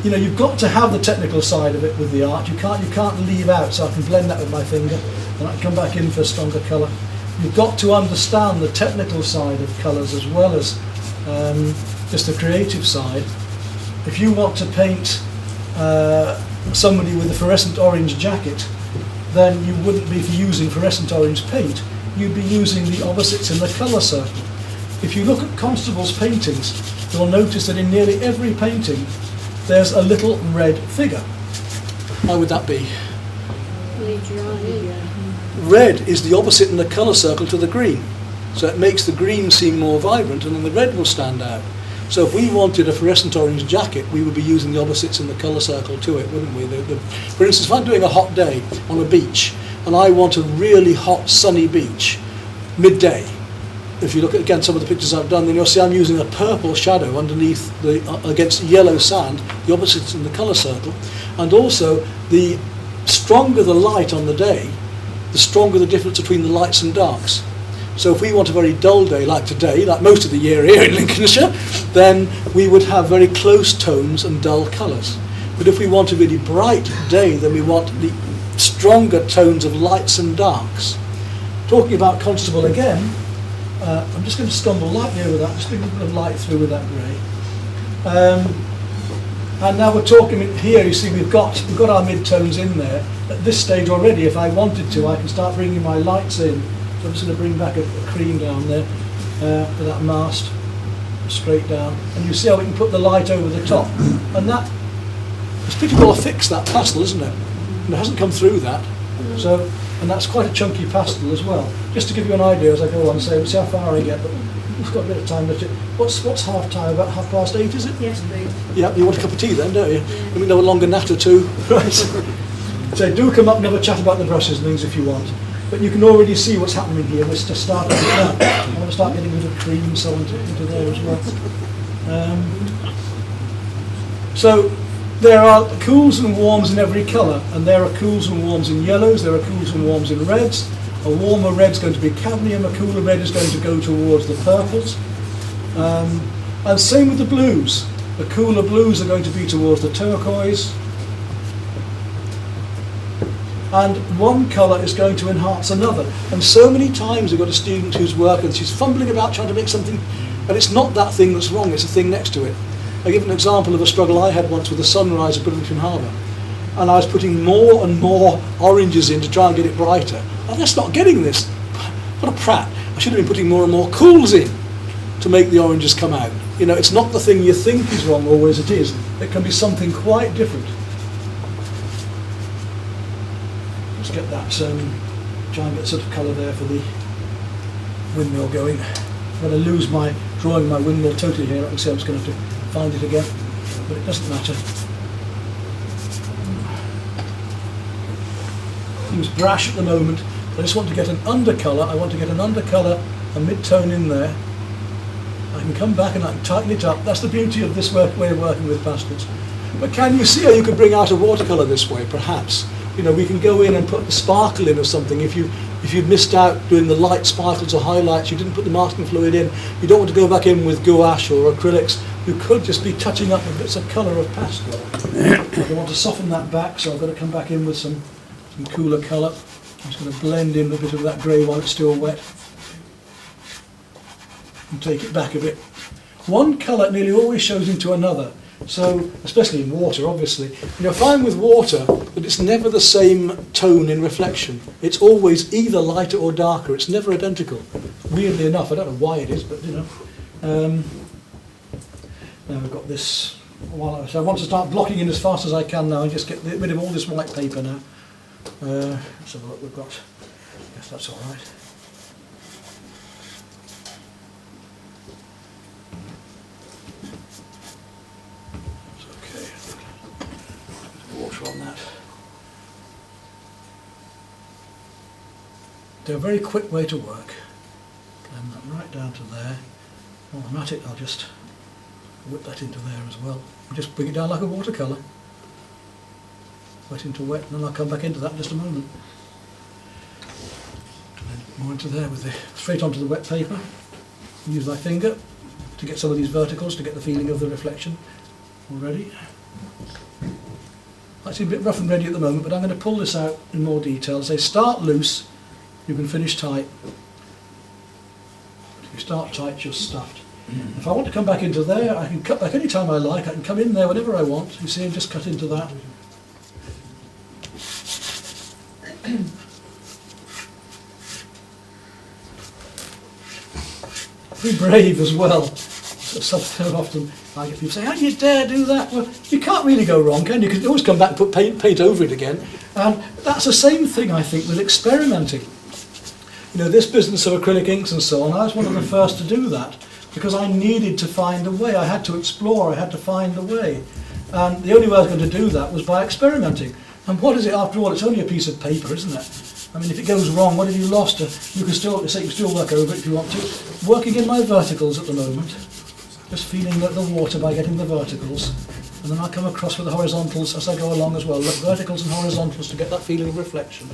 You know, you've got to have the technical side of it with the art. You can't leave out. So I can blend that with my finger, and I can come back in for a stronger colour. You've got to understand the technical side of colours as well as just the creative side. If you want to paint somebody with a fluorescent orange jacket, then you wouldn't be using fluorescent orange paint. You'd be using the opposites in the colour circle. If you look at Constable's paintings, you'll notice that in nearly every painting there's a little red figure. How would that be? Red is the opposite in the colour circle to the green. So it makes the green seem more vibrant, and then the red will stand out. So if we wanted a fluorescent orange jacket, we would be using the opposites in the colour circle to it, wouldn't we? For instance, if I'm doing a hot day on a beach, and I want a really hot sunny beach, midday, if you look at, again, some of the pictures I've done, then you'll see I'm using a purple shadow underneath against yellow sand, the opposites in the colour circle. And also, the stronger the light on the day, the stronger the difference between the lights and darks. So if we want a very dull day like today, like most of the year here in Lincolnshire, then we would have very close tones and dull colours. But if we want a really bright day, then we want the stronger tones of lights and darks. Talking about Constable again, I'm just going to stumble lightly over that, just a bit of light through with that grey. And now we're talking here, you see we've got our mid-tones in there. At this stage already, if I wanted to, I can start bringing my lights in. So I'm just going to bring back a cream down there for that mast, straight down. And you see how we can put the light over the top. And that, it's pretty well fixed, that pastel, isn't it? And it hasn't come through that. So, and that's quite a chunky pastel as well. Just to give you an idea as I go on, say, see how far I get, but we've got a bit of time. What's half time? About 8:30, is it? Yes, indeed. Yeah, you want a cup of tea then, don't you? Yeah. Let me know a longer nap or two. Right. So do come up and have a chat about the brushes and things if you want. But you can already see what's happening here. We're just starting now. I want to start getting a bit of cream so into there as well. So there are cools and warms in every colour, and there are cools and warms in yellows, there are cools and warms in reds. A warmer red's going to be cadmium, a cooler red is going to go towards the purples. And same with the blues. The cooler blues are going to be towards the turquoise. And one colour is going to enhance another. And so many times we've got a student who's working, she's fumbling about trying to make something, and it's not that thing that's wrong, it's a thing next to it. I give an example of a struggle I had once with the sunrise at Bridlington Harbour. And I was putting more and more oranges in to try and get it brighter. And that's not getting this. What a prat. I should have been putting more and more cools in to make the oranges come out. You know, it's not the thing you think is wrong always, it is. It can be something quite different. Let's get that, try and get sort of colour there for the windmill going. I'm going to lose my drawing my windmill totally here. I can see I'm just going to have to find it again, but it doesn't matter. Seems brash at the moment. I just want to get an undercolour. I want to get an undercolour, a mid-tone in there. I can come back and I can tighten it up. That's the beauty of this way of working with pastels. But can you see how you could bring out a watercolour this way, perhaps? You know, we can go in and put the sparkle in or something. If you've missed out doing the light sparkles or highlights, you didn't put the masking fluid in, you don't want to go back in with gouache or acrylics, you could just be touching up with bits of colour of pastel. I want to soften that back, so I've got to come back in with some cooler colour. I'm just going to blend in a bit of that grey while it's still wet and take it back a bit. One colour nearly always shows into another, so especially in water, obviously. You'll find with water that it's never the same tone in reflection. It's always either lighter or darker. It's never identical. Weirdly enough, I don't know why it is, but you know. Now we've got this. So I want to start blocking in as fast as I can now and just get rid of all this white paper now. Let's have a look. We've got. Yes, that's all right. Water on that. They're a very quick way to work. Blend that right down to there. While I'm at it, I'll just whip that into there as well. Just bring it down like a watercolour. Wet into wet, and then I'll come back into that in just a moment. And then more into there with the straight onto the wet paper. Use my finger to get some of these verticals, to get the feeling of the reflection already. Actually a bit rough and ready at the moment, but I'm going to pull this out in more detail. Say start loose, you can finish tight. If you start tight, you're stuffed. If I want to come back into there, I can cut back any time I like. I can come in there whenever I want. You see, and just cut into that. Be brave as well. So often I get people saying, how do you dare do that? Well, you can't really go wrong, can you? You can always come back and put paint over it again. And that's the same thing, I think, with experimenting. You know, this business of acrylic inks and so on, I was one of the first to do that because I needed to find a way. I had to explore, I had to find a way. And the only way I was going to do that was by experimenting. And what is it, after all? It's only a piece of paper, isn't it? I mean, if it goes wrong, what have you lost? You can still work over it if you want to. Working in my verticals at the moment, just feeling the water by getting the verticals, and then I'll come across with the horizontals as I go along as well. Look, verticals and horizontals to get that feeling of reflection.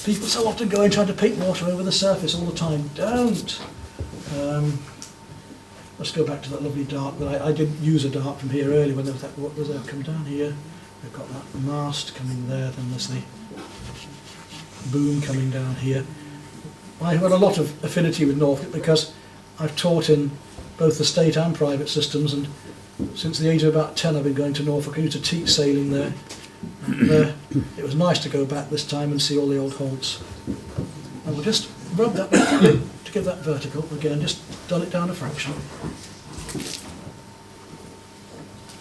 People so often go in trying to paint water over the surface all the time. Don't. Let's go back to that lovely dark. But I did use a dark from here earlier when there was that. What was there? Come down here. We've got that mast coming there. Then there's the boom coming down here. I have got a lot of affinity with Norfolk because I've taught in both the state and private systems, and since the age of about 10 I've been going to Norfolk. I used to teach sailing there, and it was nice to go back this time and see all the old haunts. And we'll just rub that a bit to give that vertical again, just dull it down a fraction.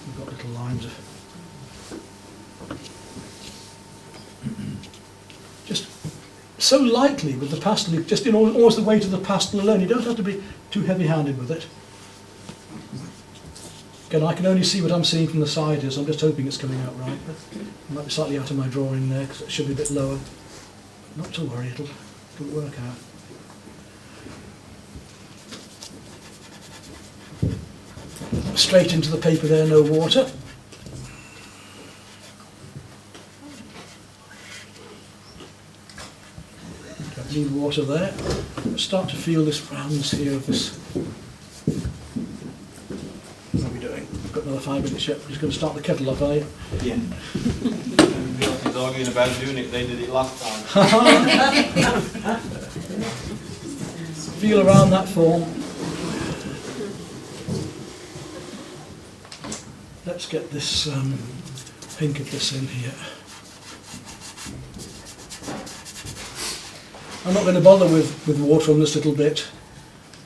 We've got little lines of just so lightly with the pastel, just in almost the weight of the pastel alone. You don't have to be too heavy-handed with it. Again, I can only see what I'm seeing from the side here, so I'm just hoping it's coming out right. But I might be slightly out of my drawing there because it should be a bit lower. Not to worry, it'll work out. Straight into the paper there, no water. Don't need water there. Start to feel this roundness here of this. What are we doing? We've got another 5 minutes yet. We're just going to start the kettle off, are you? Yeah. Everybody arguing about doing it, they did it last time. Feel around that form. Let's get this pink of this in here. I'm not going to bother with water on this little bit.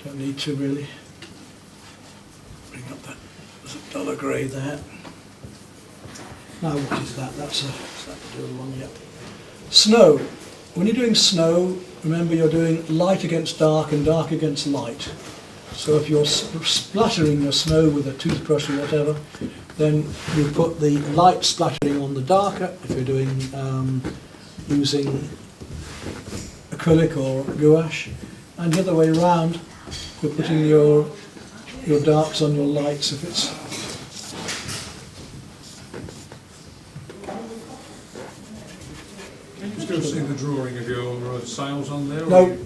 Don't need to really. Bring up that, there's a duller grey there. Now what is that? That's the dual one, yep. Snow. When you're doing snow, remember you're doing light against dark and dark against light. So if you're splattering your snow with a toothbrush or whatever, then you put the light splattering on the darker. If you're doing using acrylic or gouache, and the other way around, you're putting your darks on your lights. If it's Still see the drawing of your sails on there? no,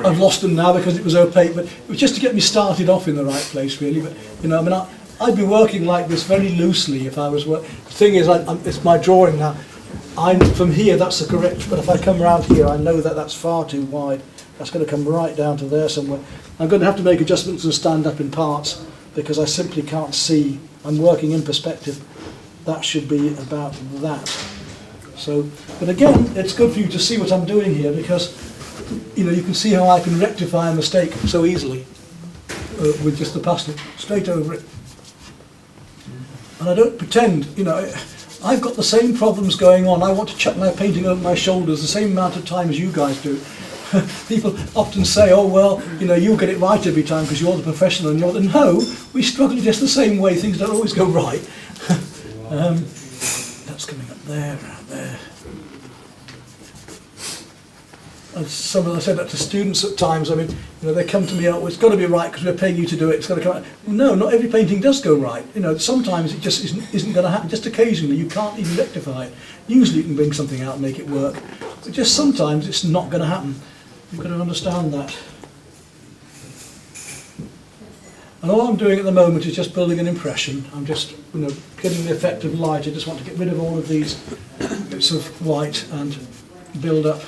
I've lost them now because it was opaque. But it was just to get me started off in the right place, really. But you know, I mean, I'd be working like this very loosely if I was. The thing is, it's my drawing now. I'm from here. That's the correct. But if I come around here, I know that that's far too wide. That's going to come right down to there somewhere. I'm going to have to make adjustments and stand up in parts because I simply can't see. I'm working in perspective. That should be about that. So, but again, it's good for you to see what I'm doing here because, you know, you can see how I can rectify a mistake so easily with just the pastel straight over it. And I don't pretend, you know, I've got the same problems going on. I want to chuck my painting over my shoulders the same amount of time as you guys do. People often say, oh, well, you know, you'll get it right every time because you're the professional and you're the... No, we struggle just the same way. Things don't always go right. That's coming up there, around there. And I said that to students at times. I mean, they come to me, oh, it's got to be right because we're paying you to do it. It's got to come out. No, not every painting does go right. Sometimes it just isn't going to happen. Just occasionally, you can't even rectify it. Usually, you can bring something out and make it work, but just sometimes it's not going to happen. You've got to understand that. And all I'm doing at the moment is just building an impression. I'm just, getting the effect of light. I just want to get rid of all of these bits of white and build up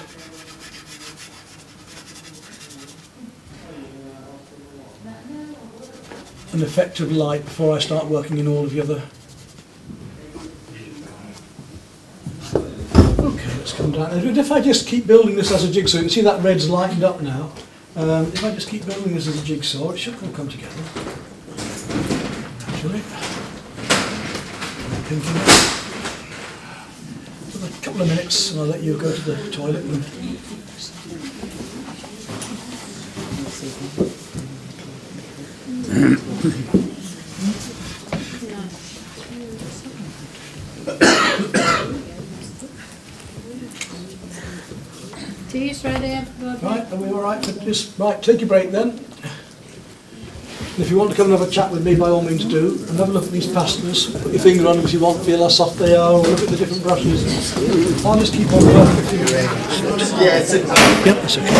an effect of light before I start working in all of the other. Okay, let's come down. If I just keep building this as a jigsaw, you can see that red's lightened up now. If I just keep building this as a jigsaw, it should all come together. Naturally. Pinking it. For a couple of minutes, and I'll let you go to the toilet. Tea's ready, everybody. Right, are we all right for this? Right, take your break then. And if you want to come and have a chat with me, by all means do. And have a look at these pastels. Put your finger on them if you want, feel how soft they are, or look at the different brushes. I'll just keep on working. Yeah, it's Yep, that's okay.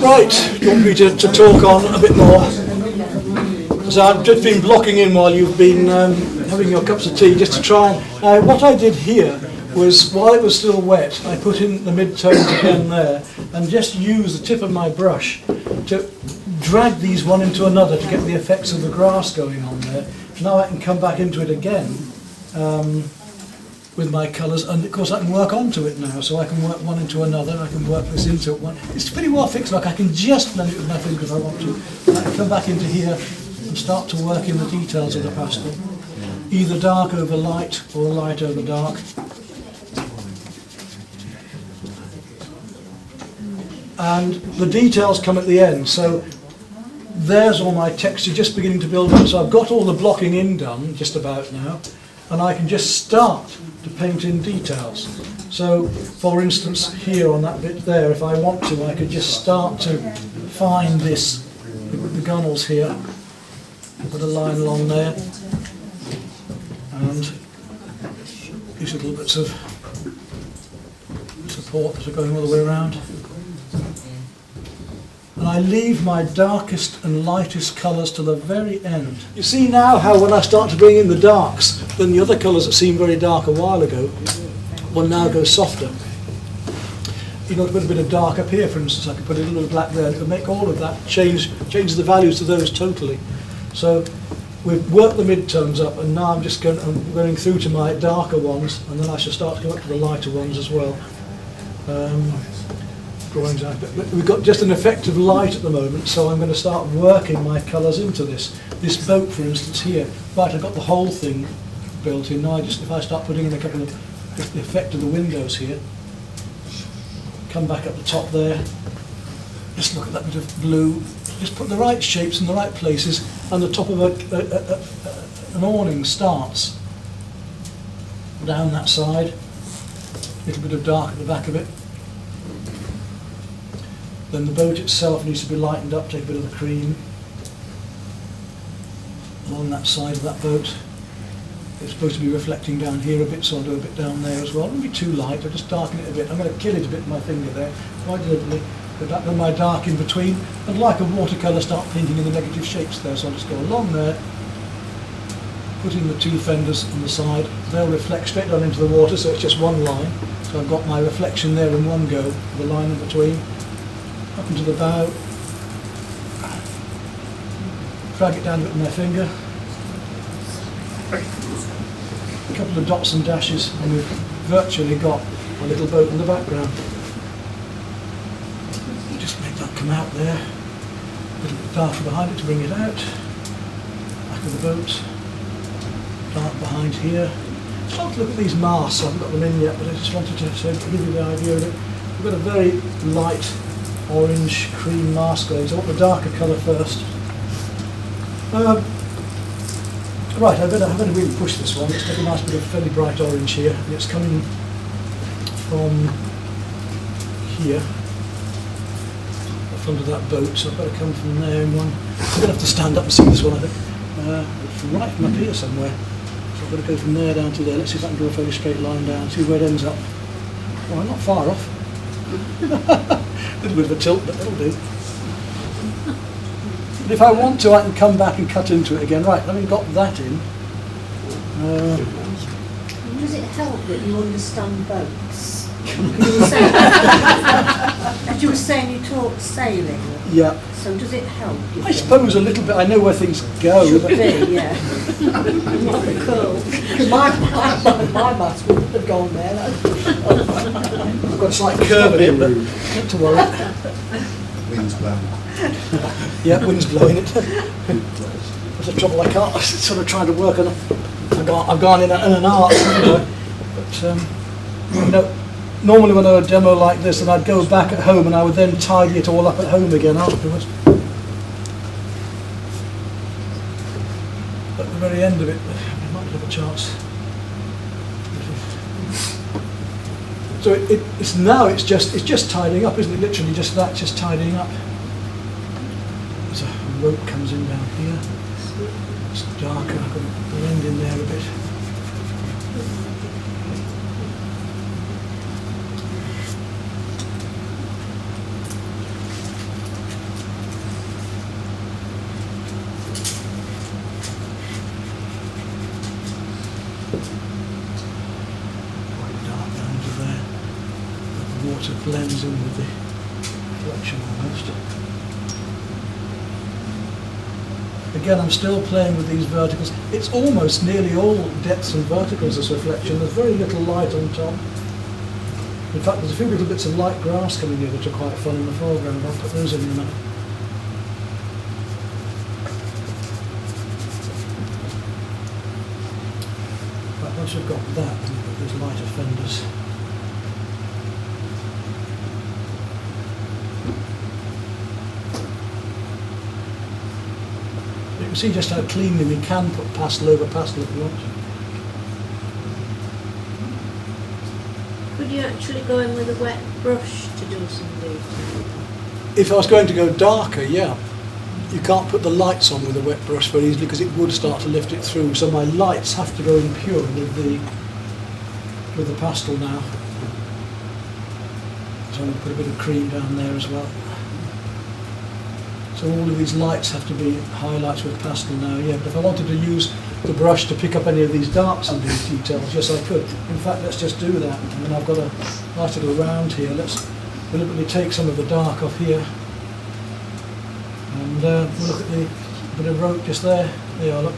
Right, do you want me to talk on a bit more? So I've just been blocking in while you've been having your cups of tea, just to try and... what I did here was, while it was still wet, I put in the mid-tones again there, and just used the tip of my brush to drag these one into another to get the effects of the grass going on there. Now I can come back into it again with my colours, and of course I can work onto it now, so I can work one into another, I can work this into it one. It's pretty well fixed, like I can just blend it with my finger if I want to, and I can come back into here and start to work in the details of the pastel. Either dark over light or light over dark. And the details come at the end, so there's all my texture just beginning to build up. So I've got all the blocking in done, just about now, and I can just start to paint in details. So, for instance, here on that bit there, if I want to, I could just start to find this, the gunnels here, put a line along there, and these little bits of support that are going all the way around. And I leave my darkest and lightest colours to the very end. You see now how when I start to bring in the darks, then the other colours that seemed very dark a while ago will now go softer. You know, to put a bit of dark up here, for instance, I could put a little black there, and it would make all of that change the values to those totally. So we've worked the mid-tones up, and now I'm just going through to my darker ones, and then I shall start to go up to the lighter ones as well. Drawings out, but we've got just an effect of light at the moment, so I'm going to start working my colours into this. This boat, for instance, here, right, I've got the whole thing built in. Now if I start putting in a couple of the effect of the windows here, come back up the top there, just look at that bit of blue, just put the right shapes in the right places, and the top of an awning starts down that side, a little bit of dark at the back of it. Then the boat itself needs to be lightened up, take a bit of the cream along that side of that boat. It's supposed to be reflecting down here a bit, so I'll do a bit down there as well. It won't be too light, I'll just darken it a bit. I'm going to kill it a bit with my finger there, quite deliberately. Put that with my dark in between, and like a watercolour, start painting in the negative shapes there. So I'll just go along there, put in the two fenders on the side. They'll reflect straight down into the water, so it's just one line. So I've got my reflection there in one go, the line in between. Up into the bow, drag it down a bit with my finger, a couple of dots and dashes, and we've virtually got a little boat in the background. Just make that come out there, a little bit darker behind it to bring it out, back of the boat, dark behind here. Start to look at these masts. I haven't got them in yet, but I just wanted to give you the idea of it. We've got a very light orange cream mask going, so I want the darker colour first. Right, I better really push this one. It's got a nice bit of fairly bright orange here, and it's coming from here, up under that boat, so I've got to come from there in one. I'm going to have to stand up and see this one, I think. Right from up here somewhere. So I've got to go from there down to there. Let's see if I can draw a fairly straight line down, see where it ends up. Oh, I'm not far off. A little bit of a tilt, but that'll do. But if I want to, I can come back and cut into it again. Right, having got that in. Does it help that you understand boats? You were saying you taught sailing. Yeah. So does it help? I suppose a little bit. I know where things go. Should But be, yeah. Cool. Because my maths wouldn't have gone there. I've got a slight curve in it, but not to worry. Wind's blowing. Yeah, wind's blowing it. That's the trouble. I can't. I'm sort of trying to work on it. I've gone in an art, but you know, normally when I would demo like this, then I'd go back at home and I would then tidy it all up at home again afterwards. At the very end of it, I might have a chance. So it's just tidying up, isn't it? Literally just that, just tidying up. There's a rope comes in down here. It's darker. I've got to blend in there a bit. the water blends in with the reflection almost. Again, I'm still playing with these verticals. It's almost nearly all depths and verticals as reflection. There's very little light on top. In fact, there's a few little bits of light grass coming here which are quite fun in the foreground. I'll put those in a minute. Right, once we've got that, then we've got those lighter fenders. You can see just how cleanly we can put pastel over pastel if we want to. Could you actually go in with a wet brush to do some detail? If I was going to go darker, yeah. You can't put the lights on with a wet brush very easily because it would start to lift it through. So my lights have to go in pure with the pastel now. So I'm going to put a bit of cream down there as well. So all of these lights have to be highlights with pastel now, yeah. But if I wanted to use the brush to pick up any of these darks and these details, yes I could. In fact, let's just do that. And then I've got a nice little round here. Let's deliberately take some of the dark off here. And we'll look at the bit of rope just there. There you are, look.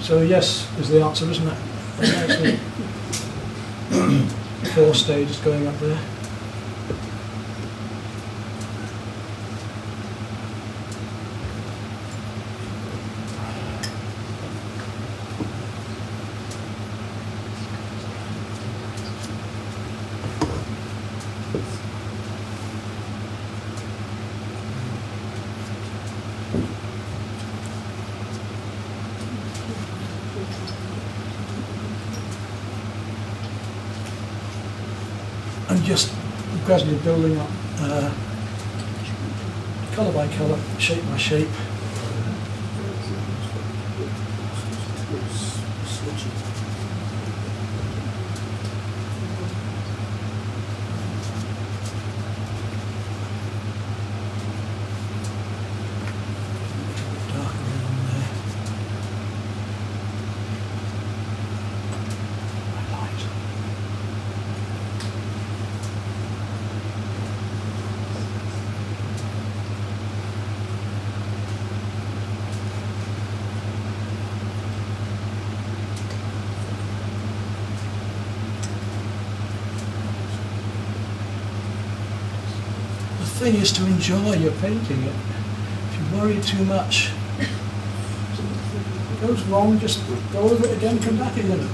So yes is the answer, isn't it? Nicely. 4 stages going up there. And just gradually building up colour by colour, shape by shape. Dark around there. Light. The thing is to enjoy your painting. If you worry too much, if it goes wrong, just go over it again, come back again.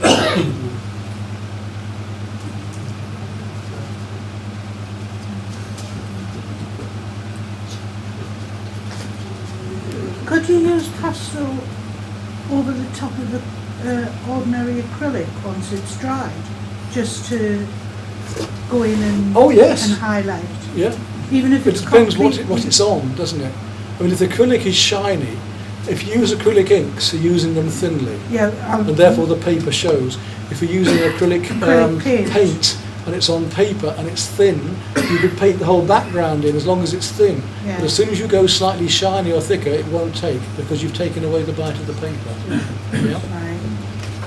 Could you use pastel over the top of the ordinary acrylic once it's dried, just to go in and, Oh, yes. and highlight? Yeah. Even if It it's depends complete- what it's on, doesn't it? I mean, if the acrylic is shiny, if you use acrylic inks, you're using them thinly, Yeah, and therefore the paper shows. If you're using acrylic Acrylic paint. and it's on paper and it's thin, you could paint the whole background in as long as it's thin. Yeah. But as soon as you go slightly shiny or thicker, it won't take because you've taken away the bite of the paper. Yeah.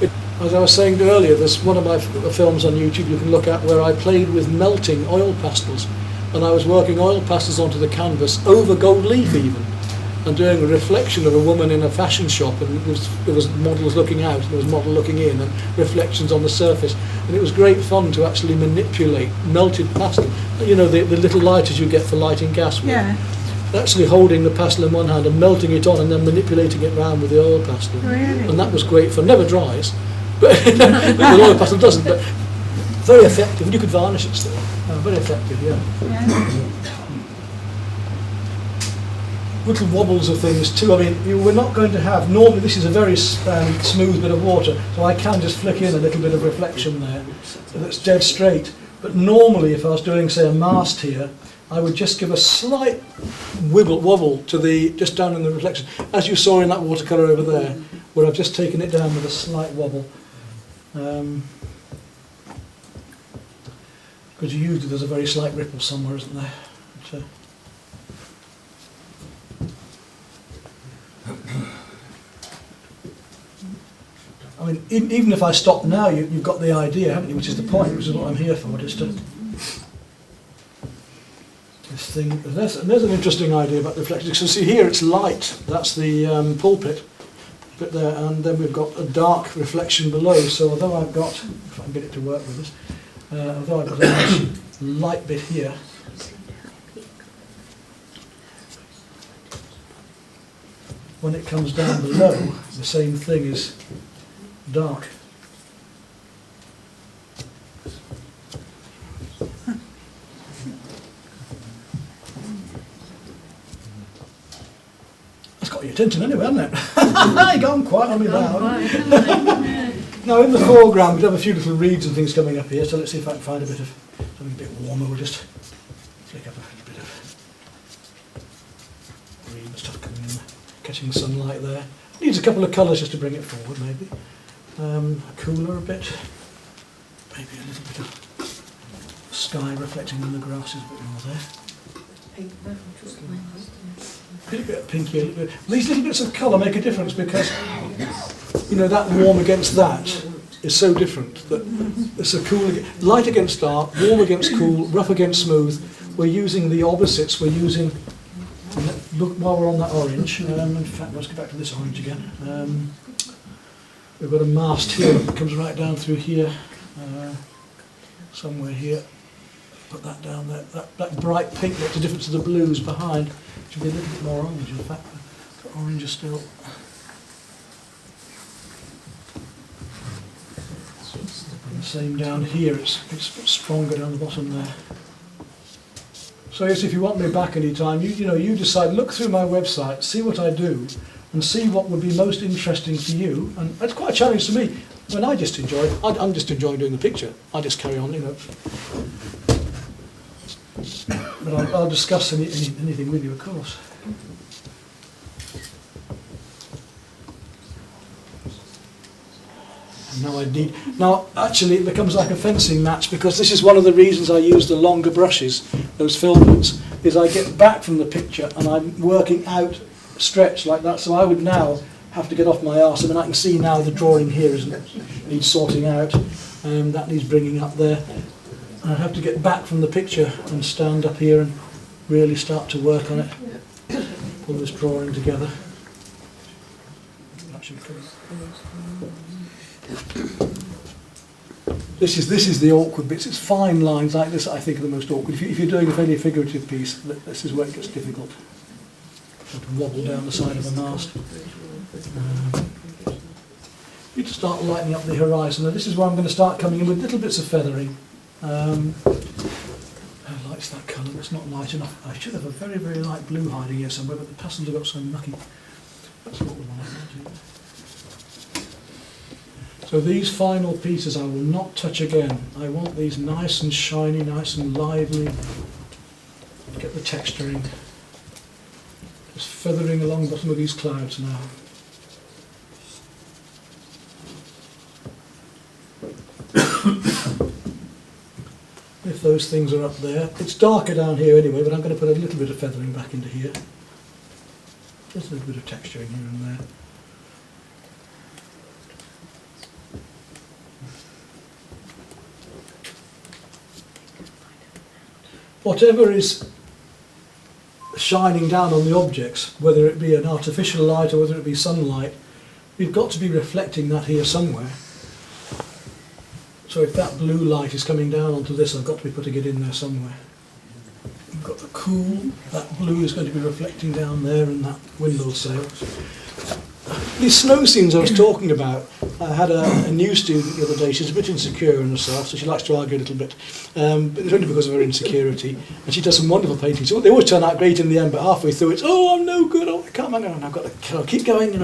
Right. As I was saying earlier, there's one of my films on YouTube you can look at where I played with melting oil pastels, and I was working oil pastels onto the canvas over gold leaf even, and doing a reflection of a woman in a fashion shop, and there was models looking out, and there was model looking in, and reflections on the surface, and it was great fun to actually manipulate melted pastel. You know, the little lighters you get for lighting gas with. Yeah, Actually holding the pastel in one hand and melting it on, and then manipulating it round with the oil pastel. really. And that was great fun. Never dries, but the oil pastel doesn't. But very effective, and you could varnish it still. Very effective, yeah. Yeah. Little wobbles of things too. I mean, we're not going to have. Normally, this is a very smooth bit of water, so I can just flick in a little bit of reflection there. That's dead straight. But normally, if I was doing, say, a mast here, I would just give a slight wobble to the just down in the reflection, as you saw in that watercolour over there, where I've just taken it down with a slight wobble. Because usually there's a very slight ripple somewhere, isn't there? But, I mean, even if I stop now, you've got the idea, haven't you? Which is the point, which is what I'm here for, just to... This thing, there's an interesting idea about the reflection. So see here, it's light. That's the pulpit bit there, and then we've got a dark reflection below. So although I've got, if I can get it to work with this, although I've got a nice light bit here, when it comes down below, the same thing is dark. That's got your attention anyway, hasn't it? You've gone quite on me now. Now in the foreground we have a few little reeds and things coming up here, so let's see if I can find a bit of something a bit warmer. We'll just flick up a bit of green stuff coming in, catching sunlight there. Needs a couple of colours just to bring it forward, maybe. Cooler a bit. Maybe a little bit of sky reflecting in the grass is a bit more there. A bit of pink here. These little bits of colour make a difference because, you know, that warm against that is so different. That it's a cool, light against dark, warm against cool, rough against smooth. We're using the opposites. We're using, look, while we're on that orange, in fact, let's go back to this orange again. We've got a mast here that comes right down through here, somewhere here. Put that down there. That bright pink makes a difference to the blues behind. Should be a little bit more orange, in fact. But orange is still. And the same down here. It's stronger down the bottom there. So yes, if you want me back any time, you decide. Look through my website, see what I do, and see what would be most interesting to you. And that's quite a challenge to me. When I just enjoy, I'm just enjoying doing the picture. I just carry on, But I'll discuss anything with you, of course. Now, actually, it becomes like a fencing match because this is one of the reasons I use the longer brushes, those filaments, is I get back from the picture and I'm working out stretch like that. So I would now have to get off my arse. I mean, I can see now the drawing here needs sorting out, that needs bringing up there. I have to get back from the picture and stand up here and really start to work on it. Pull this drawing together. This is the awkward bits. It's fine lines like this that I think are the most awkward. If you're doing a fairly figurative piece, this is where it gets difficult. Sort of wobble down the side of a mast. You need to start lightening up the horizon. Now this is where I'm going to start coming in with little bits of feathering. Who likes that colour? It's not light enough. I should have a very, very light blue hiding here somewhere, but the passenger got so mucky. That's what we want. So these final pieces I will not touch again. I want these nice and shiny, nice and lively. Get the texturing. Just feathering along the bottom of these clouds now. If those things are up there. It's darker down here anyway, but I'm going to put a little bit of feathering back into here. Just a little bit of texturing here and there. Whatever is shining down on the objects, whether it be an artificial light or whether it be sunlight, we've got to be reflecting that here somewhere. So if that blue light is coming down onto this, I've got to be putting it in there somewhere. We've got the cool, that blue is going to be reflecting down there in that windmill sail. These snow scenes I was talking about, I had a new student the other day. She's a bit insecure in herself, so she likes to argue a little bit. But it's only because of her insecurity. And she does some wonderful paintings. So they always turn out great in the end, but halfway through it's, oh, I'm no good, oh, I can't, I've got to keep going,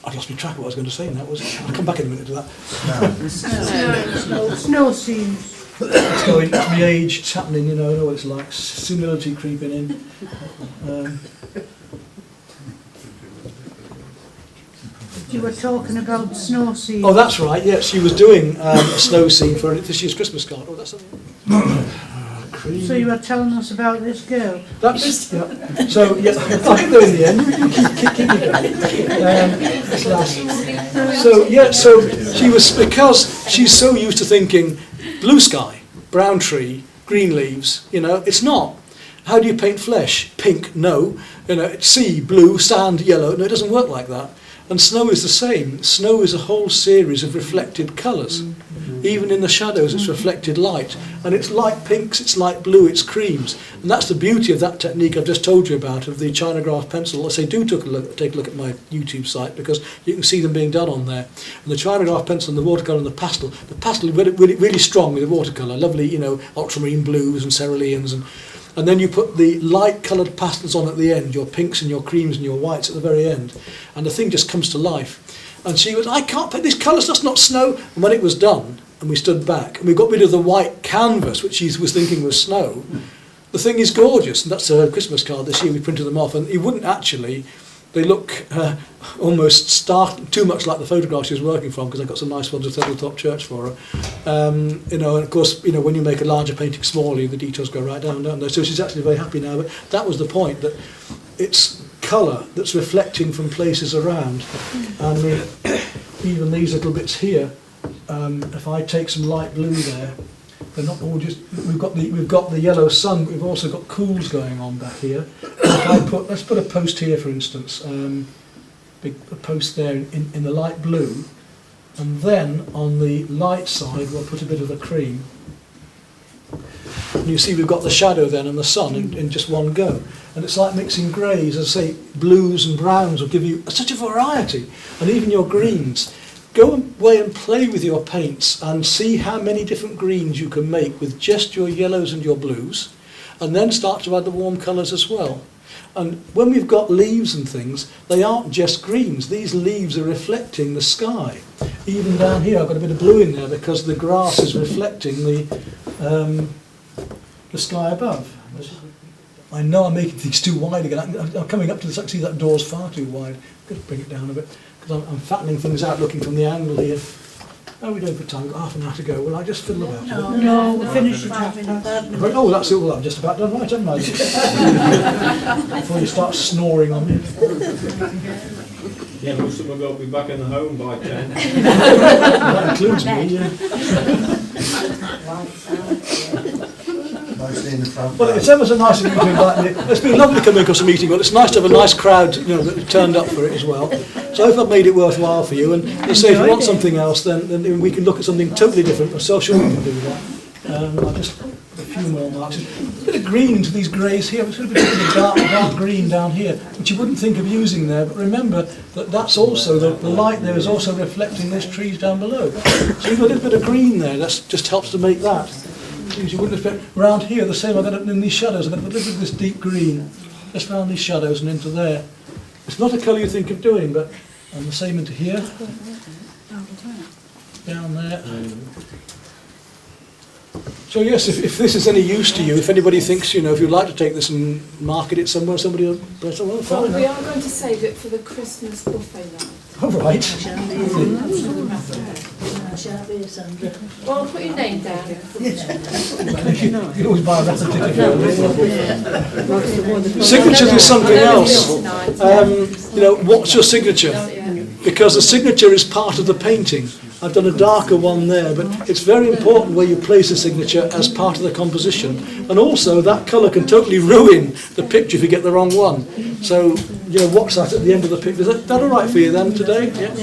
I'd lost my track of what I was going to say, and that was, I'll come back in a minute to that. Snow scenes. It's going, it's my age, it's happening, I know what it's like, senility creeping in. You were talking about snow scenes. Oh, that's right, yes, she was doing a snow scene for this year's Christmas card. Oh, that's something. cream. So you were telling us about this girl. That's, yeah. So, yeah, I'll get there in the end. You keep it going. It's last. So, yeah, so she was, because she's so used to thinking blue sky, brown tree, green leaves, you know, it's not. How do you paint flesh? Pink, no. You know, sea, blue, sand, yellow. No, it doesn't work like that. And snow is the same. Snow is a whole series of reflected colours. Even in the shadows, it's reflected light. And it's light pinks, it's light blue, it's creams. And that's the beauty of that technique I've just told you about, of the Chinagraph pencil. I say do take a look at my YouTube site, because you can see them being done on there. And the Chinagraph pencil and the watercolour and the pastel is really strong with the watercolour. Lovely, you know, ultramarine blues and ceruleans. And then you put the light coloured pastels on at the end, your pinks and your creams and your whites at the very end. And the thing just comes to life. And she was, I can't paint these colours, that's not snow. And when it was done, and we stood back, and we got rid of the white canvas, which she was thinking was snow, the thing is gorgeous. And that's her Christmas card this year, we printed them off. And you wouldn't actually, they look almost too much like the photograph she was working from, because I got some nice ones of Thistletop Church for her. You know, and of course, you know, when you make a larger painting smaller, the details go right down, don't they? So she's actually very happy now. But that was the point, that it's colour that's reflecting from places around. And even these little bits here, if I take some light blue there, they're not all just, we've got the yellow sun, but we've also got cools going on back here. If I let's put a post here, for instance, a post there in the light blue, and then on the light side we'll put a bit of the cream. And you see we've got the shadow then and the sun in just one go. And it's like mixing greys. As I say, blues and browns will give you such a variety. And even your greens. Go away and play with your paints and see how many different greens you can make with just your yellows and your blues, and then start to add the warm colours as well. And when we've got leaves and things, they aren't just greens. These leaves are reflecting the sky. Even down here I've got a bit of blue in there because the grass is reflecting the sky above. I know I'm making things too wide again. I'm coming up to this, I can see that door's far too wide. I've got to bring it down a bit, because I'm fattening things out looking from the angle here. Oh, we don't put time, we've got half an hour to go. Well, I just fiddle about it. No, we'll finish it after. Oh, that's it, well, I'm just about done right, haven't I? Before you start snoring on me. Yeah, most of them will be back in the home by 10. That includes me, yeah. Mostly in the front. Well, it's ever so nice of you to invite me. It's been lovely coming across a meeting, but it's nice to have a nice crowd, you know, that turned up for it as well. So I hope I've made it worthwhile for you. And say, if you want something else, then we can look at something totally different. I'm so sure we can do that. I'll just put a few more marks. A bit of green into these greys here. It's going to be a bit of dark green down here, which you wouldn't think of using there. But remember that that's also, the light there is also reflecting those trees down below. So you've got a little bit of green there. That just helps to make that. You wouldn't expect. Around here, the same. I've got it in these shadows. I've got a little bit of this deep green just around these shadows and into there. It's not a colour you think of doing, but and the same into here, down there. So yes, if this is any use to you, if anybody thinks, you know, if you'd like to take this and market it somewhere, somebody will better well. Well, we are going to save it for the Christmas buffet night. All right. Well, I'll put your name down. You can always buy a raffle ticket. Signatures is something else. You know, what's your signature? Because the signature is part of the painting. I've done a darker one there, but it's very important where you place a signature as part of the composition. And also, that colour can totally ruin the picture if you get the wrong one. So, you know, watch that at the end of the picture. Is that all right for you then today? Yeah.